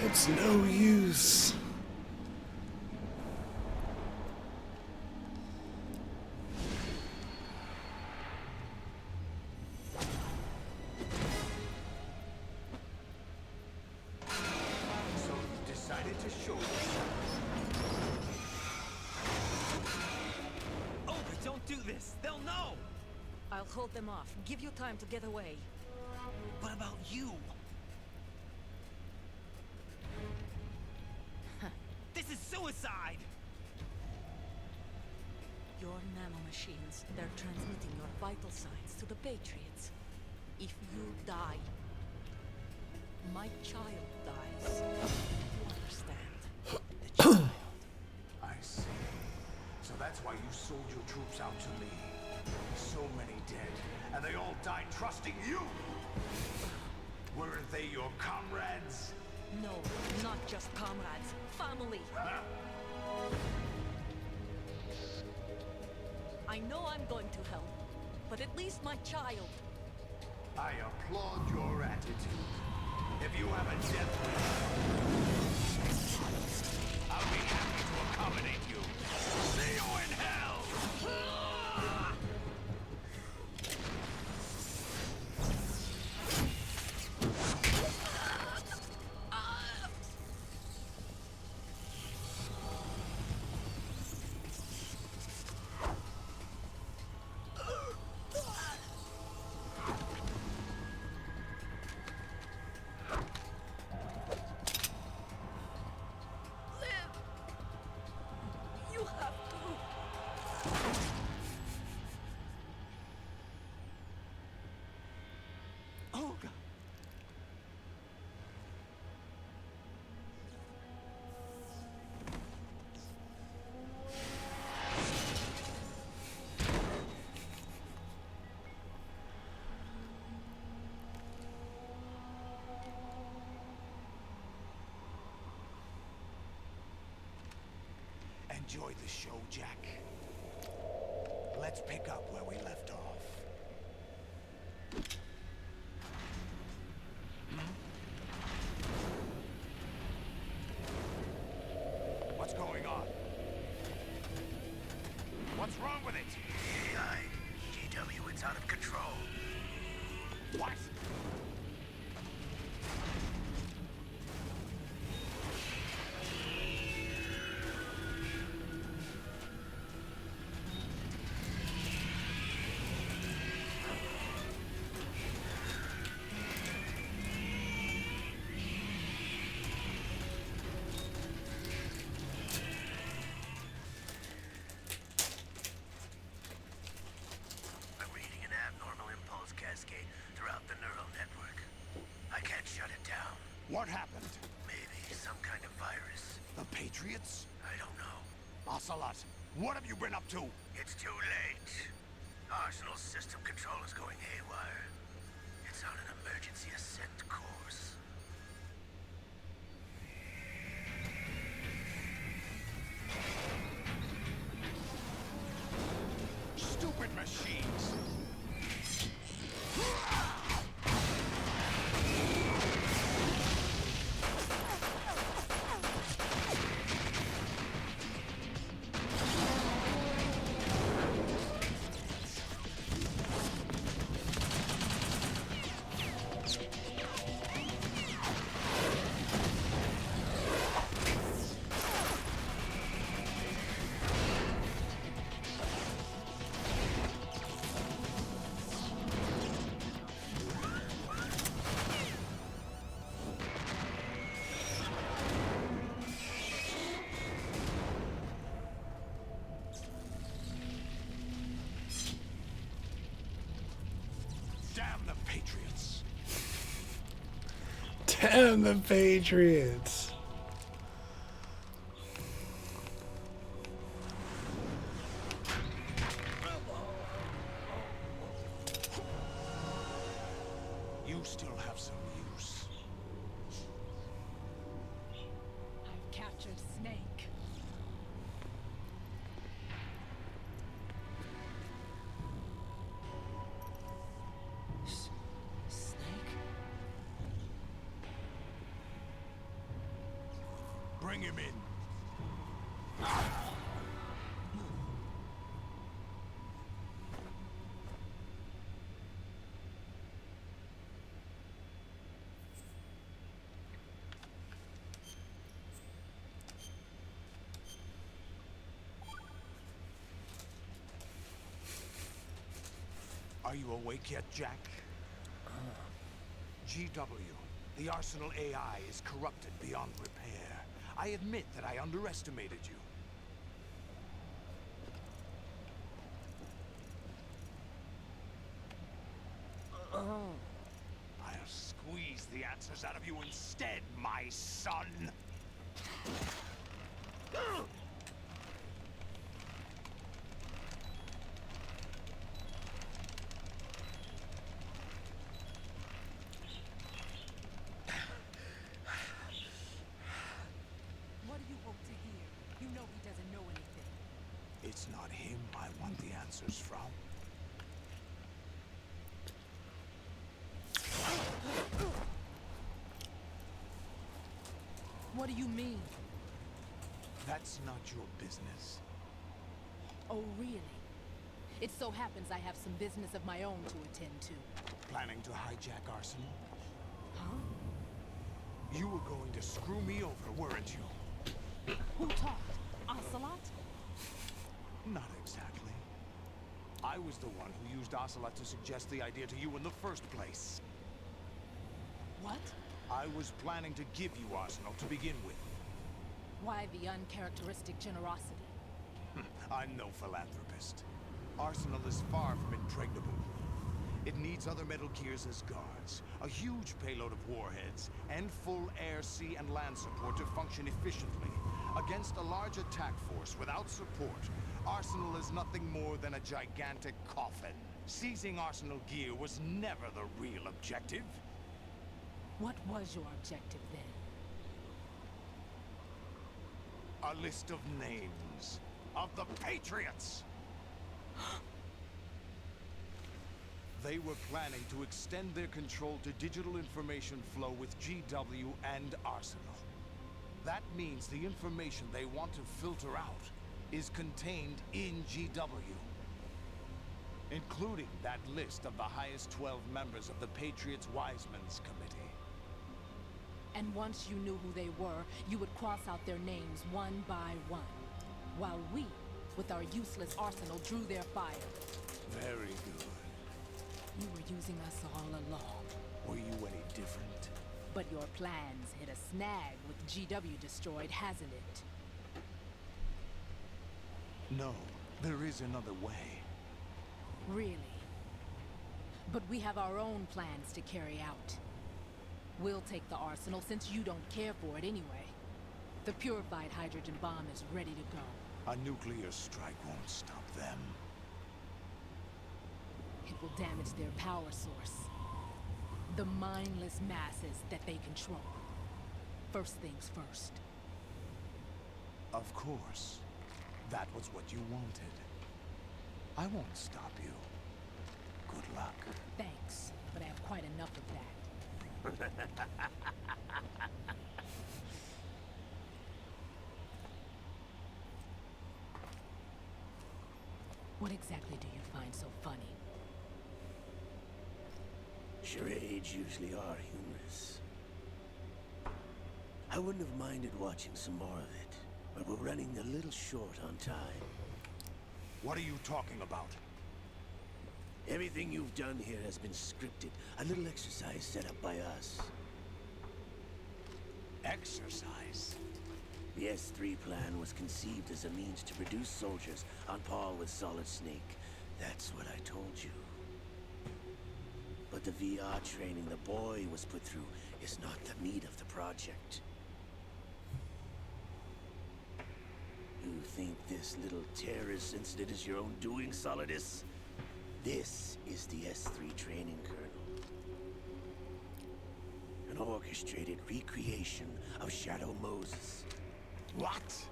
It's no use. So you decided to show yourself. Oh, but don't do this. They'll know. I'll hold them off. Give you time to get away. What about you? This is suicide! Your nanomachines, they're transmitting your vital signs to the Patriots. If you die, my child dies. You understand? The child. I see. So that's why you sold your troops out to me. So many dead, and they all died trusting you! Weren't they your comrades? No, not just comrades. Family. Huh? I know I'm going to hell, but at least my child. I applaud your attitude. If you have a death wish, I'll be happy to accommodate you. See you in hell! You have to. Olga! Enjoy the show, Jack. Let's pick up where we left off. What's going on? What's wrong with it? GW, it's out of control. What? I'm reading an abnormal impulse cascade throughout the neural network. I can't shut it down. What happened? Maybe some kind of virus. The Patriots? I don't know. Ocelot, what have you been up to? It's too late. Arsenal system control is going haywire. It's on an emergency ascent course. Stupid machines! Damn the Patriots! Damn the Patriots. You still have some use. I've captured Snake. Snake? Bring him in. you awake yet, Jack? GW, the Arsenal AI is corrupted beyond repair. I admit that I underestimated you. I'll squeeze the answers out of you instead, my son! What do you hope to hear? You know he doesn't know anything. It's not him I want the answers from. What do you mean? That's not your business. Oh, really? It so happens I have some business of my own to attend to. Planning to hijack Arsenal? Huh? You were going to screw me over, weren't you? Who talked? Ocelot? Not exactly. I was the one who used Ocelot to suggest the idea to you in the first place. What? I was planning to give you Arsenal to begin with. Why the uncharacteristic generosity? I'm no philanthropist. Arsenal is far from impregnable. It needs other Metal Gears as guards, a huge payload of warheads, and full air, sea, and land support to function efficiently. Against a large attack force without support, Arsenal is nothing more than a gigantic coffin. Seizing Arsenal gear was never the real objective. What was your objective then? A list of names of the Patriots! They were planning to extend their control to digital information flow with GW and Arsenal. That means the information they want to filter out is contained in GW, including that list of the highest 12 members of the Patriots Wiseman's Committee. And once you knew who they were, you would cross out their names one by one, while we, with our useless arsenal, drew their fire. Very good. You were using us all along. Were you any different? But your plans hit a snag with GW destroyed, hasn't it? No, there is another way. Really? But we have our own plans to carry out. We'll take the arsenal since you don't care for it anyway. The purified hydrogen bomb is ready to go. A nuclear strike won't stop them. It will damage their power source. The mindless masses that they control. First things first. Of course. That was what you wanted. I won't stop you. Good luck. Thanks, but I have quite enough of that. What exactly do you find so funny? Charades usually are humorous. I wouldn't have minded watching some more of it, but we're running a little short on time. What are you talking about? Everything you've done here has been scripted. A little exercise set up by us. Exercise? The S3 plan was conceived as a means to produce soldiers on par with Solid Snake. That's what I told you. But the VR training the boy was put through is not the meat of the project. You think this little terrorist incident is your own doing, Solidus? This is the S3 training kernel. An orchestrated recreation of Shadow Moses. What?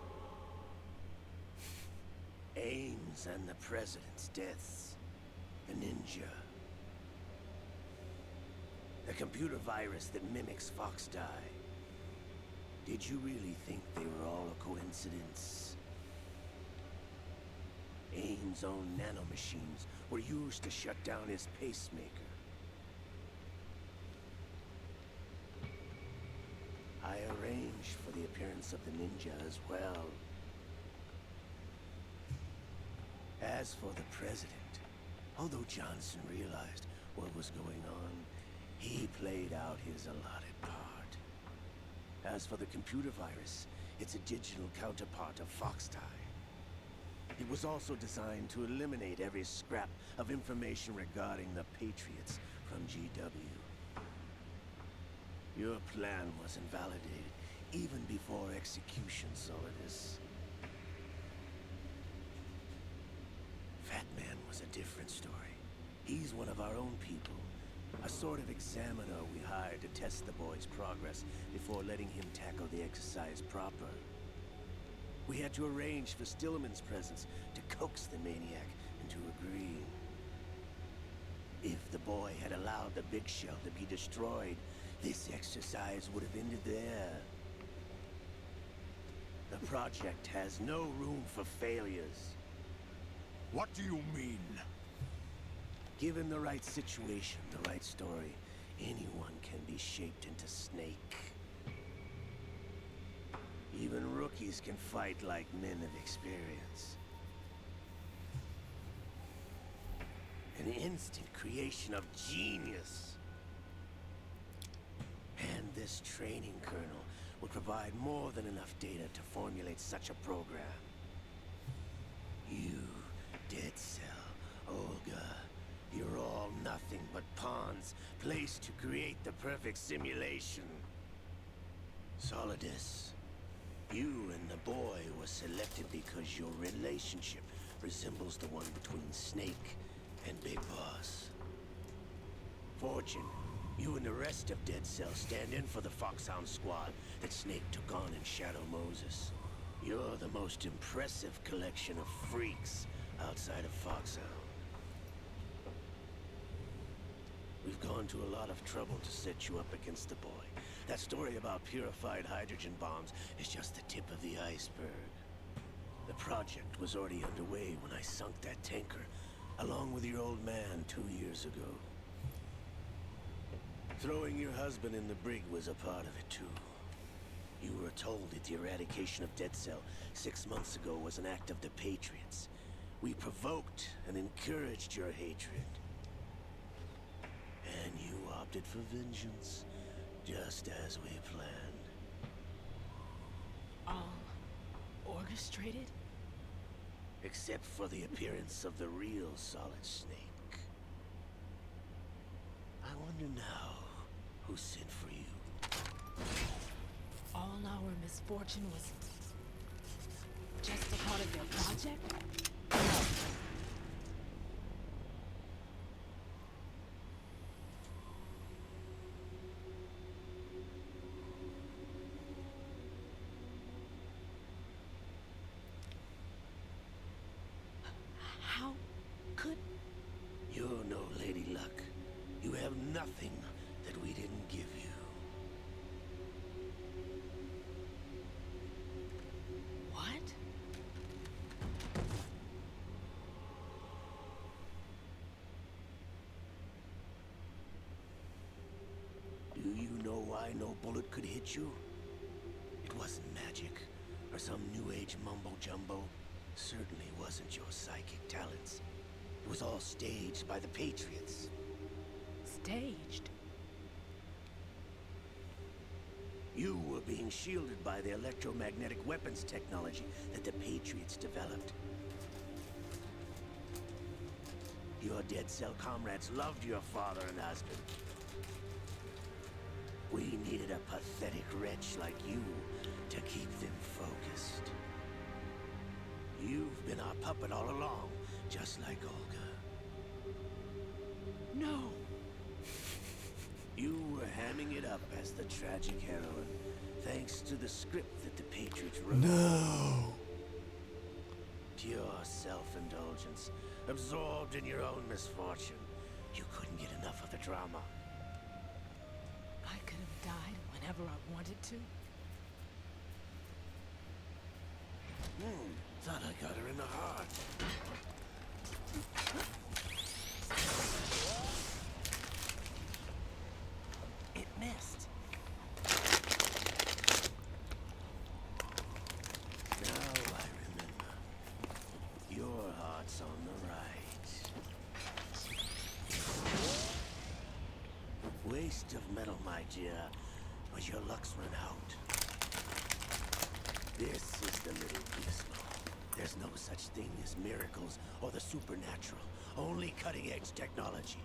Ames and the President's deaths. The ninja. The computer virus that mimics Fox Die. Did you really think they were all a coincidence? Ames' own nanomachines were used to shut down his pacemaker. I arranged for the appearance of the ninja as well. As for the President, Although Johnson realized what was going on, he played out his allotted part. As for the computer virus, it's a digital counterpart of Foxtie. It was also designed to eliminate every scrap of information regarding the Patriots from GW. Your plan was invalidated even before execution, Solidus. Fat Man was a different story. He's one of our own people. A sort of examiner we hired to test the boy's progress before letting him tackle the exercise proper. We had to arrange for Stillman's presence to coax the maniac into agreeing. If the boy had allowed the big shell to be destroyed, this exercise would have ended there. The project has no room for failures. What do you mean? Given the right situation, the right story, anyone can be shaped into Snake. Even rookies can fight like men of experience. An instant creation of genius. And this training kernel will provide more than enough data to formulate such a program. You, Dead Cell, Olga, you're all nothing but pawns placed to create the perfect simulation. Solidus, you and the boy were selected because your relationship resembles the one between Snake and Big Boss. Fortune, you and the rest of Dead Cell stand in for the Foxhound squad that Snake took on in Shadow Moses. You're the most impressive collection of freaks outside of Foxhound. We've gone to a lot of trouble to set you up against the boy. That story about purified hydrogen bombs is just the tip of the iceberg. The project was already underway when I sunk that tanker, along with your old man 2 years ago. Throwing your husband in the brig was a part of it too. You were told that the eradication of Dead Cell 6 months ago was an act of the Patriots. We provoked and encouraged your hatred. And you opted for vengeance, just as we planned. All orchestrated? Except for the appearance of the real Solid Snake. I wonder now who sent for you. All our misfortune was just a part of their project? How could... You're no Lady Luck. You have nothing that we didn't give you. What? Do you know why no bullet could hit you? It wasn't magic, or some new age mumbo-jumbo. Certainly wasn't your psychic talents. It was all staged by the Patriots. Staged? You were being shielded by the electromagnetic weapons technology that the Patriots developed. Your Dead Cell comrades loved your father and husband. We needed a pathetic wretch like you to keep them focused. You've been our puppet all along, just like Olga. No! You were hamming it up as the tragic heroine, thanks to the script that the Patriots wrote. No! Pure self-indulgence, absorbed in your own misfortune. You couldn't get enough of the drama. I could have died whenever I wanted to. Thought I got her in the heart. It missed. Now I remember. Your heart's on the right. Has your luck's run out? This is the little gizmo. There's no such thing as miracles or the supernatural. Only cutting-edge technology.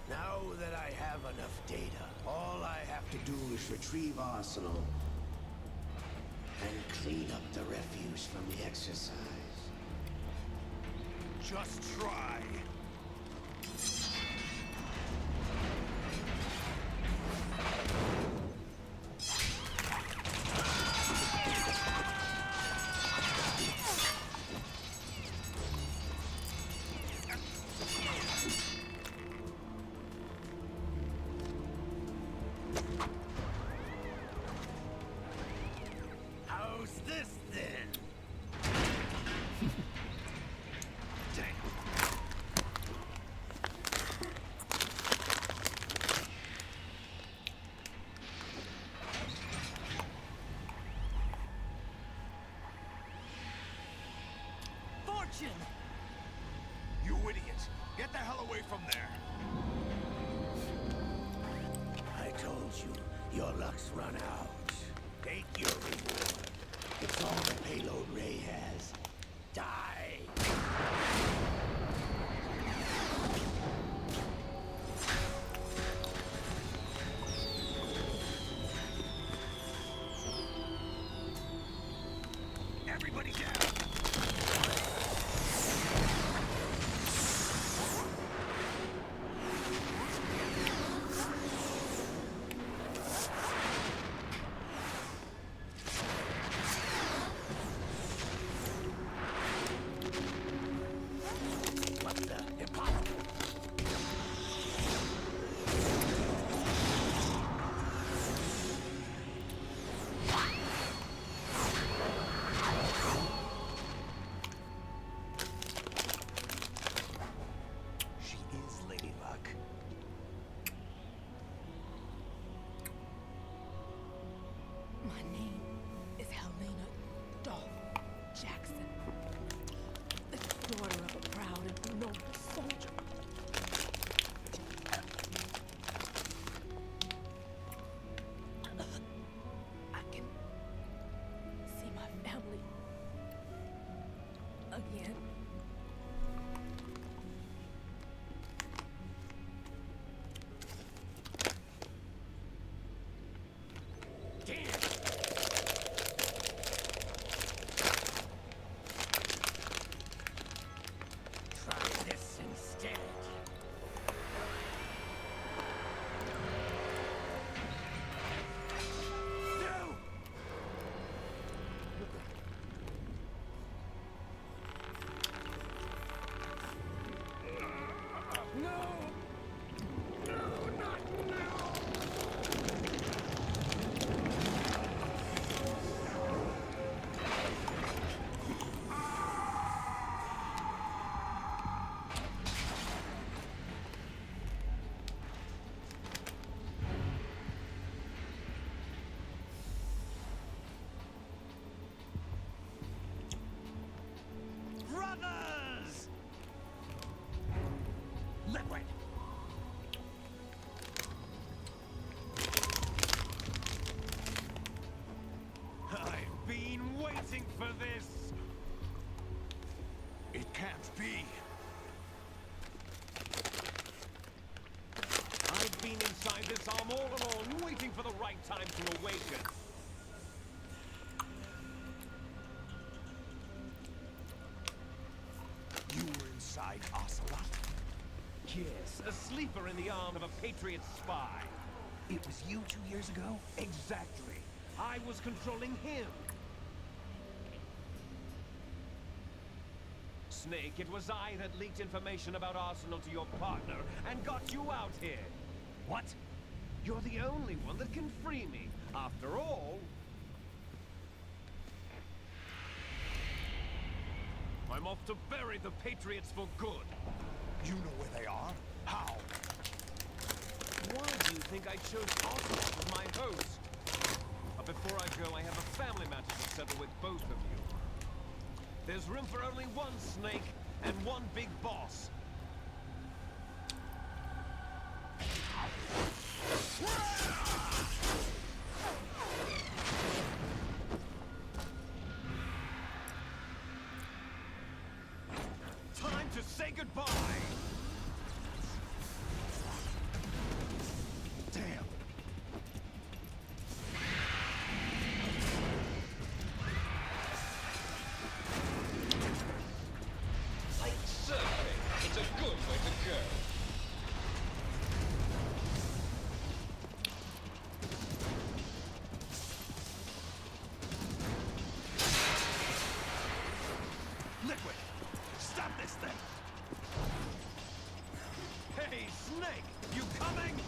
Now that I have enough data, all I have to do is retrieve Arsenal and clean up the refuse from the exercise. Just try. How's this then? Fortune! You idiot! Get the hell away from there! I told you, your luck's run out. Take your reward. It's all the payload Ray has. Die! Everybody down! What the? Impossible! She is Lady Luck. My name is Helena Dolph Jackson, the daughter of a proud and noble soldier. I can see my family again. Try this instead. No! Brothers! Liquid! I've been waiting for this! It can't be! I've been inside this arm all along, waiting for the right time to awaken. You were inside Ocelot? kiss, a sleeper in the arm of a Patriot spy. It was you 2 years ago? Exactly. I was controlling him. Snake, it was I that leaked information about Arsenal to your partner and got you out here. What? You're the only one that can free me. After all, I'm off to bury the Patriots for good. You know where they are? How? Why do you think I chose Autumn as my host? But before I go, I have a family matter to settle with both of you. There's room for only one Snake and one big boss. Time to say goodbye! Damn. Like surfing, it's a good way to go. Liquid! Stop this thing! Hey, Snake! You coming?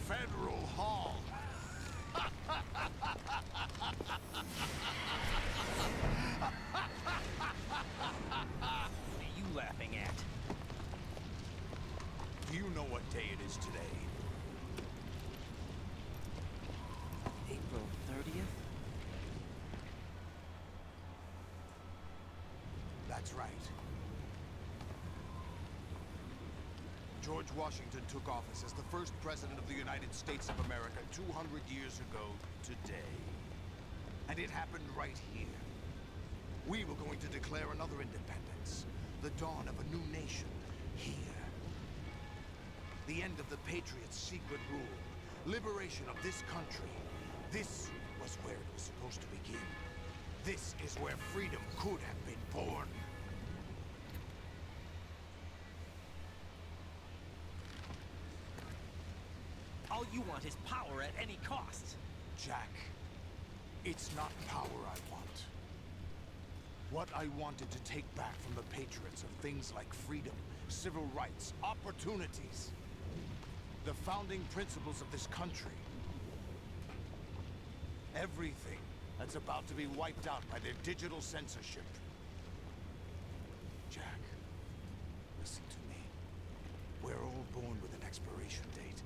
Federal Hall. What are you laughing at? Do you know what day it is today? April 30th? That's right. George Washington took office as the first president of the United States of America 200 years ago today. And it happened right here. We were going to declare another independence. The dawn of a new nation. Here. The end of the Patriots' secret rule. Liberation of this country. This was where it was supposed to begin. This is where freedom could have been born. All you want is power at any cost. Jack, it's not power I want. What I wanted to take back from the Patriots are things like freedom, civil rights, opportunities. The founding principles of this country. Everything that's about to be wiped out by their digital censorship. Jack, listen to me. We're all born with an expiration date.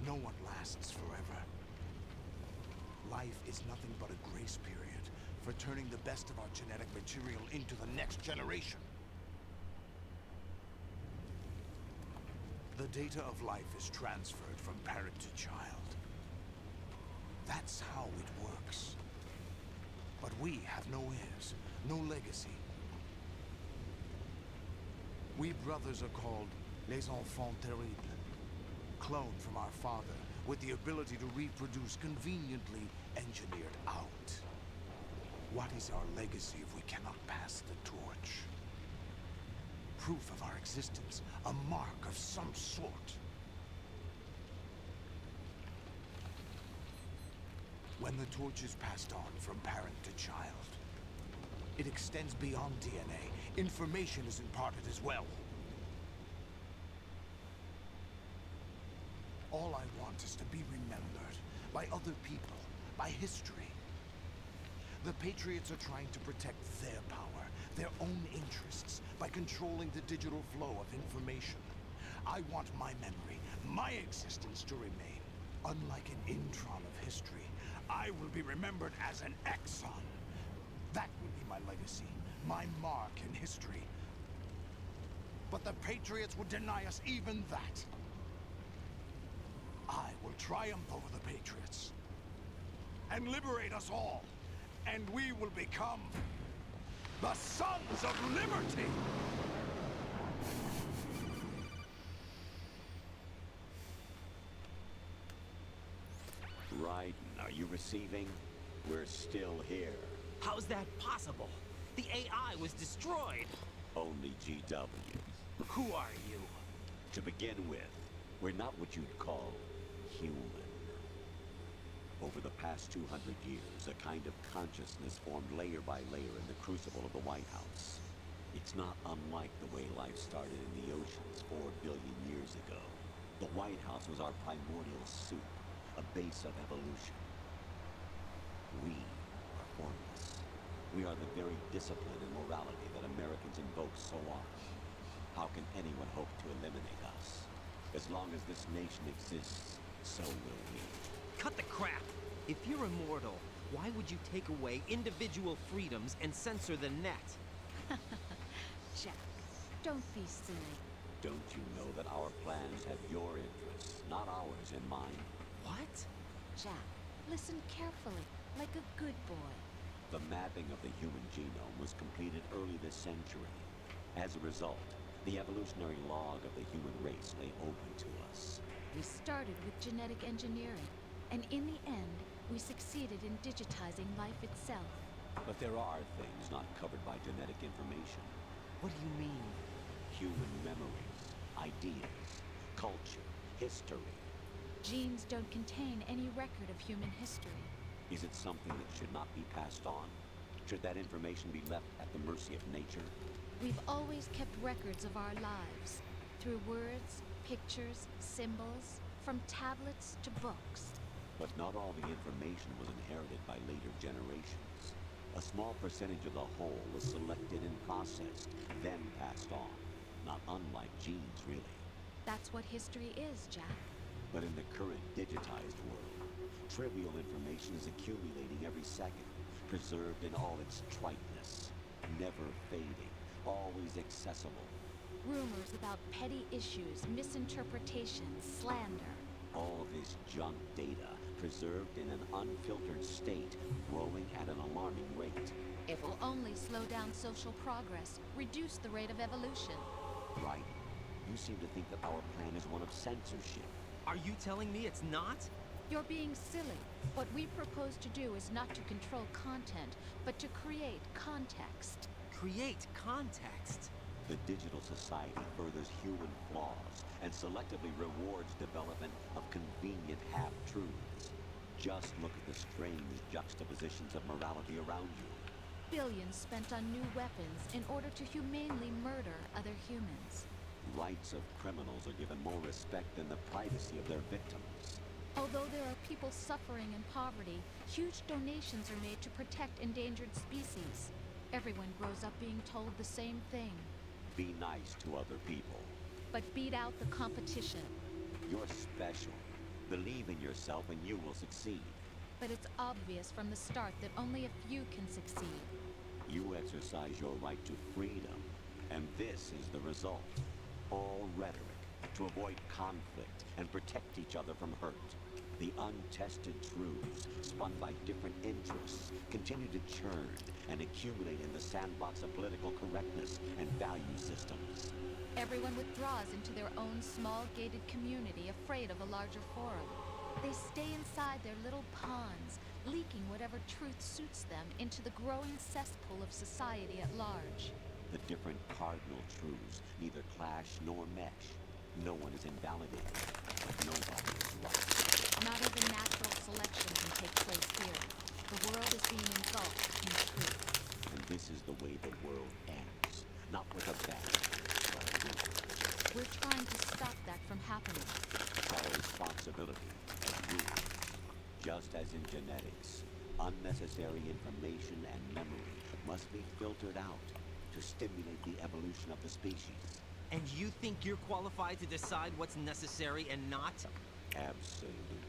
No one lasts forever. Life is nothing but a grace period for turning the best of our genetic material into the next generation. The data of life is transferred from parent to child. That's how it works. We have no heirs, no legacy. We brothers are called les enfants terribles, cloned from our father, with the ability to reproduce conveniently engineered out. What is our legacy if we cannot pass the torch? Proof of our existence, a mark of some sort. When the torch is passed on from parent to child, it extends beyond DNA. Information is imparted as well. All I want is to be remembered by other people, by history. The Patriots are trying to protect their power, their own interests, by controlling the digital flow of information. I want my memory, my existence to remain. Unlike an intron of history, I will be remembered as an exon. That will be my legacy, my mark in history. But the Patriots would deny us even that. I will triumph over the Patriots and liberate us all, and we will become the Sons of Liberty! Raiden, are you receiving? We're still here. How's that possible? The AI was destroyed. Only GW. Who are you? To begin with, we're not what you'd call human. Over the past 200 years, a kind of consciousness formed layer by layer in the crucible of the White House. It's not unlike the way life started in the oceans 4 billion years ago. The White House was our primordial soup, a base of evolution. We are formless. We are the very discipline and morality that Americans invoke so often. How can anyone hope to eliminate us? As long as this nation exists, so will we. Cut the crap! If you're immortal, why would you take away individual freedoms and censor the net? Jack, don't be silly. Don't you know that our plans have your interests, not ours, in mind? What? Jack, listen carefully, like a good boy. The mapping of the human genome was completed early this century. As a result, the evolutionary log of the human race lay open to us. We started with genetic engineering, and in the end, we succeeded in digitizing life itself. But there are things not covered by genetic information. What do you mean? Human memories, ideas, culture, history. Genes don't contain any record of human history. Is it something that should not be passed on? Should that information be left at the mercy of nature? We've always kept records of our lives, through words, pictures, symbols, from tablets to books. But not all the information was inherited by later generations. A small percentage of the whole was selected and processed, then passed on. Not unlike genes, really. That's what history is, Jack. But in the current digitized world, trivial information is accumulating every second, preserved in all its triteness, never fading, always accessible. Rumors about petty issues, misinterpretations, slander. All this junk data, preserved in an unfiltered state, growing at an alarming rate. It will only slow down social progress, reduce the rate of evolution. Right. You seem to think that our plan is one of censorship. Are you telling me it's not? You're being silly. What we propose to do is not to control content, but to create context. Create context? The digital society furthers human flaws and selectively rewards development of convenient half-truths. Just look at the strange juxtapositions of morality around you. Billions spent on new weapons in order to humanely murder other humans. Rights of criminals are given more respect than the privacy of their victims. Although there are people suffering in poverty, huge donations are made to protect endangered species. Everyone grows up being told the same thing. Be nice to other people. But beat out the competition. You're special. Believe in yourself and you will succeed. But it's obvious from the start that only a few can succeed. You exercise your right to freedom, and this is the result. All rhetoric to avoid conflict and protect each other from hurt. The untested truths, spun by different interests, continue to churn and accumulate in the sandbox of political correctness and value systems. Everyone withdraws into their own small gated community, afraid of a larger forum. They stay inside their little ponds, leaking whatever truth suits them into the growing cesspool of society at large. The different cardinal truths neither clash nor mesh. No one is invalidated, but nobody is right. Not even natural selection can take place here. The world is being engulfed in truth. And this is the way the world ends. Not with a bang, but a boom. We're trying to stop that from happening. Our responsibility as rulers. Just as in genetics, unnecessary information and memory must be filtered out to stimulate the evolution of the species. And you think you're qualified to decide what's necessary and not? Absolutely.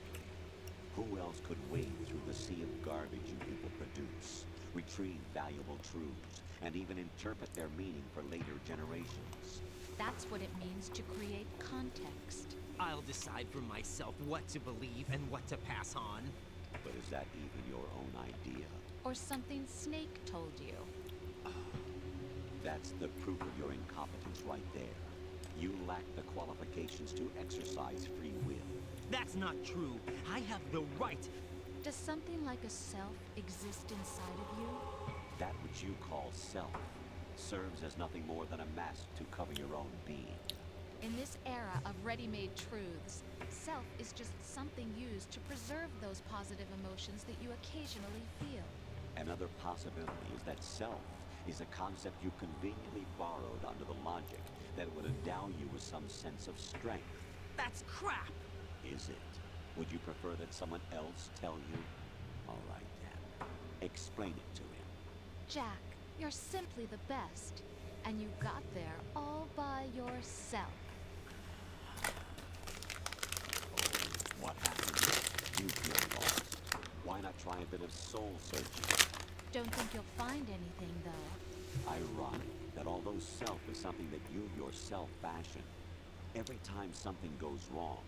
Who else could wade through the sea of garbage you people produce, retrieve valuable truths, and even interpret their meaning for later generations? That's what it means to create context. I'll decide for myself what to believe and what to pass on. But is that even your own idea? Or something Snake told you? That's the proof of your incompetence right there. You lack the qualifications to exercise free will. That's not true. I have the right. Does something like a self exist inside of you? That which you call self serves as nothing more than a mask to cover your own being. In this era of ready-made truths, self is just something used to preserve those positive emotions that you occasionally feel. Another possibility is that self is a concept you conveniently borrowed under the logic that would endow you with some sense of strength. That's crap! Is it? Would you prefer that someone else tell you? All right, then. Explain it to him. Jack, you're simply the best. And you got there all by yourself. What happened? You feel lost. Why not try a bit of soul searching? Don't think you'll find anything, though. Ironic that although self is something that you yourself fashion, every time something goes wrong,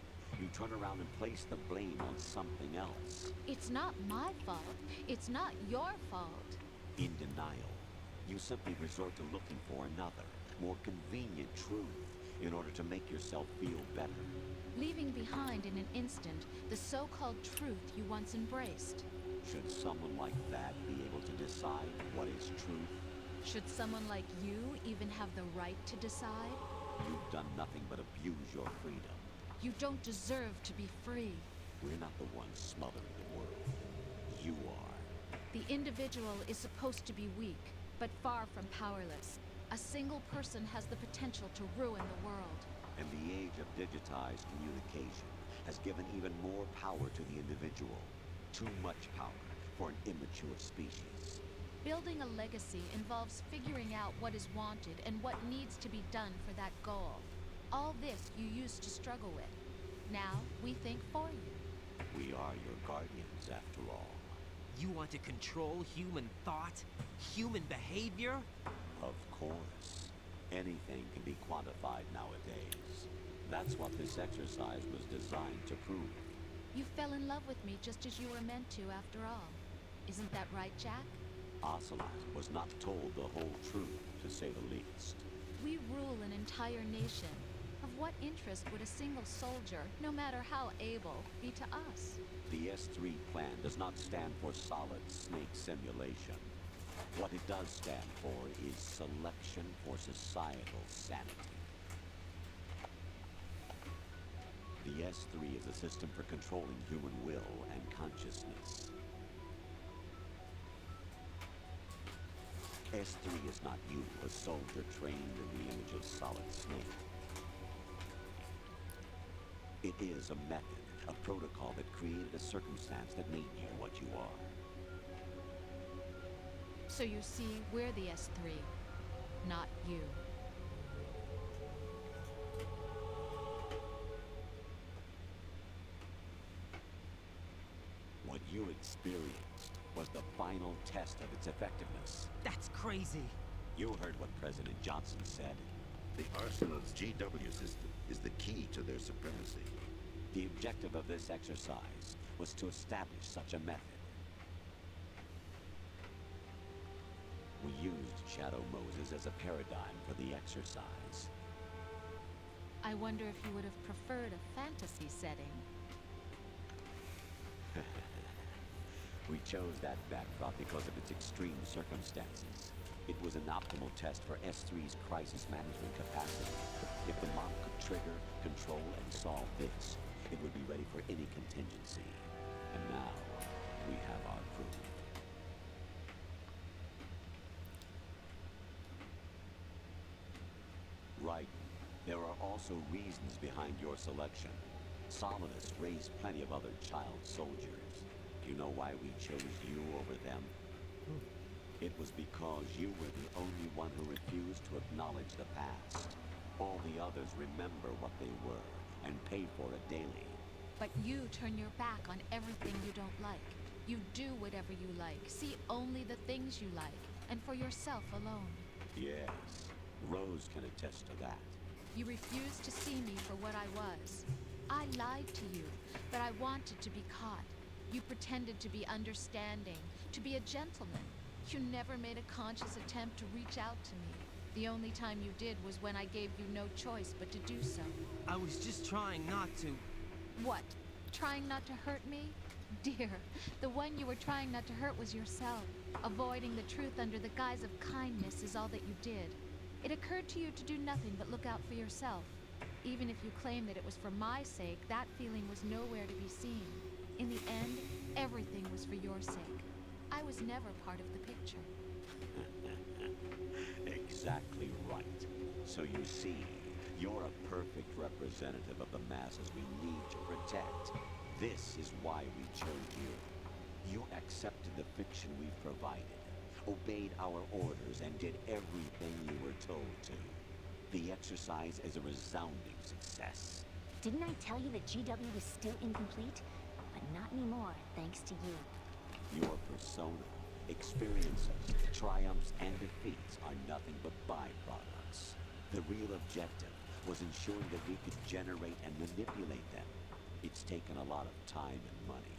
you turn around and place the blame on something else. It's not my fault. It's not your fault. In denial, you simply resort to looking for another, more convenient truth in order to make yourself feel better. Leaving behind in an instant the so-called truth you once embraced. Should someone like that be able to decide what is truth? Should someone like you even have the right to decide? You've done nothing but abuse your freedom. You don't deserve to be free. We're not the ones smothering the world. You are. The individual is supposed to be weak, but far from powerless. A single person has the potential to ruin the world. And the age of digitized communication has given even more power to the individual. Too much power for an immature species. Building a legacy involves figuring out what is wanted and what needs to be done for that goal. All this you used to struggle with. Now, we think for you. We are your guardians, after all. You want to control human thought? Human behavior? Of course. Anything can be quantified nowadays. That's what this exercise was designed to prove. You fell in love with me just as you were meant to, after all. Isn't that right, Jack? Ocelot was not told the whole truth, to say the least. We rule an entire nation. Of what interest would a single soldier, no matter how able, be to us? The S3 plan does not stand for solid snake simulation. What it does stand for is selection for societal sanity. The S3 is a system for controlling human will and consciousness. S3 is not you, a soldier trained in the image of Solid Snake. It is a method, a protocol that created a circumstance that made you what you are. So you see, we're the S3, not you. What you experienced was the final test of its effectiveness. That's crazy. You heard what President Johnson said. The Arsenal's GW system is the key to their supremacy. The objective of this exercise was to establish such a method. We used Shadow Moses as a paradigm for the exercise. I wonder if you would have preferred a fantasy setting. We chose that backdrop because of its extreme circumstances. It was an optimal test for S3's crisis management capacity. If the mob could trigger, control, and solve this, it would be ready for any contingency. And now, we have our proof. Right. There are also reasons behind your selection. Solidus raised plenty of other child soldiers. Do you know why we chose you over them? It was because you were the only one who refused to acknowledge the past. All the others remember what they were and pay for it daily. But you turn your back on everything you don't like. You do whatever you like, see only the things you like, and for yourself alone. Yes, Rose can attest to that. You refused to see me for what I was. I lied to you, but I wanted to be caught. You pretended to be understanding, to be a gentleman. You never made a conscious attempt to reach out to me. The only time you did was when I gave you no choice but to do so. I was just trying not to. What? Trying not to hurt me? Dear, the one you were trying not to hurt was yourself. Avoiding the truth under the guise of kindness is all that you did. It occurred to you to do nothing but look out for yourself. Even if you claim that it was for my sake, that feeling was nowhere to be seen. In the end, everything was for your sake. I was never part of the picture. Exactly right. So you see, you're a perfect representative of the masses we need to protect. This is why we chose you. You accepted the fiction we've provided, obeyed our orders, and did everything you were told to. The exercise is a resounding success. Didn't I tell you that GW was still incomplete? But not anymore, thanks to you. Your persona, experiences, triumphs, and defeats are nothing but byproducts. The real objective was ensuring that we could generate and manipulate them. It's taken a lot of time and money,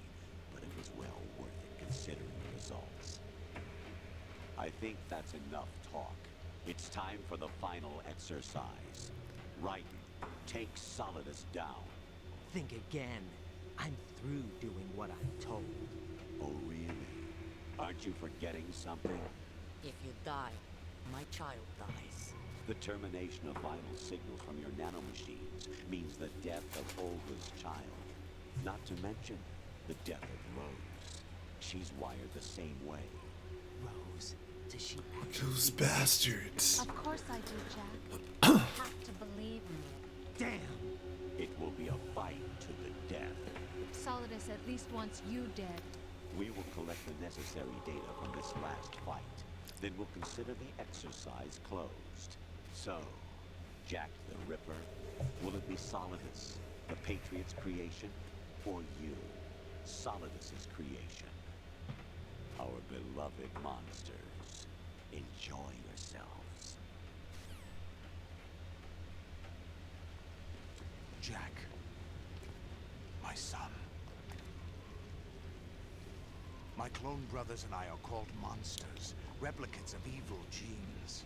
but it was well worth it considering the results. I think that's enough talk. It's time for the final exercise. Raiden, take Solidus down. Think again. I'm through doing what I'm told. Oh, really? Aren't you forgetting something? If you die, my child dies. The termination of vital signals from your nanomachines means the death of Olga's child. Not to mention the death of Rose. She's wired the same way. Rose, does she Those bastards. Of course I do, Jack. You have to believe me. Damn! It will be a fight to the death. Solidus at least wants you dead. We will collect the necessary data from this last fight. Then we'll consider the exercise closed. So, Jack the Ripper, will it be Solidus, the Patriot's creation, or you, Solidus's creation? Our beloved monsters, enjoy yourselves. Jack, my son. My clone brothers and I are called monsters, replicates of evil genes.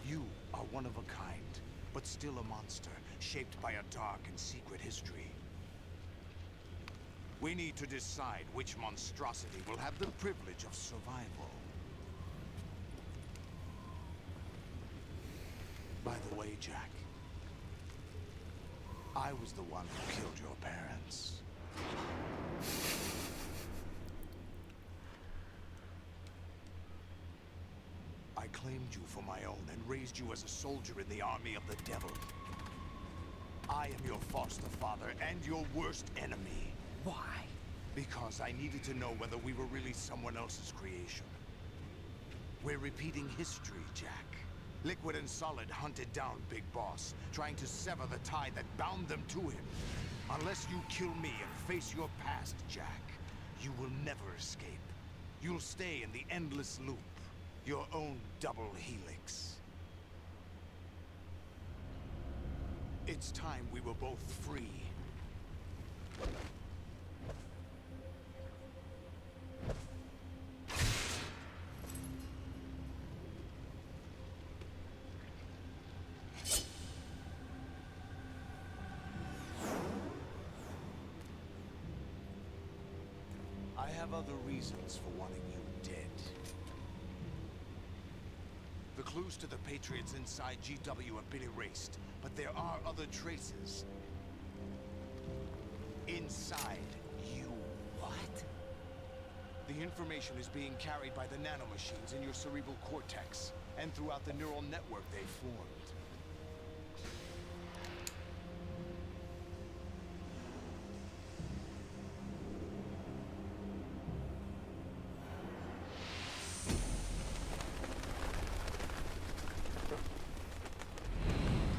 You are one of a kind, but still a monster, shaped by a dark and secret history. We need to decide which monstrosity will have the privilege of survival. By the way, Jack, I was the one who killed your parents. I claimed you for my own and raised you as a soldier in the army of the devil. I am your foster father and your worst enemy. Why? Because I needed to know whether we were really someone else's creation. We're repeating history, Jack. Liquid and Solid hunted down Big Boss, trying to sever the tie that bound them to him. Unless you kill me and face your past, Jack, you will never escape. You'll stay in the endless loop, your own double helix. It's time we were both free. I have other reasons for wanting you dead. The clues to the Patriots inside GW have been erased, but there are other traces. Inside you. What? The information is being carried by the nanomachines in your cerebral cortex, and throughout the neural network they formed.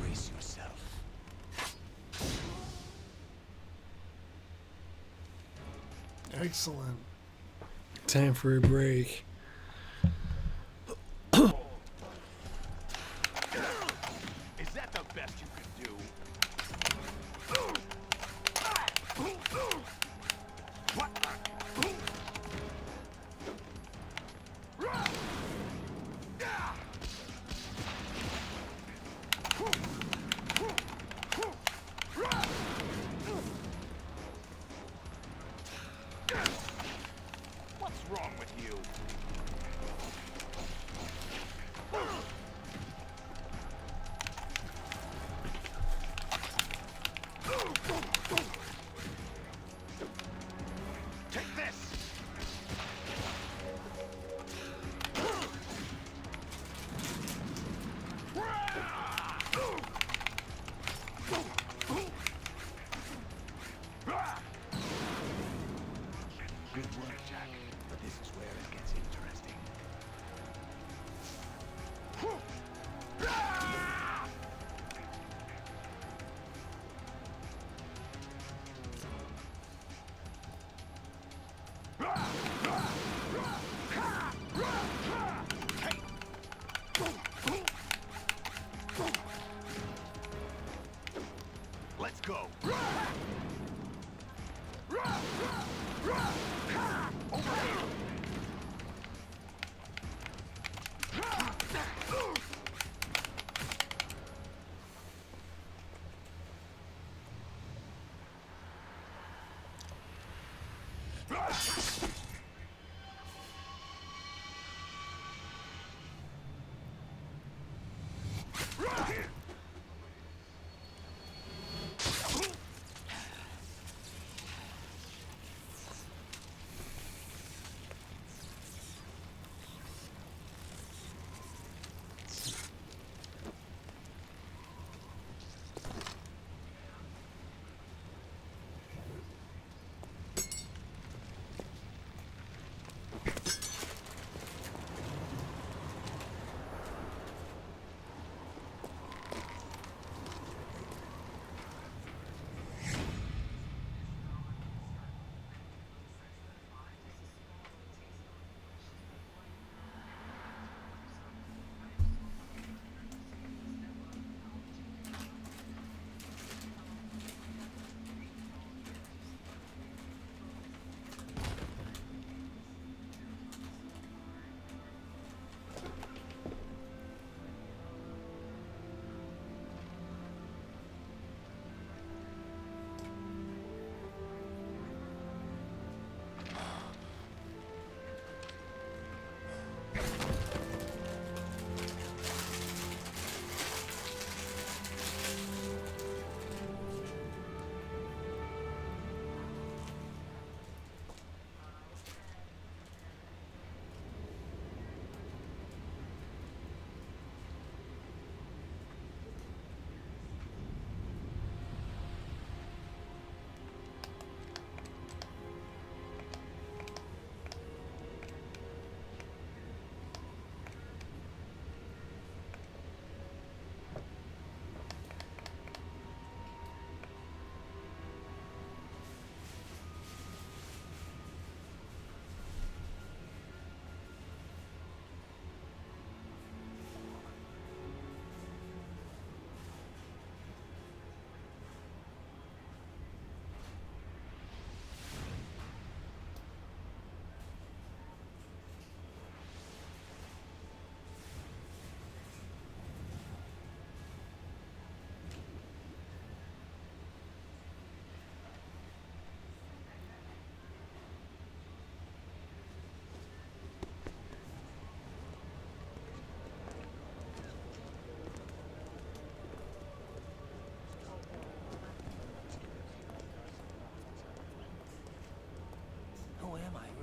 Brace yourself. Excellent. Time for a break. Is that the best you can do? What's wrong with you?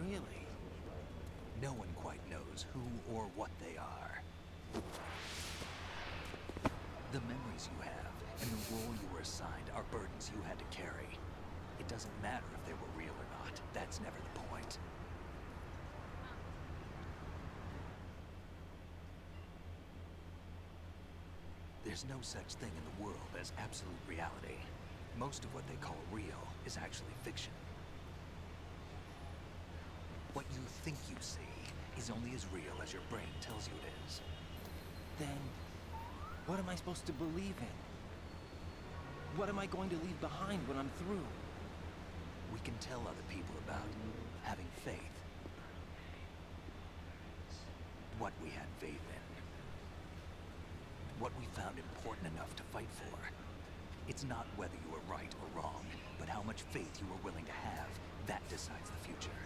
Really? No one quite knows who or what they are. The memories you have and the role you were assigned are burdens you had to carry. It doesn't matter if they were real or not. That's never the point. There's no such thing in the world as absolute reality. Most of what they call real is actually fiction. What you think you see is only as real as your brain tells you it is. Then, what am I supposed to believe in? What am I going to leave behind when I'm through? We can tell other people about having faith. What we had faith in. What we found important enough to fight for. It's not whether you were right or wrong, but how much faith you were willing to have. That decides the future.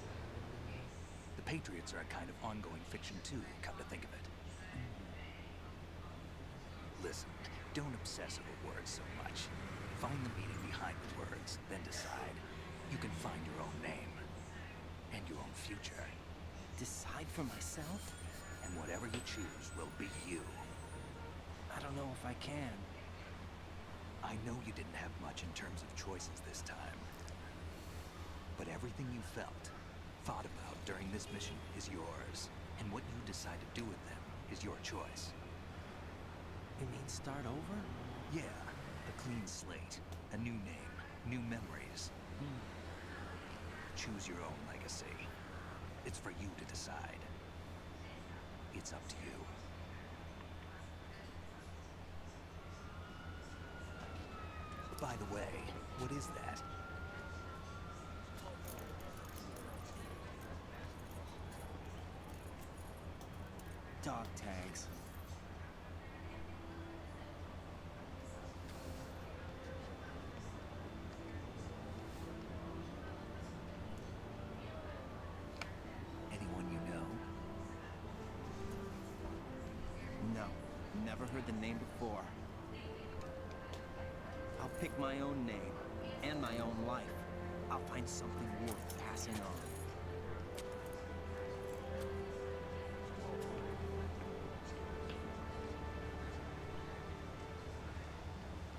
The Patriots are a kind of ongoing fiction too, come to think of it. Listen, don't obsess over words so much. Find the meaning behind the words, then decide. You can find your own name. And your own future. Decide for myself? And whatever you choose will be you. I don't know if I can. I know you didn't have much in terms of choices this time. But everything you felt, thought about during this mission is yours. And what you decide to do with them is your choice. You mean start over? Yeah, a clean slate, a new name, new memories. Choose your own legacy. It's for you to decide. It's up to you. By the way, what is that? Dog tags. Anyone you know? No, never heard the name before. I'll pick my own name, and my own life. I'll find something worth passing on.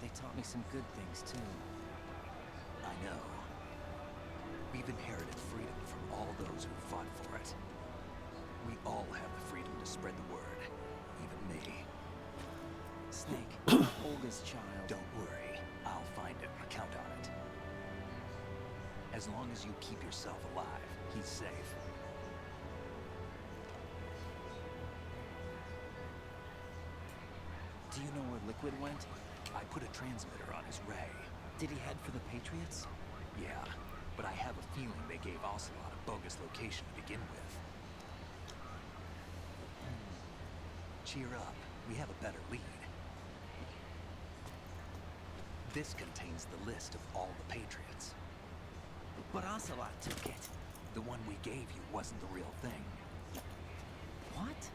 They taught me some good things, too. I know. We've inherited freedom from all those who fought for it. We all have the freedom to spread the word. Even me. Snake, Olga's child. Don't worry. I'll find him. Count on it. As long as you keep yourself alive, he's safe. Do you know where Liquid went? I put a transmitter on his ray. Did he head for the Patriots? Yeah, but I have a feeling they gave Ocelot a bogus location to begin with. Cheer up. We have a better lead. This contains the list of all the Patriots. But Ocelot took it. The one we gave you wasn't the real thing. What?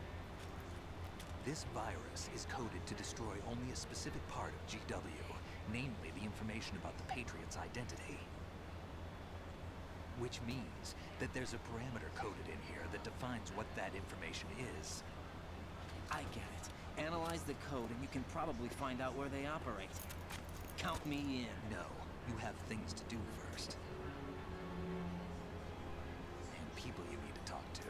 This virus is coded to destroy only a specific part of GW, namely the information about the Patriots' identity. Which means that there's a parameter coded in here that defines what that information is. I get it. Analyze the code and you can probably find out where they operate. Count me in. No, you have things to do first. And people you need to talk to.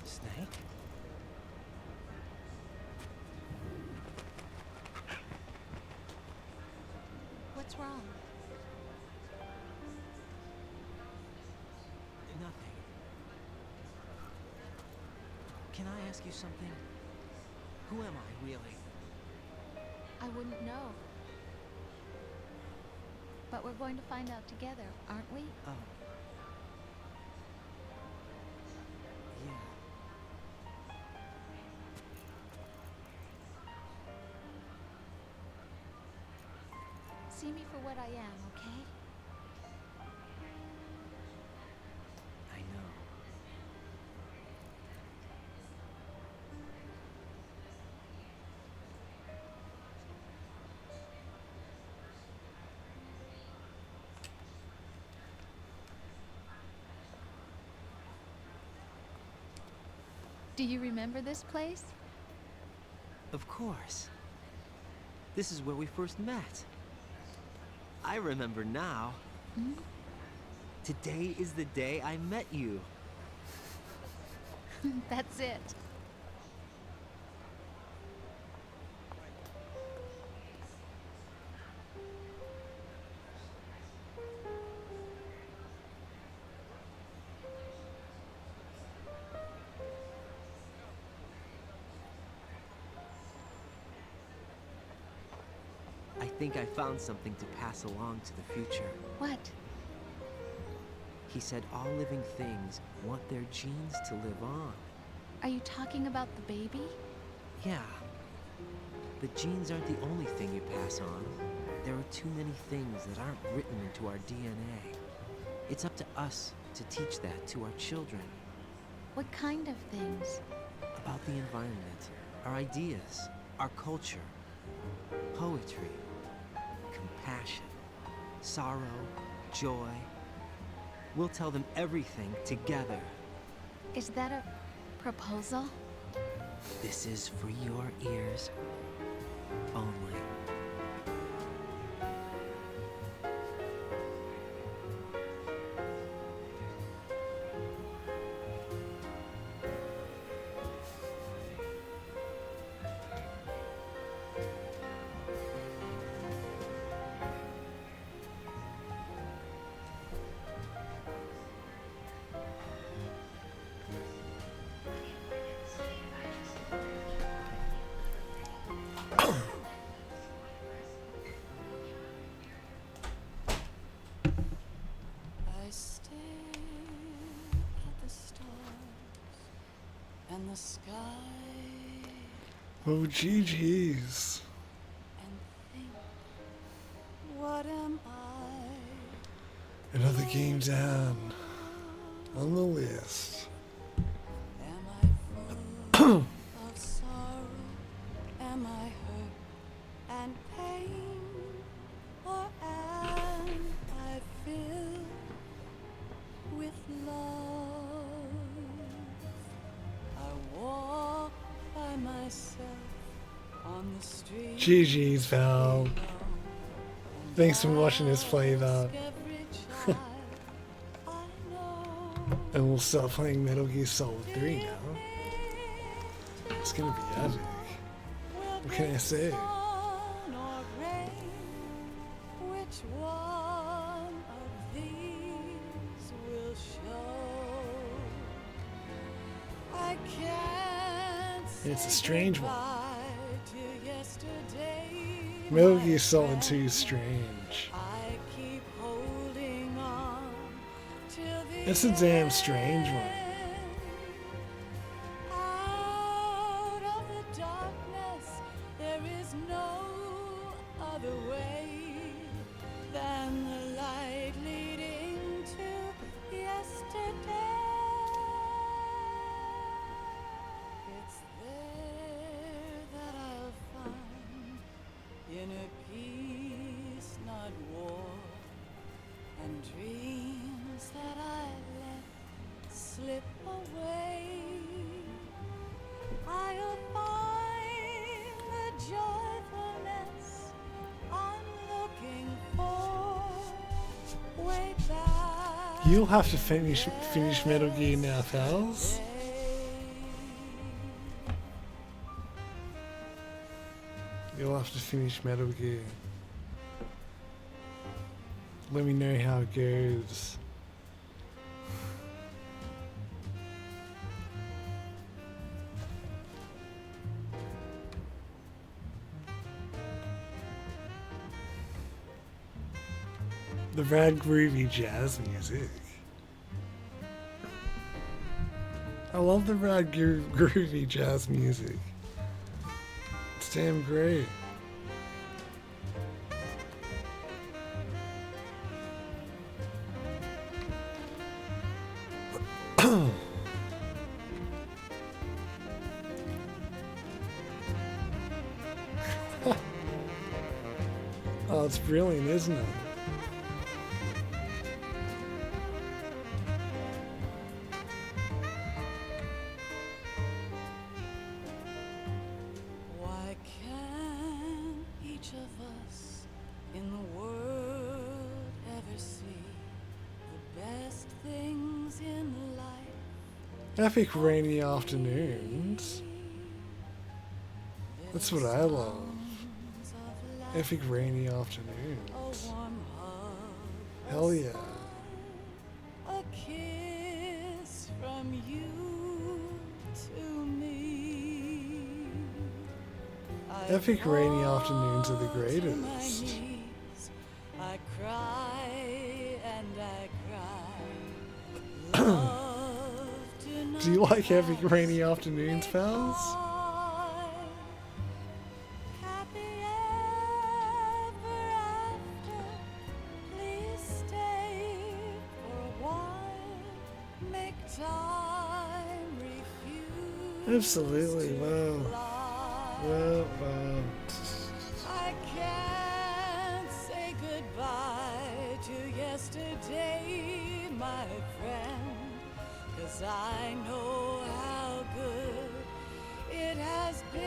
Snake? What's wrong? Can I ask you something? Who am I, really? I wouldn't know. But we're going to find out together, aren't we? Oh. Yeah. See me for what I am, okay? I know. Do you remember this place? Of course. This is where we first met. I remember now. Hmm? Today is the day I met you. That's it. I think I found something to pass along to the future. What? He said all living things want their genes to live on. Are you talking about the baby? Yeah. But genes aren't the only thing you pass on. There are too many things that aren't written into our DNA. It's up to us to teach that to our children. What kind of things? About the environment, our ideas, our culture, poetry, compassion, sorrow, joy. We'll tell them everything together. Is that a proposal? This is for your ears only. I stare at the stars and the sky Oh, GG's. and think, what am I? Another game down on the list. Am I full of sorrow? Am I hurt and pain? Or am I filled with love? I walk by myself on the street. GG's, Val. Thanks for watching this playback. And we'll start playing Metal Gear Solid 3 now. It's gonna be epic. What can I say? Which one of these will show? I can't It's a strange one. to yesterday. Metal Gear Solid 2 is strange. I keep holding on till the It's a damn strange one. out of the darkness. There is no other way than the light leading to yesterday. It's there that I'll find inner peace, not war, and dreams that I let slip away. I'll find the joyfulness I'm looking for way back. You'll have to finish Metal Gear now, pals. You'll have to finish Metal Gear. Let me know how it goes. The rad groovy jazz music. I love the rad groovy jazz music. It's damn great. Oh, it's brilliant, isn't it? Why can't each of us in the world ever see the best things in life? Epic rainy afternoons. That's what I love. Epic rainy afternoons. Hell yeah. A kiss from you to me. Epic rainy afternoons are the greatest. I cry and I cry. Do you like epic rainy afternoons, pals? Happy ever after. Please stay for a while. Make time refuse. Absolutely, wow. Wow, wow. I can't say goodbye to yesterday, my friend, 'cause I know how good it has been.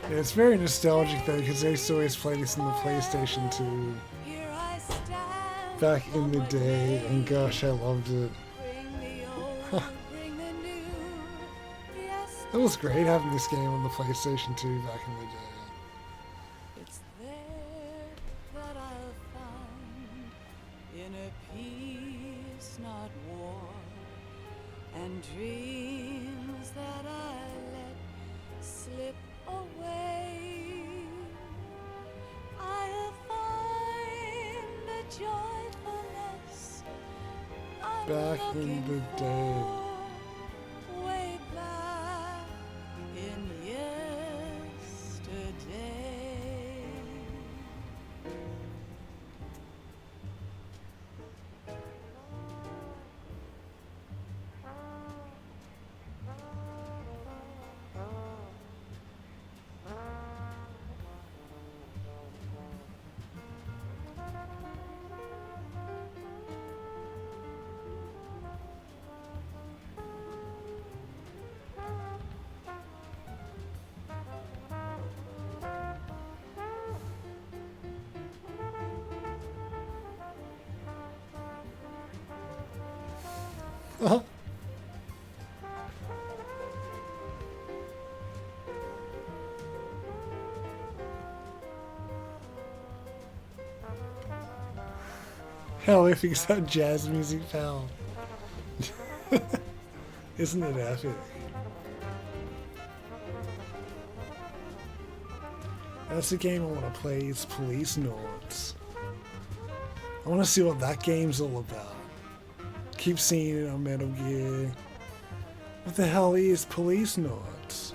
Yeah, it's very nostalgic though, because I used to always play this in the PlayStation 2 Here I stand, back in the day, and gosh, I loved it. bring the old, bring the new. Yes, It was great having this game on the PlayStation 2 back in the day. it's there that I'll find inner peace, not war, and dreams that I let slip away. I'll find the joyfulness I'm Back in looking the day. for, way back in yesterday. Uh-huh. How epic is that jazz music, pal? Isn't it epic? That's the game I want to play, is Police Nords. I want to see what that game's all about. Keep seeing it on Metal Gear. What the hell is Police Nords?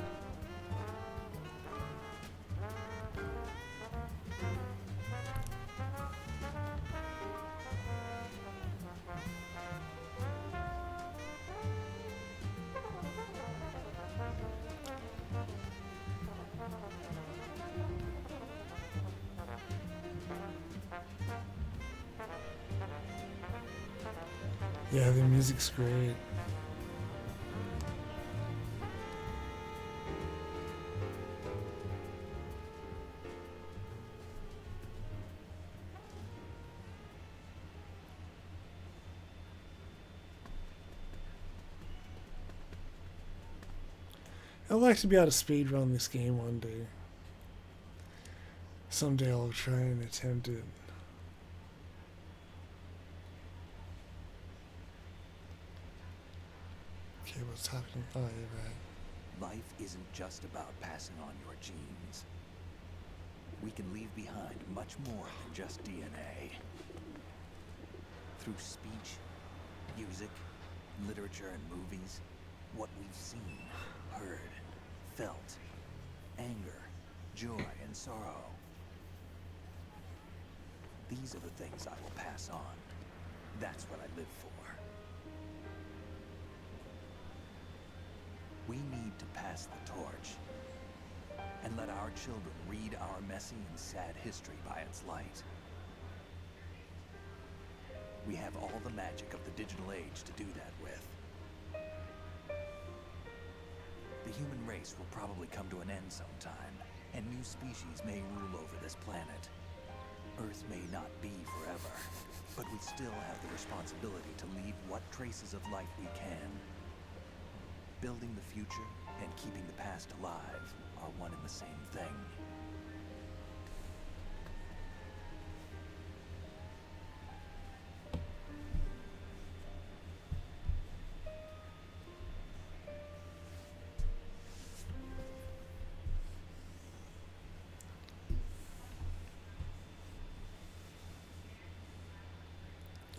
Yeah, the music's great. I'd like to be able to speedrun this game one day. Someday I'll try and attempt it. Okay, what's happening? Oh, you're right. Life isn't just about passing on your genes. we can leave behind much more than just DNA. Through speech, music, literature, and movies, what we've seen, heard, felt, anger, joy, and sorrow. These are the things I will pass on. That's what I live for. We need to pass the torch and let our children read our messy and sad history by its light. We have all the magic of the digital age to do that with. The human race will probably come to an end sometime, and new species may rule over this planet. Earth may not be forever, but we still have the responsibility to leave what traces of life we can. Building the future and keeping the past alive are one and the same thing.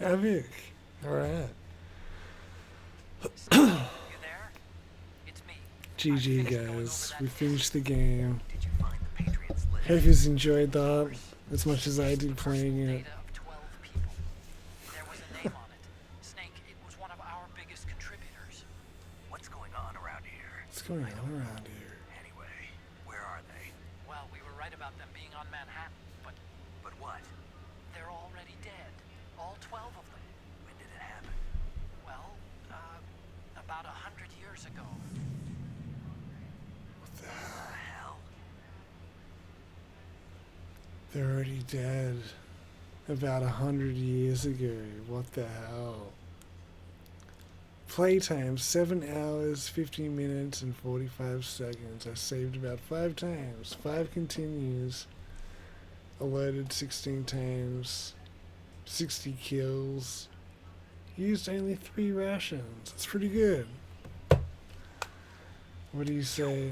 Epic. Alright. GG guys, we finished the game. Hope you enjoyed that as much as I did playing it. There was a name on it. Snake, it was one of our biggest contributors. What's going on around here? What's going on around here? Anyway, where are they? Well, we were right about them being on Manhattan, but But what? they're already dead. All 12 of them. When did it happen? Well, about 100 years ago. What the hell? They're already dead. About 100 years ago. What the hell? Playtime 7 hours, 15 minutes, and 45 seconds. I saved about 5 times. 5 continues. Alerted 16 times. 60 kills. Used only 3 rations. That's pretty good. What do you say?